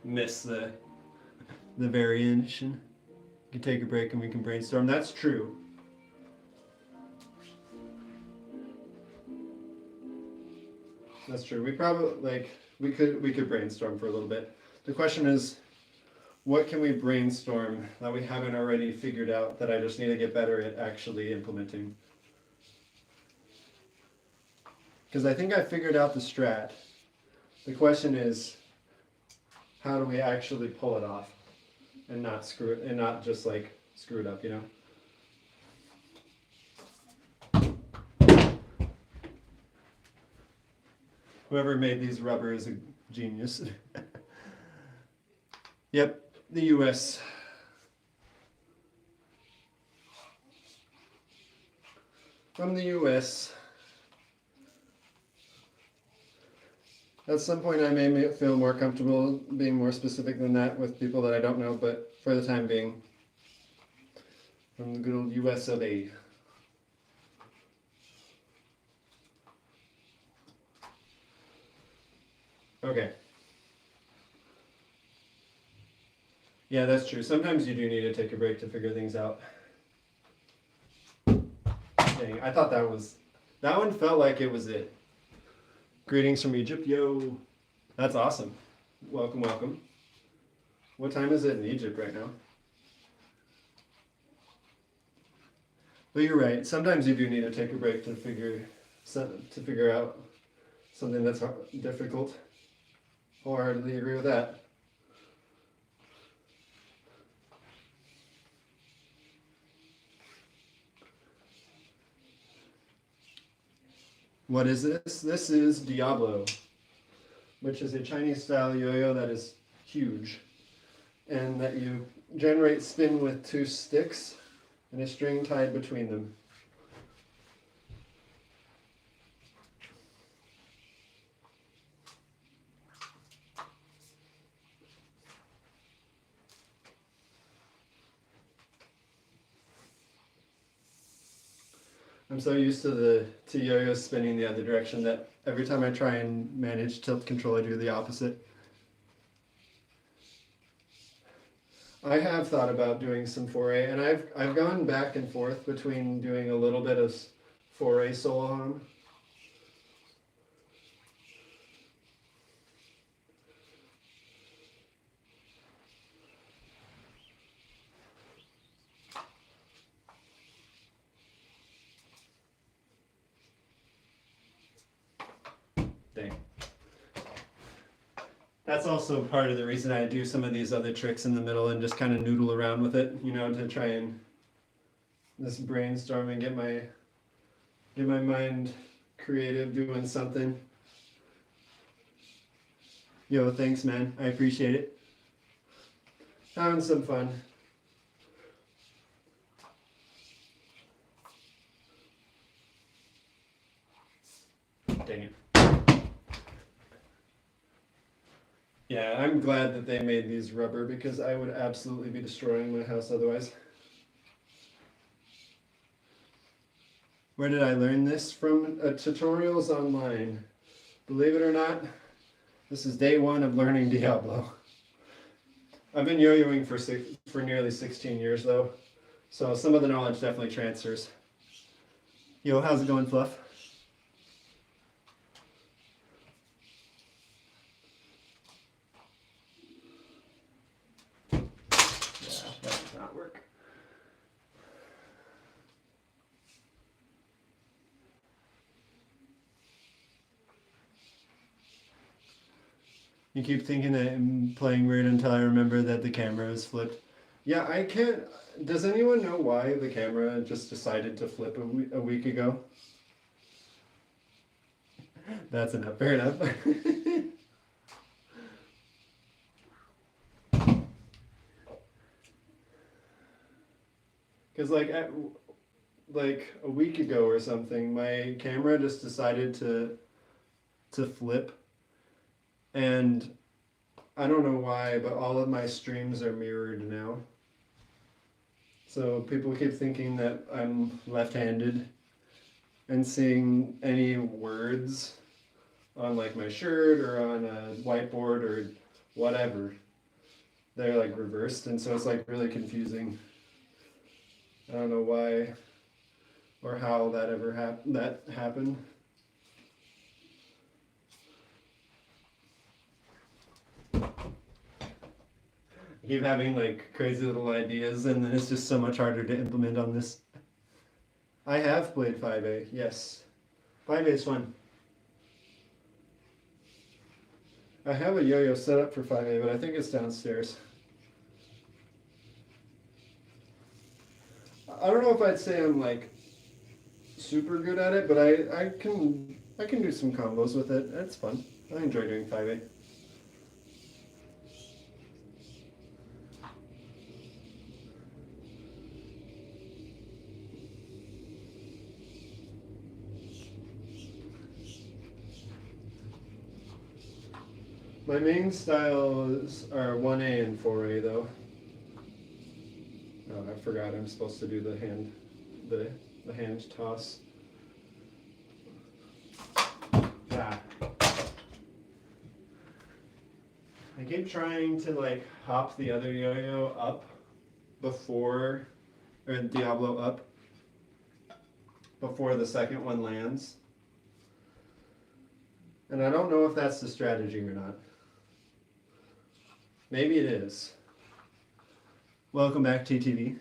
miss the variation. You can take a break and we can brainstorm. That's true. That's true. We probably we could brainstorm for a little bit. The question is, what can we brainstorm that we haven't already figured out that I just need to get better at actually implementing? Because I think I figured out the strat. The question is, how do we actually pull it off and not screw it and not just like screw it up, you know? Whoever made these rubber is a genius. Yep, the US. From the US. At some point I may feel more comfortable being more specific than that with people that I don't know, but for the time being, from the good old US of A. Okay. Yeah, that's true. Sometimes you do need to take a break to figure things out. Dang, I thought that one felt like it was it. Greetings from Egypt, yo. That's awesome. Welcome, welcome. What time is it in Egypt right now? But you're right. Sometimes you do need to take a break to figure out something that's difficult. Wholeheartedly agree with that. What is this? This is Diablo, which is a Chinese style yo-yo that is huge, and that you generate spin with 2 sticks and a string tied between them. I'm so used to yo-yo spinning the other direction that every time I try and manage tilt control, I do the opposite. I have thought about doing some foray, and I've gone back and forth between doing a little bit of foray Soloham. Dang. That's also part of the reason I do some of these other tricks in the middle and just kind of noodle around with it, you know, to try and just brainstorm and get my mind creative doing something. Yo, thanks, man. I appreciate it. Having some fun. Dang it. Yeah, I'm glad that they made these rubber because I would absolutely be destroying my house otherwise. Where did I learn this? From tutorials online. Believe it or not, this is day 1 of learning Diablo. I've been yo-yoing for nearly 16 years though, so some of the knowledge definitely transfers. Yo, how's it going, Fluff? Yeah, that does not work. You keep thinking that I'm playing weird until I remember that the camera is flipped. Yeah, I can't. Does anyone know why the camera just decided to flip a week ago? That's enough. Fair enough. Because like a week ago or something, my camera just decided to flip, and I don't know why, but all of my streams are mirrored now. So people keep thinking that I'm left-handed and seeing any words on like my shirt or on a whiteboard or whatever, they're like reversed, and so it's like really confusing. I don't know why or how that ever happened. I keep having like crazy little ideas, and then it's just so much harder to implement on this. I have played 5A, yes. 5A is fun. I have a yo-yo set up for 5A, but I think it's downstairs. I don't know if I'd say I'm like super good at it, but I can do some combos with it. It's fun. I enjoy doing 5A. My main styles are 1A and 4A though. Oh, I forgot I'm supposed to do the hand toss. Yeah. I keep trying to like hop the other yo-yo up before, or Diablo up before the second one lands. And I don't know if that's the strategy or not. Maybe it is. Welcome back, TTV.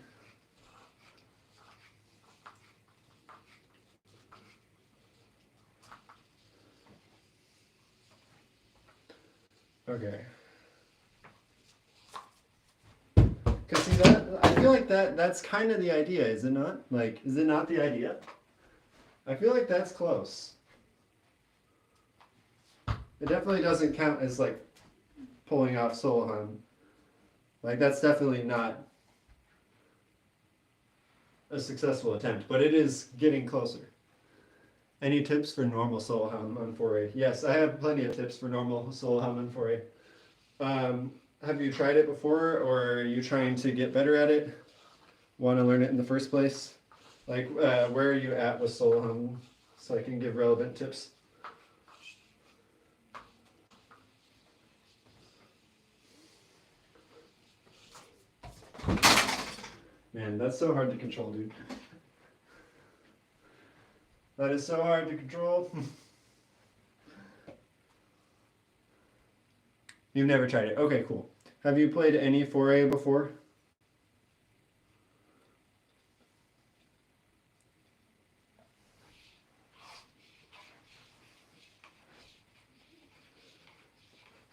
Okay. Because see that, I feel like that's kind of the idea, is it not? Like, is it not the idea? I feel like that's close. It definitely doesn't count as like pulling off Soloham. Like that's definitely not a successful attempt, but it is getting closer. Any tips for normal Soloham on 4A? Yes, I have plenty of tips for normal Soloham on 4A. Have you tried it before, or are you trying to get better at it? Want to learn it in the first place? Like, where are you at with Soloham, so I can give relevant tips? Man, that's so hard to control, dude. That is so hard to control. You've never tried it. Okay, cool. Have you played any 4A before?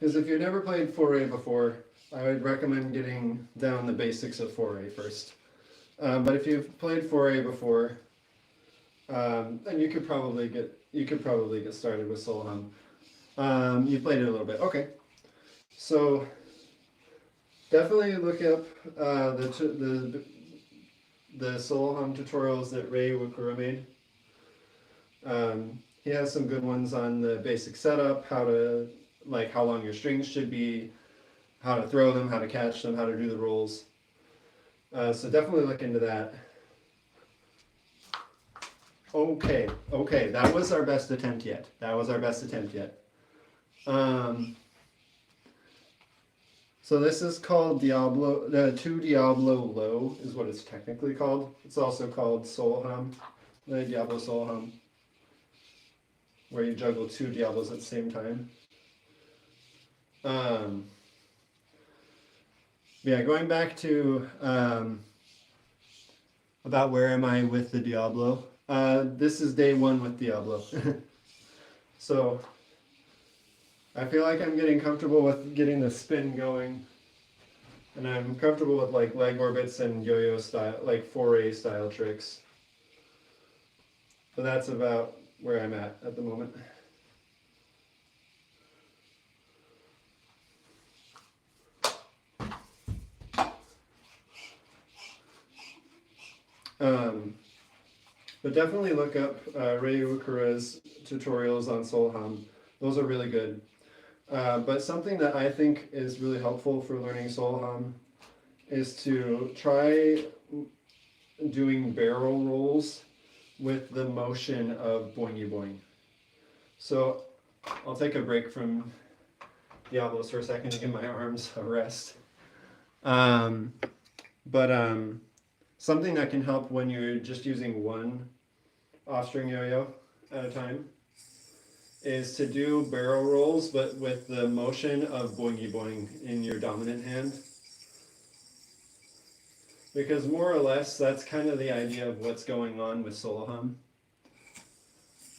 Because if you've never played 4A before, I would recommend getting down the basics of 4A first. But if you've played 4A before, then you could probably get started with Soloham. You've played it a little bit. Okay. So definitely look up the Soloham tutorials that Ray Wakura made. He has some good ones on the basic setup, how long your strings should be, how to throw them, how to catch them, how to do the rolls. So definitely look into that. Okay, that was our best attempt yet. So this is called Diablo, 2 Diablo Low is what it's technically called. It's also called Soloham, the Diablo Soloham, where you juggle 2 Diablos at the same time. Yeah, going back to about where am I with the Diablo. This is day 1 with Diablo. So I feel like I'm getting comfortable with getting the spin going, and I'm comfortable with like leg orbits and yo-yo style, like 4A style tricks. So that's about where I'm at the moment. But definitely look up Ray Ukura's tutorials on Soloham. Those are really good. But something that I think is really helpful for learning Soloham is to try doing barrel rolls with the motion of boingy boing. So I'll take a break from Diablos for a second to give my arms a rest. Something that can help when you're just using one off-string yo-yo at a time is to do barrel rolls, but with the motion of boingy boing in your dominant hand. Because more or less, that's kind of the idea of what's going on with Soloham,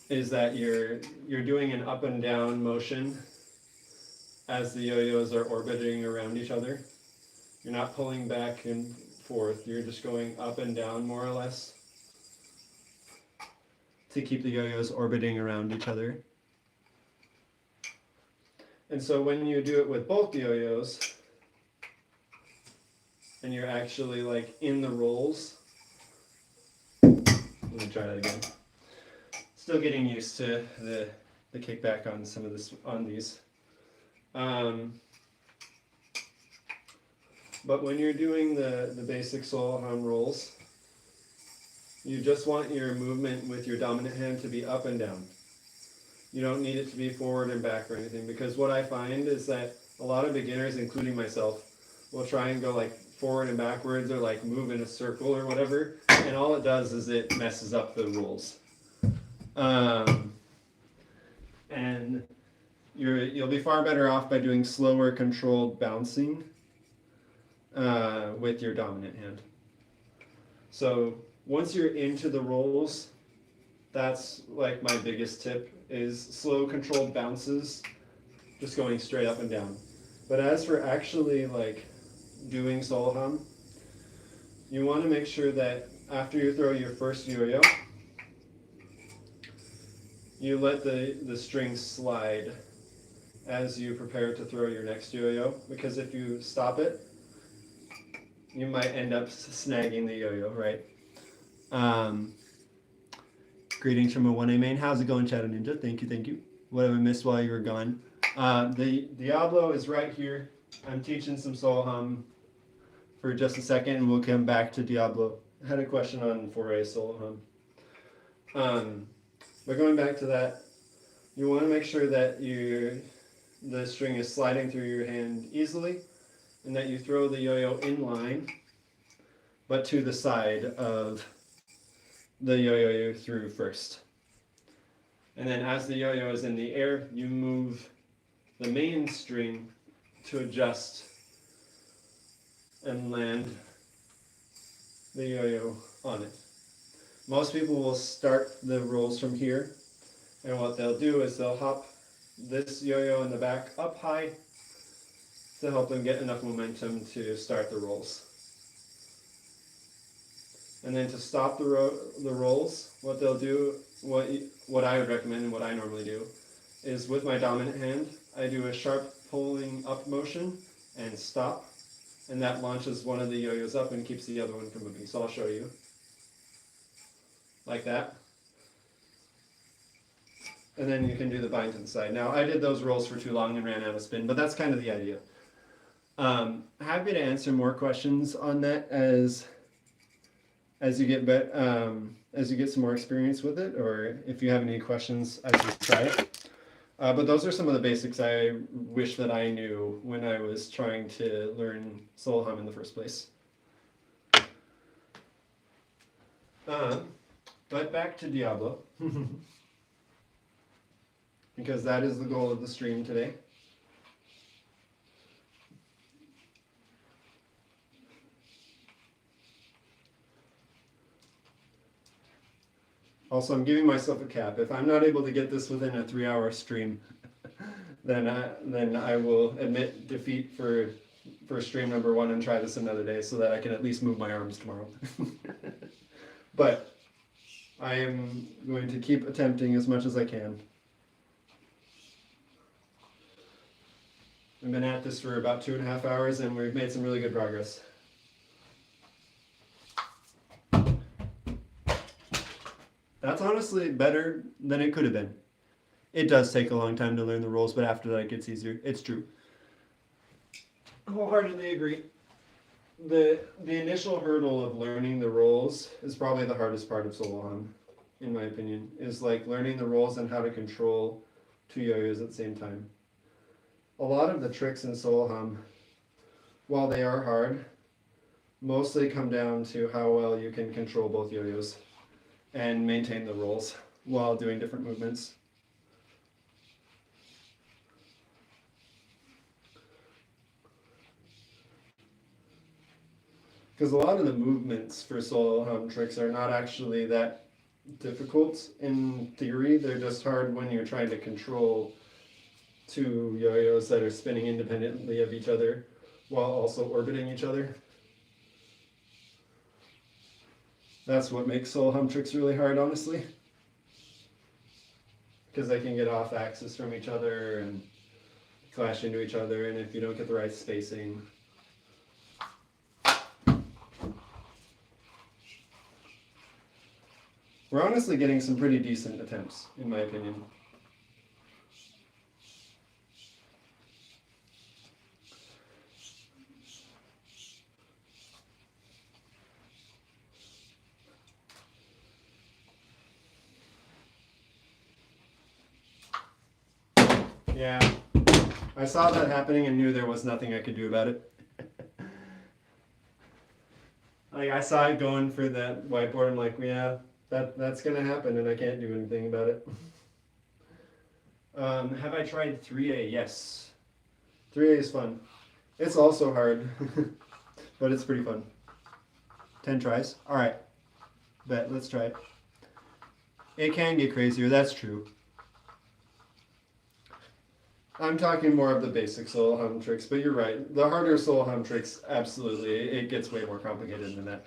is that you're doing an up and down motion as the yo-yos are orbiting around each other. You're not pulling back and forth, you're just going up and down more or less to keep the yo-yos orbiting around each other. And so when you do it with both yo-yos, and you're actually like in the rolls, let me try that again. Still getting used to the kickback on some of this on these. But when you're doing the basic Soloham rolls, you just want your movement with your dominant hand to be up and down. You don't need it to be forward and back or anything, because what I find is that a lot of beginners, including myself, will try and go like forward and backwards or like move in a circle or whatever, and all it does is it messes up the rules. And you'll be far better off by doing slower controlled bouncing with your dominant hand. So once you're into the rolls, that's like my biggest tip is slow controlled bounces just going straight up and down. But as for actually like doing Soloham, you want to make sure that after you throw your first yo-yo, you let the string slide as you prepare to throw your next yo-yo, because if you stop it, you might end up snagging the yo-yo, right? Greetings from a 1A main. How's it going, Shadow Ninja? Thank you, thank you. What have I missed while you were gone? The Diablo is right here. I'm teaching some Soloham for just a second, and we'll come back to Diablo. I had a question on 4A Soloham. But going back to that, you want to make sure that the string is sliding through your hand easily, and that you throw the yo-yo in line, but to the side of the yo-yo you threw first. And then as the yo-yo is in the air, you move the main string to adjust and land the yo-yo on it. Most people will start the rolls from here, and what they'll do is they'll hop this yo-yo in the back up high to help them get enough momentum to start the rolls. And then to stop the rolls, what they'll do, what I would recommend and what I normally do, is with my dominant hand, I do a sharp pulling up motion and stop, and that launches one of the yo-yos up and keeps the other one from moving. So I'll show you. Like that. And then you can do the bind to the side. Now, I did those rolls for too long and ran out of spin, but that's kind of the idea. Happy to answer more questions on that as you get some more experience with it, or if you have any questions as you try it. But those are some of the basics I wish that I knew when I was trying to learn Soloham in the first place. But back to Diablo, because that is the goal of the stream today. Also, I'm giving myself a cap. If I'm not able to get this within a 3-hour stream, then I will admit defeat for stream number 1 and try this another day so that I can at least move my arms tomorrow. But I am going to keep attempting as much as I can. I've been at this for about 2.5 hours, and we've made some really good progress. That's honestly better than it could have been. It does take a long time to learn the rules, but after that it gets easier. It's true. Wholeheartedly agree. The initial hurdle of learning the roles is probably the hardest part of Soloham, in my opinion, is like learning the roles and how to control 2 yo-yos at the same time. A lot of the tricks in Soloham, while they are hard, mostly come down to how well you can control both yo-yos and maintain the rolls while doing different movements. Because a lot of the movements for Soloham tricks are not actually that difficult in theory. They're just hard when you're trying to control 2 yo-yos that are spinning independently of each other while also orbiting each other. That's what makes Soloham tricks really hard, honestly. Because they can get off axis from each other and clash into each other, and if you don't get the right spacing. We're honestly getting some pretty decent attempts, in my opinion. Yeah, I saw that happening and knew there was nothing I could do about it. Like, I saw it going for that whiteboard, I'm like, yeah, that's gonna happen and I can't do anything about it. Have I tried 3A? Yes. 3A is fun. It's also hard, but it's pretty fun. 10 tries? Alright. Bet, let's try it. It can get crazier, that's true. I'm talking more of the basic Soloham tricks, but you're right. The harder Soloham tricks, absolutely, it gets way more complicated than that.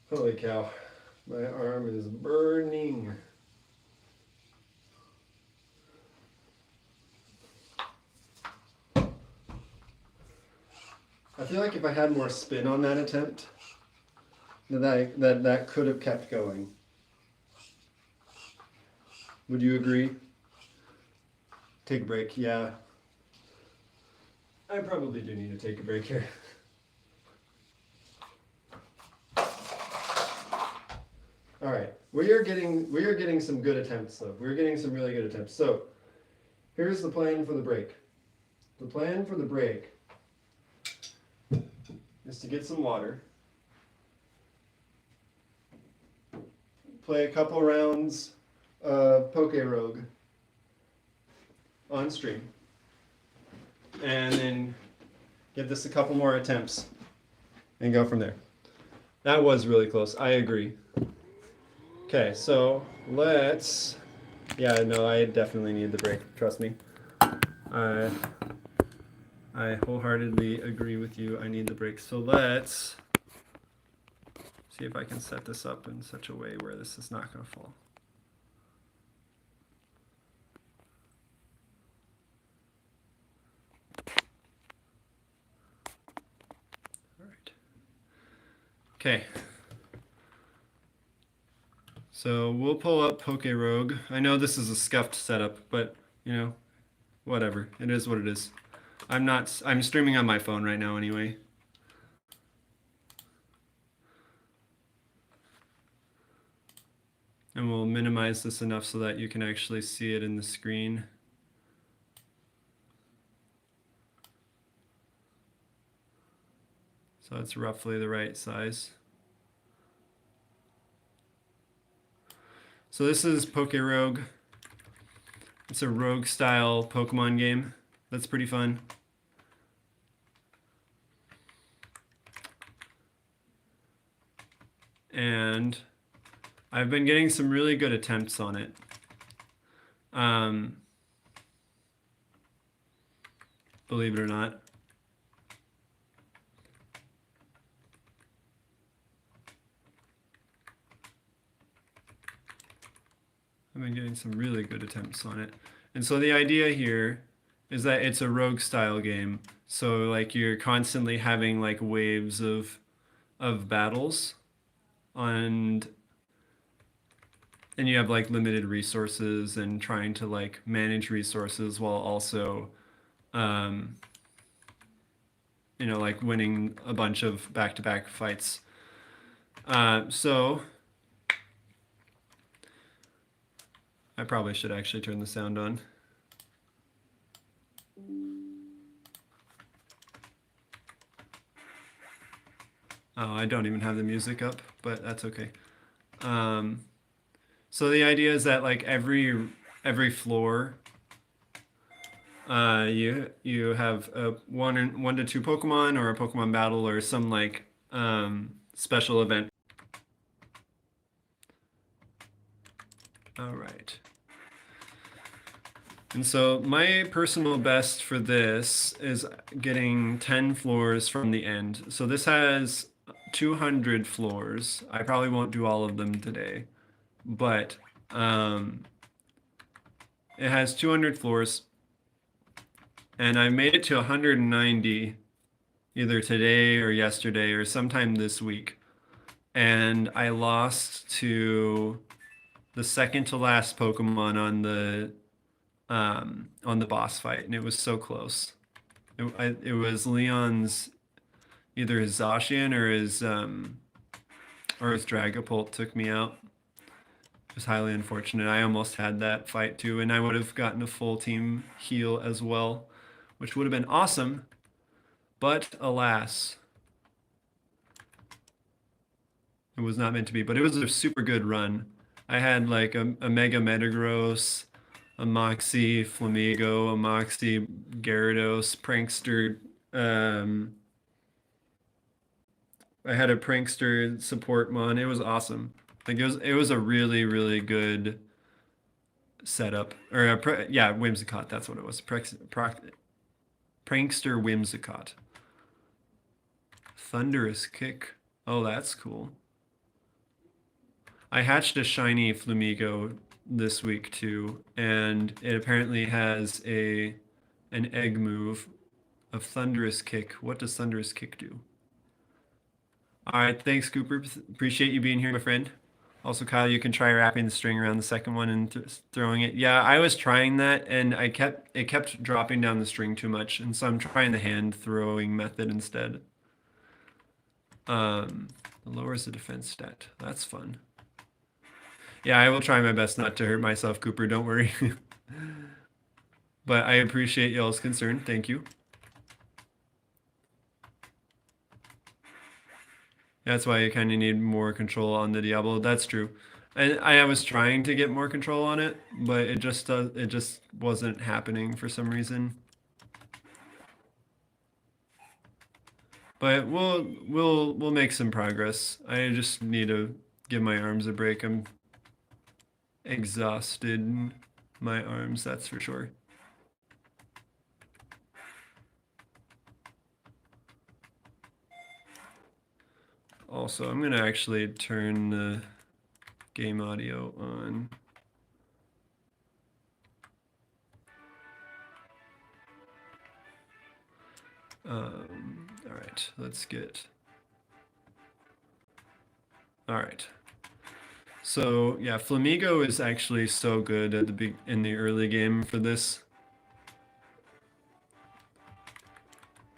Holy cow, my arm is burning. I feel like if I had more spin on that attempt, that could have kept going. Would you agree? Take a break, yeah. I probably do need to take a break here. All right, we are getting some good attempts though. We're getting some really good attempts. So here's the plan for the break. The plan for the break is to get some water, play a couple rounds of Poke Rogue on stream, and then give this a couple more attempts and go from there. That was really close. I agree. Okay, so let's. Yeah, no, I definitely need the break. Trust me. I wholeheartedly agree with you. I need the break. So let's see if I can set this up in such a way where this is not going to fall. All right. Okay. So we'll pull up Poke Rogue. I know this is a scuffed setup, but you know, whatever. It is what it is. I'm streaming on my phone right now anyway. And we'll minimize this enough so that you can actually see it in the screen. So it's roughly the right size. So this is Poke Rogue. It's a rogue style Pokemon game. That's pretty fun. And I've been getting some really good attempts on it. Believe it or not. I've been getting some really good attempts on it. And so the idea here is that it's a rogue style game. So like you're constantly having like waves of battles, and you have like limited resources and trying to like manage resources while also you know, like winning a bunch of back-to-back fights. So I probably should actually turn the sound on. Oh, I don't even have the music up, but that's okay. So the idea is that like every floor, you have a one to two Pokemon or a Pokemon battle or some like special event. All right. And so my personal best for this is getting 10 floors from the end. So this has 200 floors. I probably won't do all of them today, but it has 200 floors, and I made it to 190 either today or yesterday or sometime this week. And I lost to the second to last Pokemon on the boss fight, and it was so close. It was Leon's, either his Zacian or his Dragapult took me out. It was highly unfortunate. I almost had that fight too, and I would have gotten a full team heal as well, which would have been awesome. But alas, it was not meant to be. But it was a super good run. I had like a Mega Metagross, a Moxie Flamigo, a Moxie Gyarados, Prankster. I had a Prankster support mon. It was awesome. Like it was a really, really good setup. Or yeah, Whimsicott, that's what it was. Prankster Whimsicott. Thunderous Kick. Oh, that's cool. I hatched a shiny Flamigo this week too, and it apparently has an egg move of Thunderous Kick. What does Thunderous Kick do? All right, thanks, Cooper. Appreciate you being here, my friend. Also, Kyle, you can try wrapping the string around the second one and throwing it. Yeah, I was trying that, and it kept dropping down the string too much, and so I'm trying the hand throwing method instead. It lowers the defense stat. That's fun. Yeah, I will try my best not to hurt myself, Cooper. Don't worry. But I appreciate y'all's concern. Thank you. That's why you kind of need more control on the Diablo. That's true. And I was trying to get more control on it, but it just wasn't happening for some reason. But we'll make some progress. I just need to give my arms a break. I'm exhausted in my arms, that's for sure. Also, I'm gonna actually turn the game audio on. All right, let's get. All right. So yeah, Flamigo is actually so good at in the early game for this.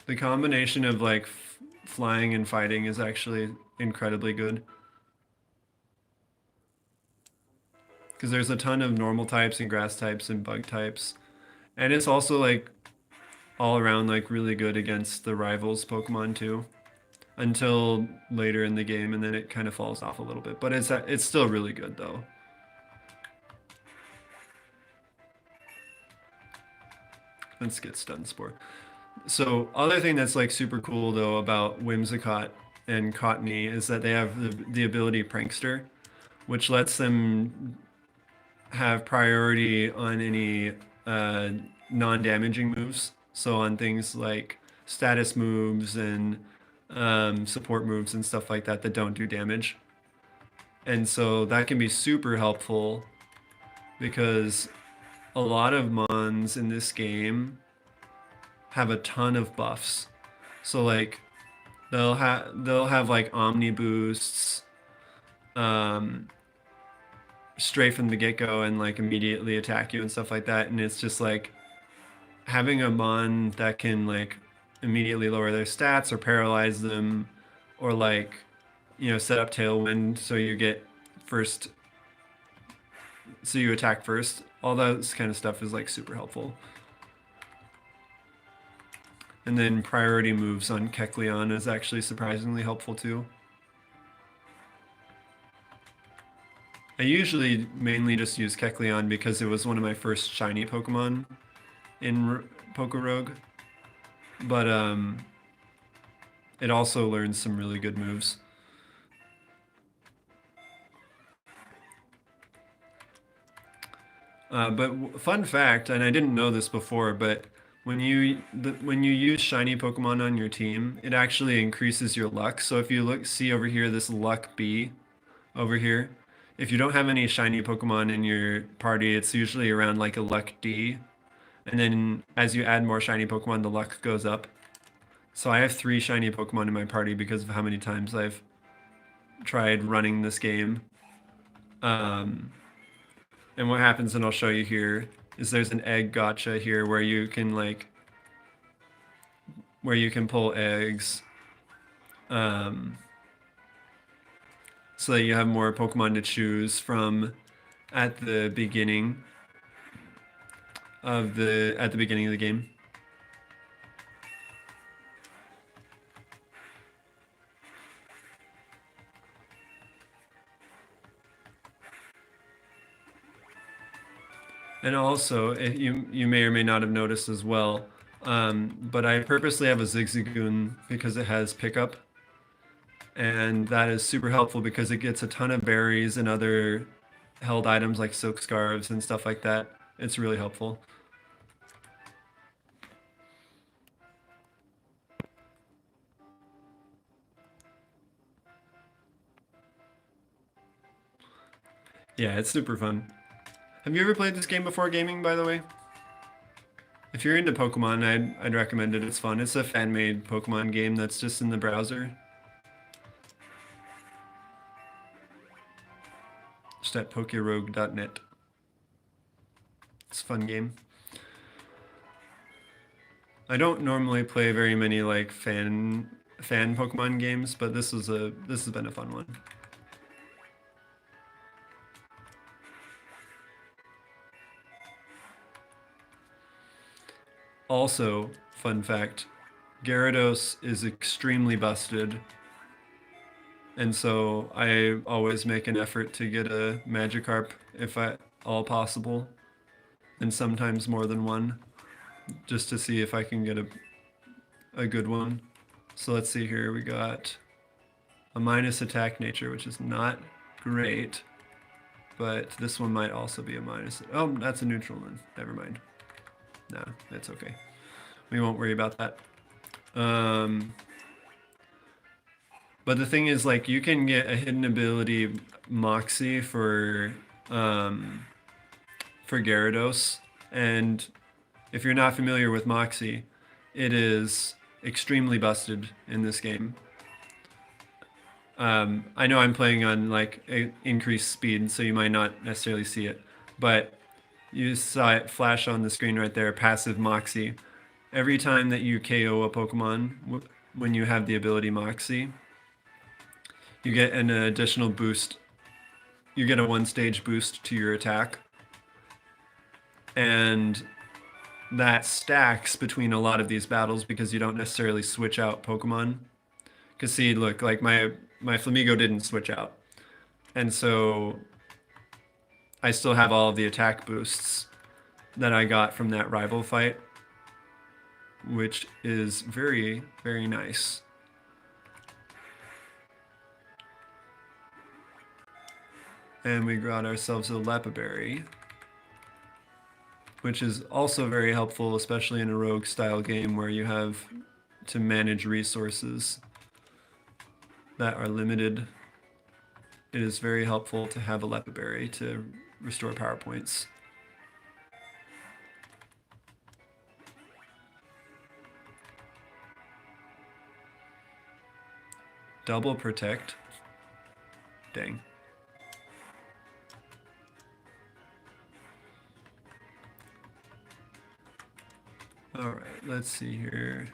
The combination of like flying and fighting is actually incredibly good. Because there's a ton of normal types and grass types and bug types. And it's also like all around like really good against the rivals Pokemon too. Until later in the game, and then it kind of falls off a little bit. But it's still really good though. Let's get Stun Spore. So other thing that's like super cool though about Whimsicott and Cottony is that they have the ability Prankster, which lets them have priority on any non-damaging moves. So on things like status moves and support moves and stuff like that that don't do damage. And so that can be super helpful because a lot of mons in this game have a ton of buffs. So like they'll have like Omni boosts straight from the get-go and like immediately attack you and stuff like that, and it's just like having a mon that can like immediately lower their stats or paralyze them or like, you know, set up Tailwind so you get first, so you attack first. All that kind of stuff is like super helpful. And then priority moves on Kecleon is actually surprisingly helpful too. I usually mainly just use Kecleon because it was one of my first shiny Pokemon in Pokorogue. But it also learns some really good moves. But fun fact, and I didn't know this before, but when you use shiny Pokemon on your team, it actually increases your luck. So if you see over here, this luck B over here, if you don't have any shiny Pokemon in your party, it's usually around like a luck D. And then as you add more shiny Pokemon, the luck goes up. So I have 3 shiny Pokemon in my party because of how many times I've tried running this game. And what happens, and I'll show you here, is there's an egg gotcha here where you can like, where you can pull eggs. So that you have more Pokemon to choose from at the beginning of the game. And also, you may or may not have noticed as well, but I purposely have a Zigzagoon because it has pickup. and that is super helpful because it gets a ton of berries and other held items like silk scarves and stuff like that. It's really helpful. Yeah, it's super fun. Have you ever played this game before gaming, by the way? If you're into Pokemon, I'd recommend it. It's fun. It's a fan-made Pokemon game that's just in the browser. Just at pokerogue.net. It's a fun game. I don't normally play very many like fan Pokemon games, but this has been a fun one. Also, fun fact, Gyarados is extremely busted. And so I always make an effort to get a Magikarp if at all possible. And sometimes more than one. Just to see if I can get a good one. So let's see here, we got a minus attack nature, which is not great. But this one might also be a minus. Oh, that's a neutral one. Never mind. No, that's okay. We won't worry about that. But the thing is, like, you can get a hidden ability Moxie for Gyarados, and if you're not familiar with Moxie, it is extremely busted in this game. I know I'm playing on like increased speed, so you might not necessarily see it, but you saw it flash on the screen right there, passive Moxie. Every time that you KO a Pokemon, when you have the ability Moxie, you get an additional boost. You get a 1-stage boost to your attack. And that stacks between a lot of these battles because you don't necessarily switch out Pokemon. Because see, look, like my Flamigo didn't switch out. And so I still have all of the attack boosts that I got from that rival fight, which is very, very nice. And we got ourselves a Lepaberry, which is also very helpful, especially in a rogue style game where you have to manage resources that are limited. It is very helpful to have a Lepaberry to restore power points. Double protect. Dang. All right, let's see here.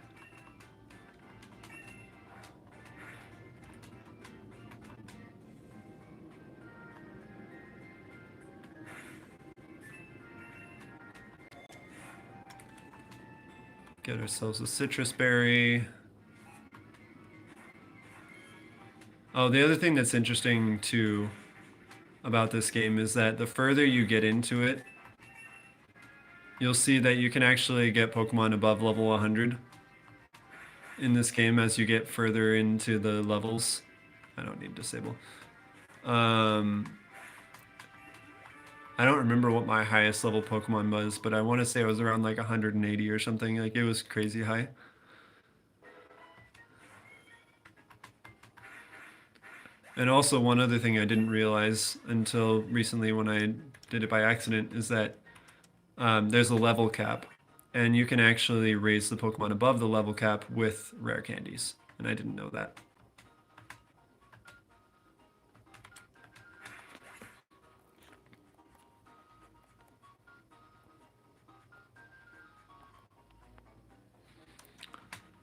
Get ourselves a citrus berry. Oh, the other thing that's interesting too about this game is that the further you get into it, you'll see that you can actually get Pokemon above level 100 in this game as you get further into the levels. I don't need disable. I don't remember what my highest level Pokemon was, but I want to say it was around like 180 or something. Like, it was crazy high. And also, one other thing I didn't realize until recently when I did it by accident is that there's a level cap, and you can actually raise the Pokemon above the level cap with rare candies, and I didn't know that.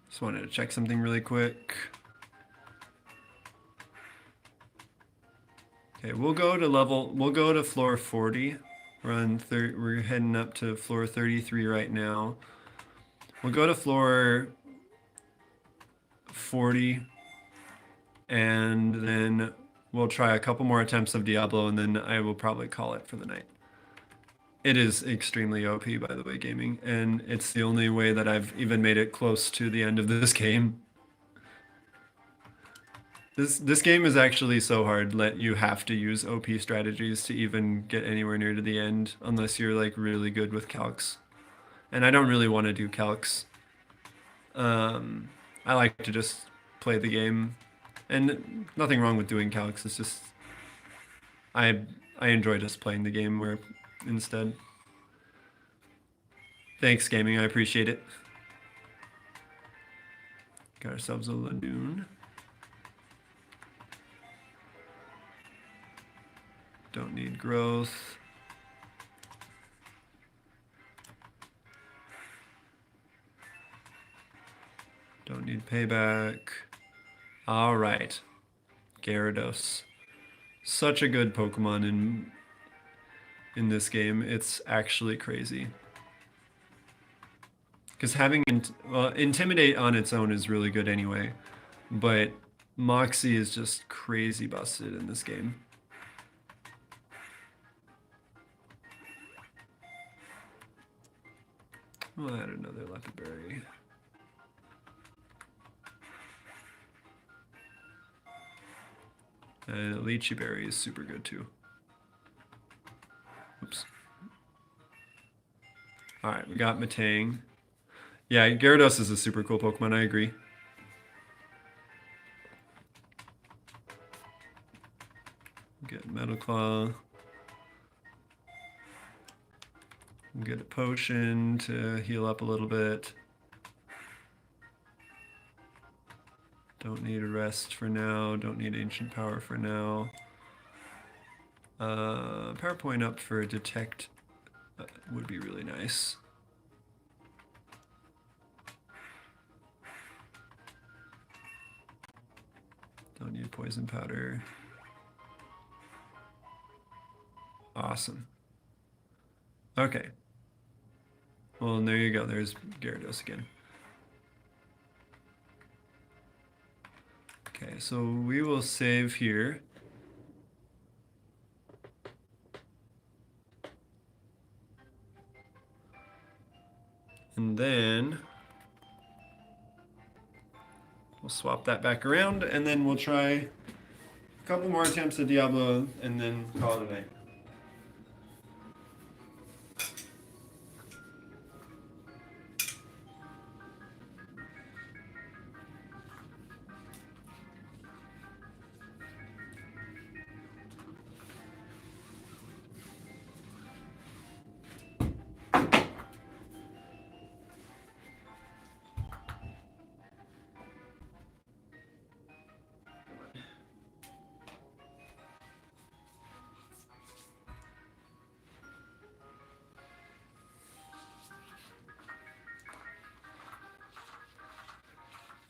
Just wanted to check something really quick. Okay, we'll go to floor 40. We're heading up to floor 33 right now. We'll go to floor 40, and then we'll try a couple more attempts of Diablo, and then I will probably call it for the night. It is extremely OP, by the way, gaming, and it's the only way that I've even made it close to the end of this game. This game is actually so hard that you have to use OP strategies to even get anywhere near to the end, unless you're like really good with calcs. And I don't really want to do calcs. I like to just play the game, and nothing wrong with doing calcs. It's just I enjoy just playing the game where instead. Thanks, gaming. I appreciate it. Got ourselves a lagoon. Don't need growth. Don't need payback. All right. Gyarados. Such a good Pokemon in this game. It's actually crazy. Because having Intimidate on its own is really good anyway, but Moxie is just crazy busted in this game. We'll add another Leopard Berry. And a Lychee Berry is super good too. Oops. Alright, we got Matang. Yeah, Gyarados is a super cool Pokemon, I agree. Get Metal Claw. Get a potion to heal up a little bit. Don't need a rest for now. Don't need ancient power for now. Power point up for detect would be really nice. Don't need poison powder. Awesome. Okay. Well, and there you go. There's Gyarados again. Okay, so we will save here. And then we'll swap that back around, and then we'll try a couple more attempts at Diablo, and then call it a night.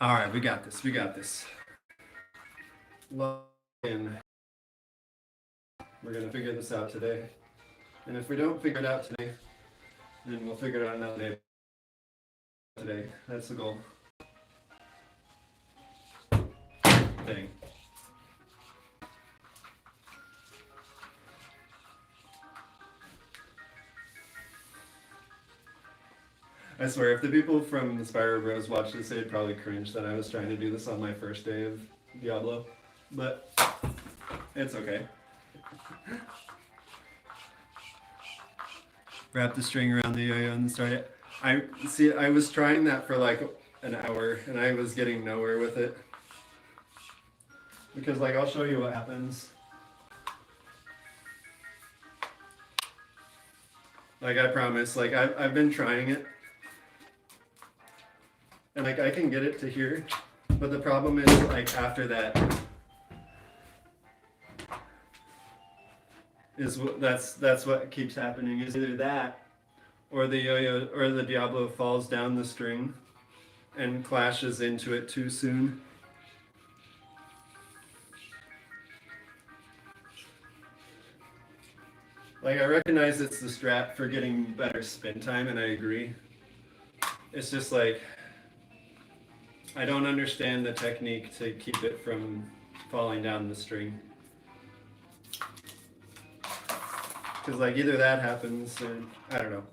All right, we got this. We got this. Log in. We're gonna figure this out today. And if we don't figure it out today, then we'll figure it out another day. Today, that's the goal. Dang. I swear, if the people from the Spyro Bros watch this, they'd probably cringe that I was trying to do this on my first day of Diablo. But it's okay. Wrap the string around the yo-yo and start it. I was trying that for like an hour, and I was getting nowhere with it. Because like, I'll show you what happens. Like, I promise, like, I've been trying it. And like, I can get it to here, but the problem is like, after that, is that's what keeps happening, is either that, or the yo-yo, or the Diablo falls down the string and clashes into it too soon. Like, I recognize it's the strat for getting better spin time, and I agree. It's just like, I don't understand the technique to keep it from falling down the string. Because like, either that happens, or I don't know.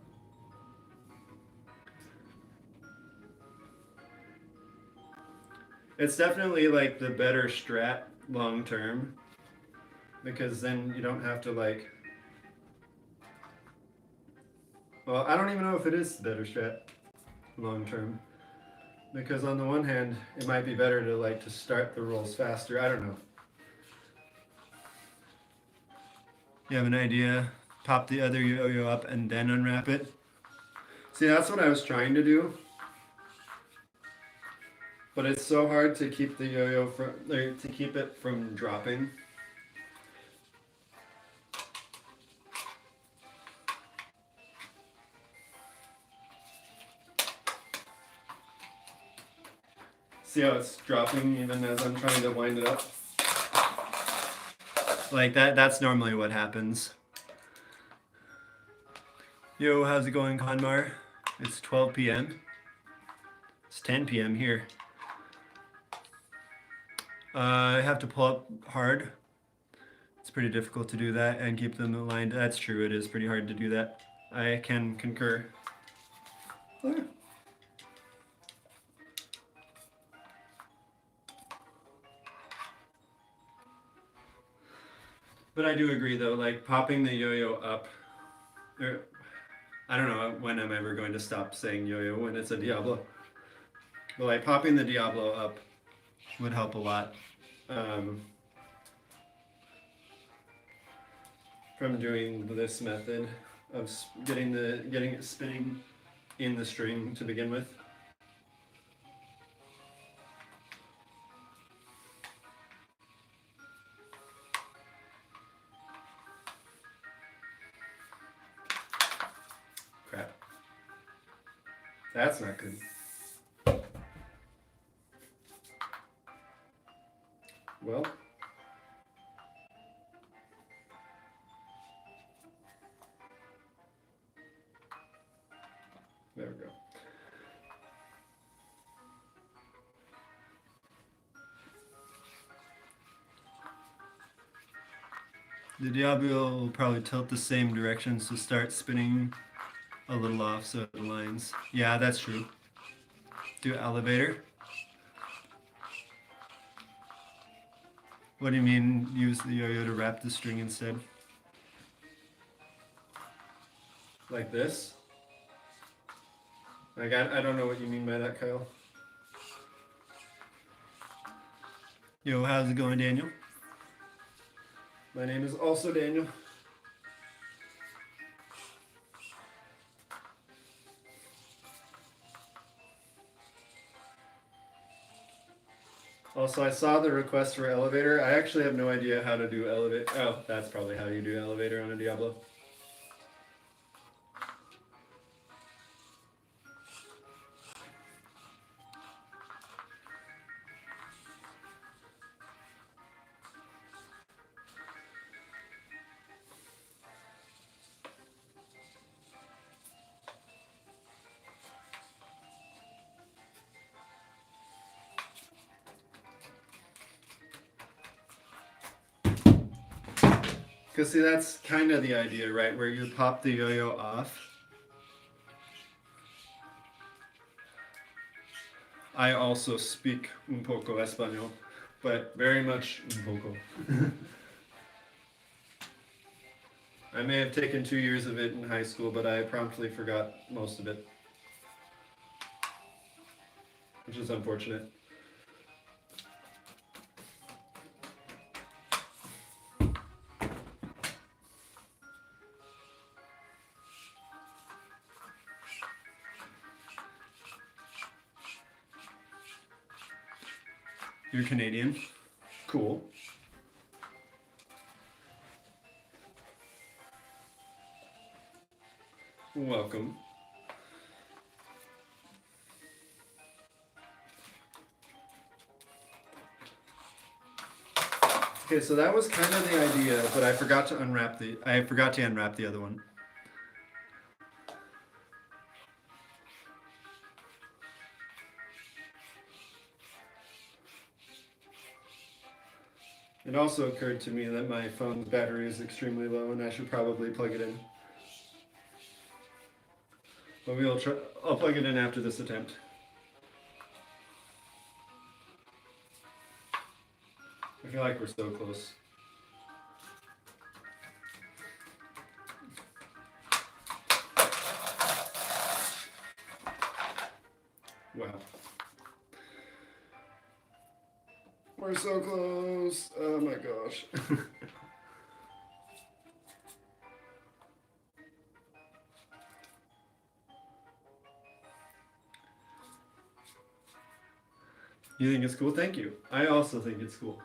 It's definitely like the better strat long term, because then you don't have to like. Well, I don't even know if it is the better strat long term, because on the one hand, it might be better to like to start the rolls faster. I don't know. You have an idea? Pop the other yo-yo up and then unwrap it. See, that's what I was trying to do. But it's so hard to keep the yo-yo from, or to keep it from dropping. See how it's dropping even as I'm trying to wind it up? Like that's normally what happens. Yo, how's it going, Conmar? It's 12 p.m. It's 10 p.m. here. I have to pull up hard. It's pretty difficult to do that and keep them aligned. That's true, it is pretty hard to do that. I can concur. Oh. But I do agree though, like popping the yo-yo up, or I don't know when I'm ever going to stop saying yo-yo when it's a Diablo. But like popping the Diablo up would help a lot. From doing this method of getting it spinning in the string to begin with. Crap. That's not good. Well. There we go. The Diablo will probably tilt the same direction, so start spinning a little off so it aligns. Yeah, that's true. Do elevator. What do you mean use the yo-yo to wrap the string instead? Like this? Like I don't know what you mean by that, Kyle. Yo, how's it going, Daniel? My name is also Daniel. Also, I saw the request for elevator. I actually have no idea how to do elevator. Oh, that's probably how you do elevator on a Diablo. Because see, that's kind of the idea, right? Where you pop the yo-yo off. I also speak un poco español, but very much un poco. I may have taken 2 years of it in high school, but I promptly forgot most of it. Which is unfortunate. You're Canadian? Cool. Welcome. Okay, so that was kind of the idea, but I forgot to unwrap the other one. It also occurred to me that my phone's battery is extremely low and I should probably plug it in. But I'll plug it in after this attempt. I feel like we're so close. Wow. We're so close. Oh my gosh. You think it's cool? Thank you. I also think it's cool.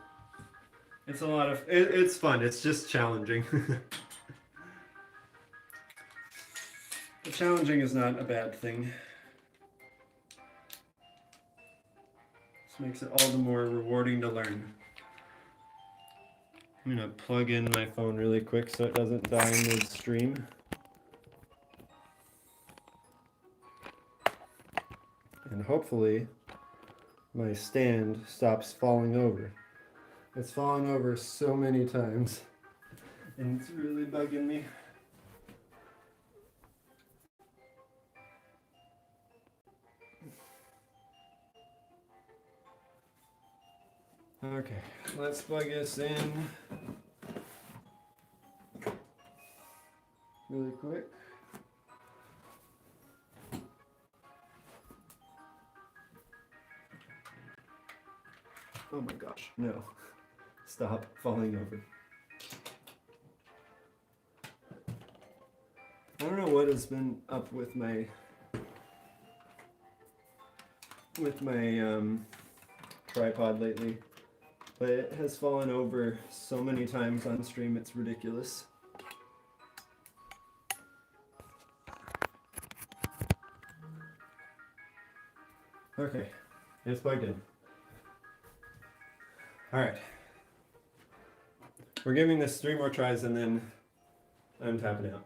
It's a lot of, it's fun. It's just challenging. But challenging is not a bad thing. This makes it all the more rewarding to learn. I'm gonna plug in my phone really quick so it doesn't die midstream. And hopefully my stand stops falling over. It's fallen over so many times and it's really bugging me. Okay, let's plug this in really quick. Oh my gosh, no. Stop falling over. I don't know what has been up with my tripod lately, but it has fallen over so many times on stream, it's ridiculous. Okay, it's plugged in. Alright. We're giving this 3 more tries and then I'm tapping out.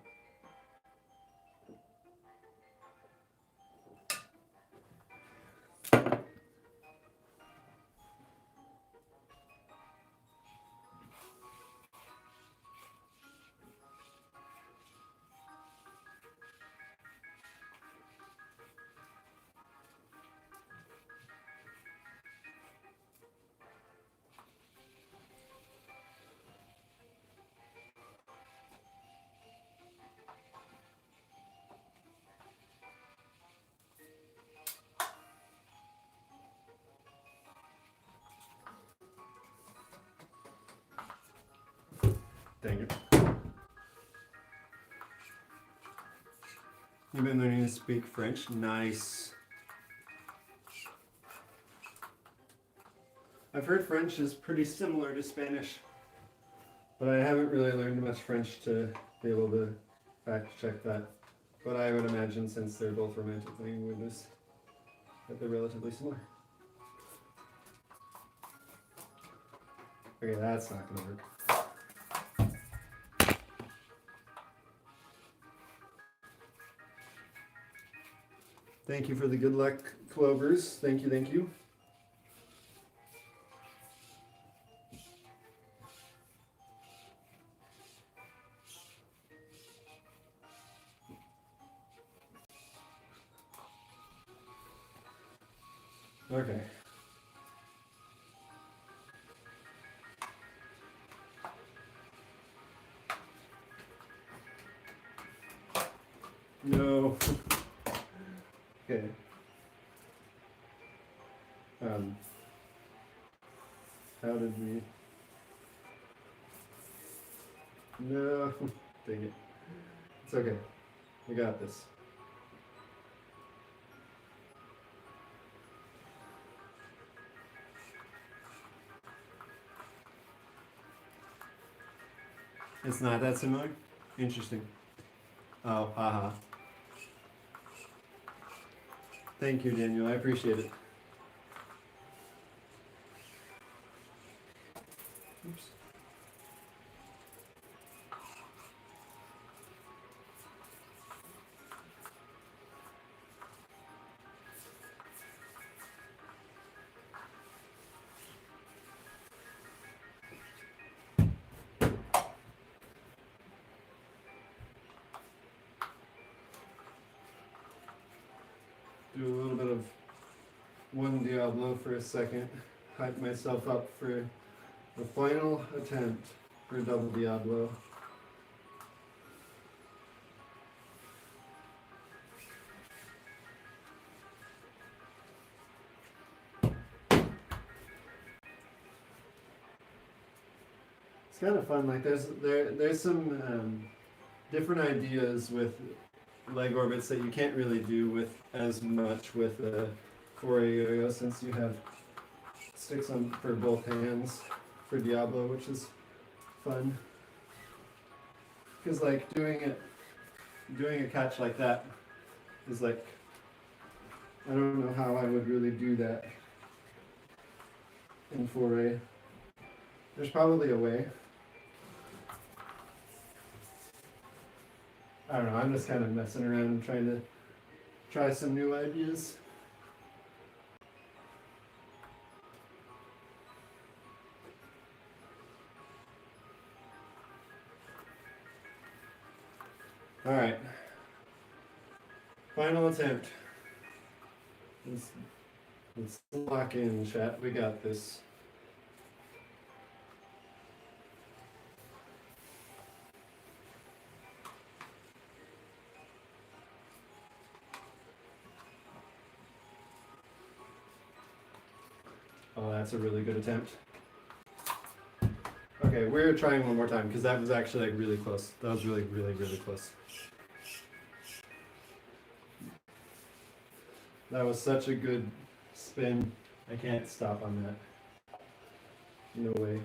Dang it. You've been learning to speak French? Nice. I've heard French is pretty similar to Spanish, but I haven't really learned much French to be able to fact check that. But I would imagine since they're both romantic languages that they're relatively similar. Okay, that's not gonna work. Thank you for the good luck, Clovers. Thank you, thank you. Okay. No. Okay. How did we? No. Dang it. It's okay. We got this. It's not that similar? Interesting. Oh, haha. Thank you, Daniel. I appreciate it. Oops. Do a little bit of one Diablo for a second. Hype myself up for The final attempt for double Diablo. It's kind of fun. Like there's some different ideas with leg orbits that you can't really do with as much with a 4A yo-yo, since you have sticks on for both hands for Diablo, which is fun. Because like doing a catch like that is like, I don't know how I would really do that in 4A. There's probably a way. I don't know, I'm just kind of messing around trying to try some new ideas. Alright. Final attempt. Let's lock in, chat. We got this. Oh, that's a really good attempt. Okay, we're trying one more time because that was actually like really close. That was really, really, really close. That was such a good spin. I can't stop on that. No way.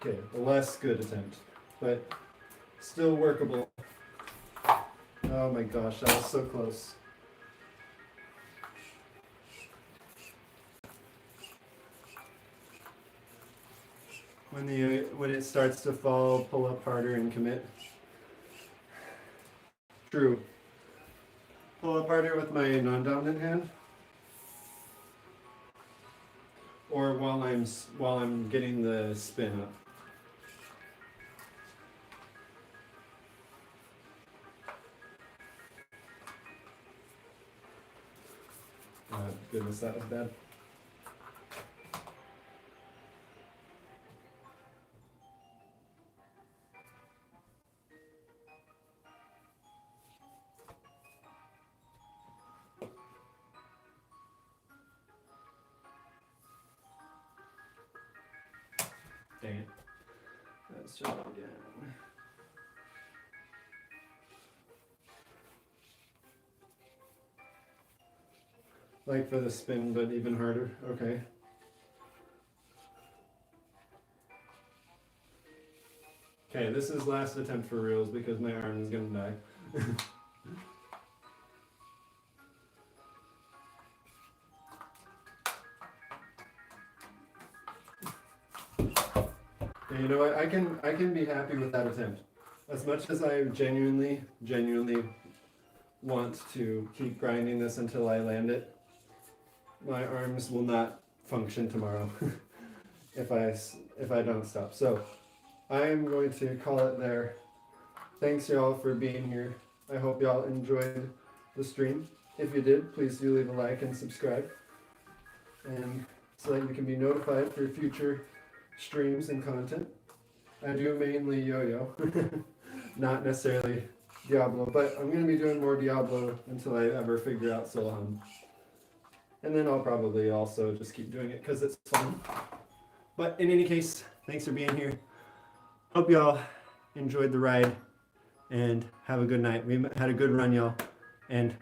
Okay, a less good attempt, but still workable. Oh my gosh, that was so close. When it starts to fall, pull up harder and commit. True. Pull up harder with my non-dominant hand, or while I'm getting the spin up. Oh goodness, that was bad. Dang it. Let's try it again. Like for the spin, but even harder. Okay. Okay, this is last attempt for reals because my arm is gonna die. And you know what? I can be happy with that attempt. As much as I genuinely want to keep grinding this until I land it, my arms will not function tomorrow if I don't stop. So I am going to call it there. Thanks y'all for being here. I hope y'all enjoyed the stream. If you did, please do leave a like and subscribe, and so that you can be notified for future streams and content. I do mainly yo-yo, not necessarily Diablo, but I'm going to be doing more Diablo until I ever figure out Soloham. And then I'll probably also just keep doing it because it's fun. But in any case, thanks for being here. Hope y'all enjoyed the ride and have a good night. We had a good run, y'all. And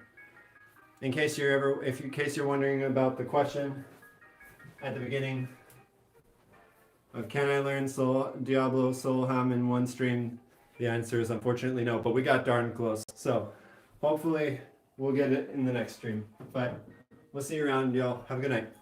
in case you're wondering about the question at the beginning of can I learn Diablo Soloham in one stream, the answer is unfortunately no, but we got darn close. So hopefully we'll get it in the next stream. But we'll see you around, y'all. Have a good night.